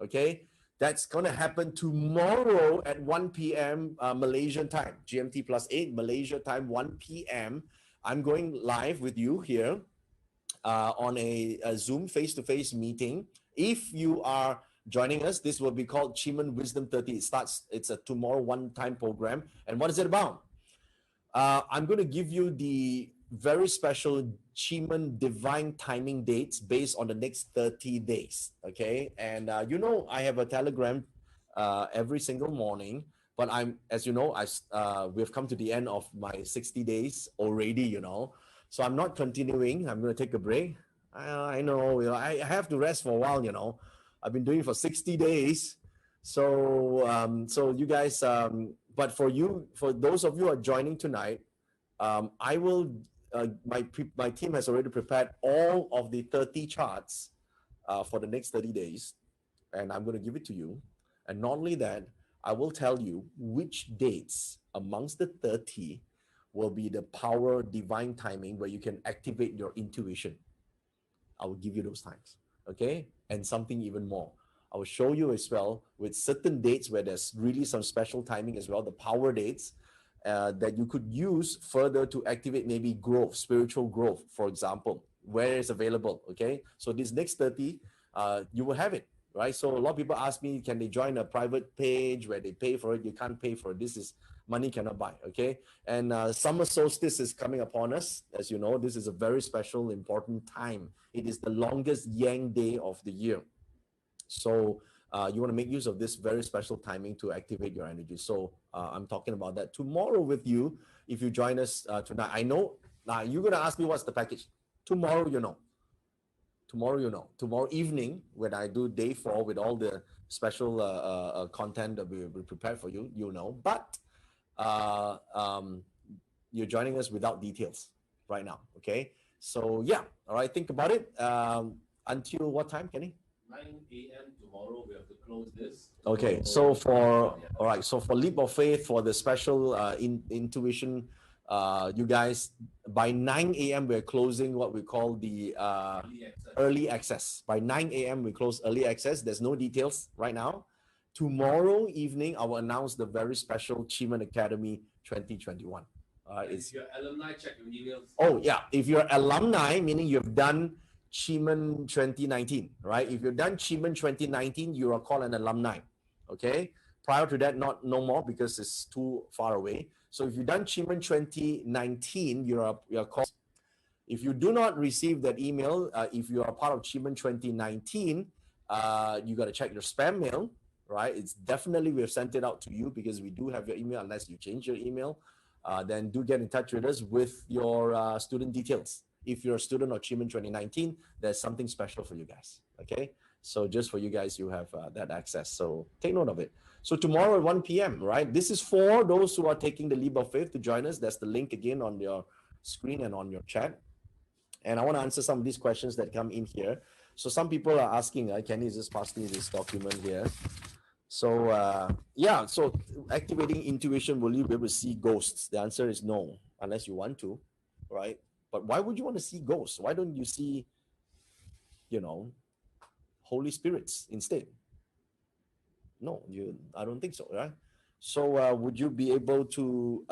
Okay, that's going to happen tomorrow at 1 p.m. Malaysian time, GMT +8 Malaysia time, 1 p.m. I'm going live with you here on a Zoom face-to-face meeting. If you are joining us, this will be called Cheeman Wisdom 30. It's a tomorrow one-time program. And what is it about? I'm going to give you the very special Cheeman divine timing dates based on the next 30 days. Okay. And you know, I have a Telegram every single morning, but as you know, we've come to the end of my 60 days already, you know, so I'm not continuing. I'm going to take a break. I know, you know, I have to rest for a while, you know, I've been doing it for 60 days. So, so you guys, but for those of you who are joining tonight, I will, my team has already prepared all of the 30 charts for the next 30 days, and I'm going to give it to you. And not only that, I will tell you which dates amongst the 30 will be the power divine timing where you can activate your intuition. I will give you those times, okay? And something even more. I will show you as well with certain dates where there's really some special timing as well, the power dates that you could use further to activate maybe growth, spiritual growth, for example, where it's available, okay? So this next 30, you will have it, right? So a lot of people ask me, can they join a private page where they pay for it? You can't pay for it. This is money cannot buy, okay? And summer solstice is coming upon us. As you know, this is a very special, important time. It is the longest Yang day of the year. So you want to make use of this very special timing to activate your energy. So I'm talking about that tomorrow with you. If you join us tonight, I know now you're going to ask me what's the package. Tomorrow, you know. Tomorrow, you know. Tomorrow evening, when I do day 4 with all the special content that we prepared for you, you know. But you're joining us without details right now, okay? So yeah, all right, think about it. Until what time, Kenny? 9 a.m. tomorrow, we have to close this. Okay, so for, all right, so for Leap of Faith, for the special intuition, you guys, by 9 a.m., we're closing what we call the early access. By 9 a.m., we close early access. There's no details right now. Tomorrow evening, I will announce the very special Cheeman Academy 2021. If you're alumni, check your emails. Oh, yeah. If you're alumni, meaning you've done Cheeman 2019, right? If you've done Cheeman 2019, you are called an alumni, okay? Prior to that, no more because it's too far away. So if you've done Cheeman 2019, you're called. If you do not receive that email, if you are part of Cheeman 2019, You got to check your spam mail, right? It's definitely, we've sent it out to you because we do have your email unless you change your email. Then do get in touch with us with your student details. If you're a student of Achievement 2019, there's something special for you guys, okay? So just for you guys, you have that access. So take note of it. So tomorrow at 1 p.m., right? This is for those who are taking the leap of faith to join us. That's the link again on your screen and on your chat. And I want to answer some of these questions that come in here. So some people are asking, can you just pass me this document here? So yeah, so activating intuition, will you be able to see ghosts? The answer is no, unless you want to, right? But why would you want to see ghosts? Why don't you see, Holy Spirits instead? No, I don't think so, right? So would you be able to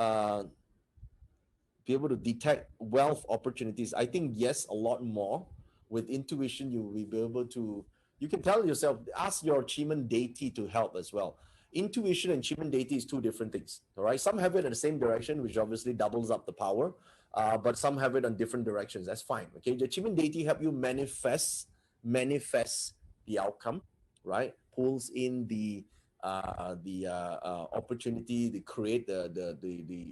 detect wealth opportunities? I think yes, a lot more. With intuition, you will be able to, you can tell yourself, ask your achievement deity to help as well. Intuition and achievement deity is two different things, all right? Some have it in the same direction, which obviously doubles up the power, but some have it on different directions. That's fine, okay? The achievement deity help you manifest the outcome, right? Pulls in the opportunity, to create the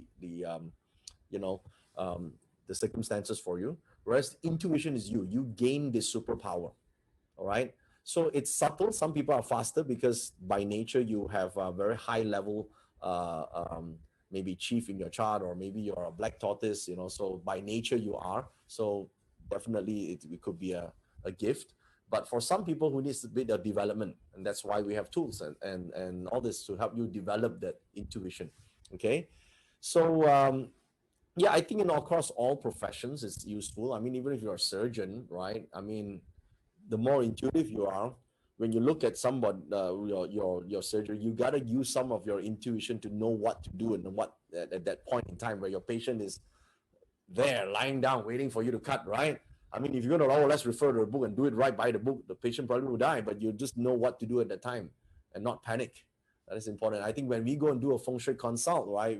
circumstances for you. Whereas intuition is you gain this superpower, all right? So it's subtle. Some people are faster because by nature you have a very high level, maybe chief in your chart, or maybe you're a black tortoise, so by nature you are. So definitely it could be a gift. But for some people who needs a bit of development, and that's why we have tools and all this to help you develop that intuition, okay? So yeah, I think across all professions it's useful. I mean, even if you're a surgeon, right? I mean, the more intuitive you are, when you look at someone, your surgery, you gotta use some of your intuition to know what to do and what at that point in time where your patient is there lying down waiting for you to cut, right? I mean, if you're gonna, let's refer to a book and do it right by the book, the patient probably will die, but you just know what to do at that time and not panic. That is important. I think when we go and do a feng shui consult, right,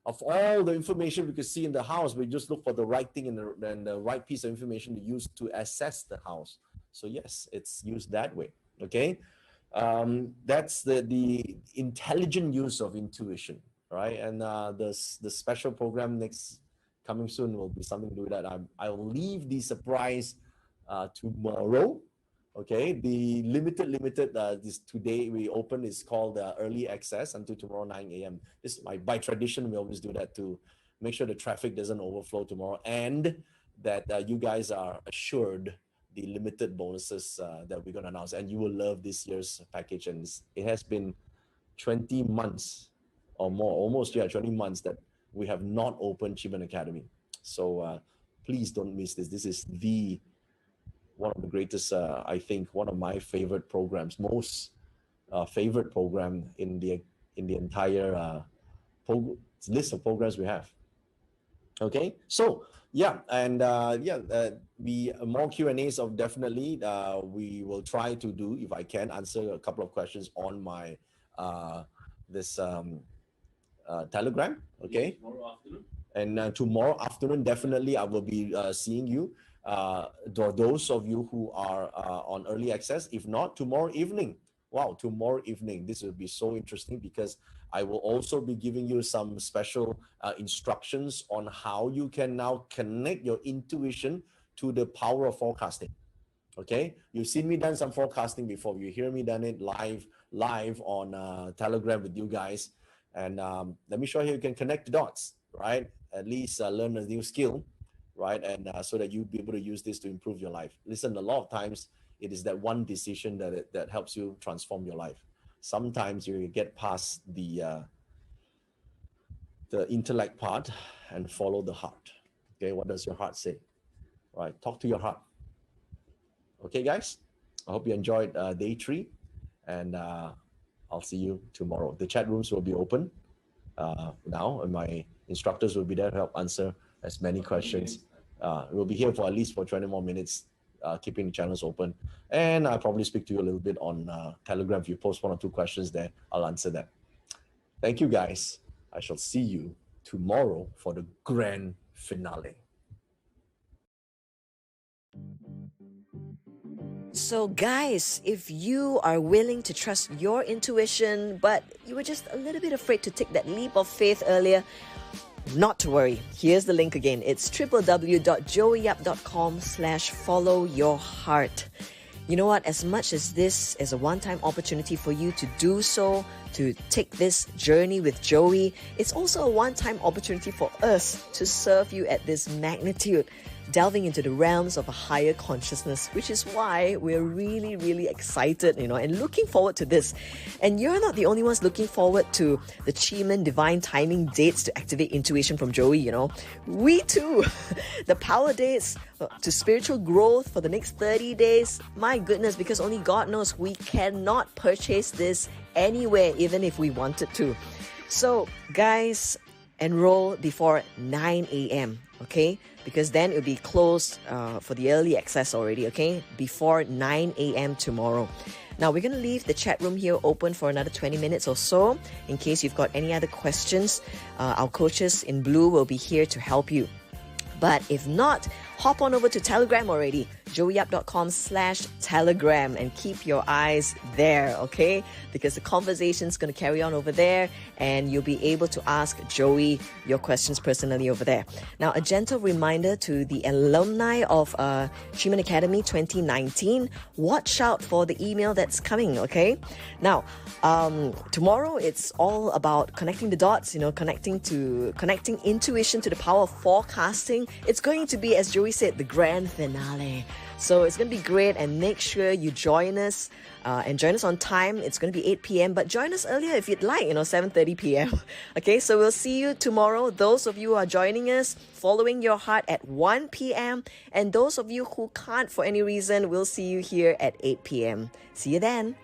of all the information we could see in the house, we just look for the right thing and the right piece of information to use to assess the house. So yes, it's used that way. Okay, that's the intelligent use of intuition, right? And the special program coming soon will be something to do with that. I'll leave the surprise tomorrow. Okay, the limited this today we open is called early access until tomorrow 9 a.m. This by tradition we always do that to make sure the traffic doesn't overflow tomorrow, and that you guys are assured the limited bonuses that we're going to announce, and you will love this year's package. And it has been 20 months or more, almost 20 months that we have not opened Achievement Academy. So please don't miss this. This is one of the greatest, I think, one of my favorite programs, most favorite program in the entire list of programs we have. Okay, so yeah, and we more Q&As of definitely we will try to do, if I can, answer a couple of questions on my this Telegram. Okay, tomorrow afternoon. And tomorrow afternoon, definitely I will be seeing you. Those of you who are on early access, if not, tomorrow evening. Wow, tomorrow evening, this will be so interesting because I will also be giving you some special instructions on how you can now connect your intuition to the power of forecasting. Okay, you've seen me done some forecasting before. You hear me done it live on Telegram with you guys. And let me show you can connect the dots, right? At least learn a new skill, right? And so that you'll be able to use this to improve your life. Listen, a lot of times it is that one decision that helps you transform your life. Sometimes you get past the intellect part and follow the heart. Okay, what does your heart say? Right, talk to your heart. Okay, guys, I hope you enjoyed day 3, and I'll see you tomorrow. The chat rooms will be open now, and my instructors will be there to help answer as many questions. We'll be here for at least 20 more minutes, keeping the channels open. And I'll probably speak to you a little bit on Telegram. If you post 1 or 2 questions there, I'll answer them. Thank you, guys. I shall see you tomorrow for the grand finale. So, guys, if you are willing to trust your intuition, but you were just a little bit afraid to take that leap of faith earlier, not to worry. Here's the link again. It's www.joeyyap.com/follow-your-heart. You know what? As much as this is a one-time opportunity for you to do so, to take this journey with Joey, it's also a one-time opportunity for us to serve you at this magnitude, delving into the realms of a higher consciousness, which is why we're really, really excited, and looking forward to this. And you're not the only ones looking forward to the Chiman Divine Timing dates to activate intuition from Joey, We too. The power dates to spiritual growth for the next 30 days. My goodness, because only God knows we cannot purchase this anywhere, even if we wanted to. So, guys, enroll before 9 a.m., okay? Because then it'll be closed for the early access already, okay? Before 9 a.m. tomorrow. Now, we're going to leave the chat room here open for another 20 minutes or so. In case you've got any other questions, our coaches in blue will be here to help you. But if not, hop on over to Telegram already, joeyyap.com/Telegram, and keep your eyes there, okay? Because the conversation's going to carry on over there, and you'll be able to ask Joey your questions personally over there. Now, a gentle reminder to the alumni of Chiman Academy 2019, watch out for the email that's coming, okay? Now, tomorrow it's all about connecting the dots, connecting intuition to the power of forecasting. It's going to be, as Joey said, the grand finale. So it's going to be great, and make sure you join us and join us on time. It's going to be 8 p.m., but join us earlier if you'd like, 7:30 p.m. Okay, so we'll see you tomorrow. Those of you who are joining us, following your heart at 1 p.m., and those of you who can't for any reason, we'll see you here at 8 p.m. See you then.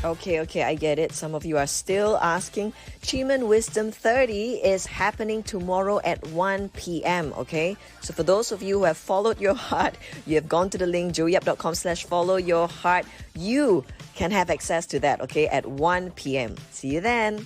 Okay, I get it. Some of you are still asking. Chiman Wisdom 30 is happening tomorrow at 1 p.m. Okay, so for those of you who have followed your heart, you have gone to the link joeyup.com/follow your heart. You can have access to that. Okay, at 1 p.m. See you then.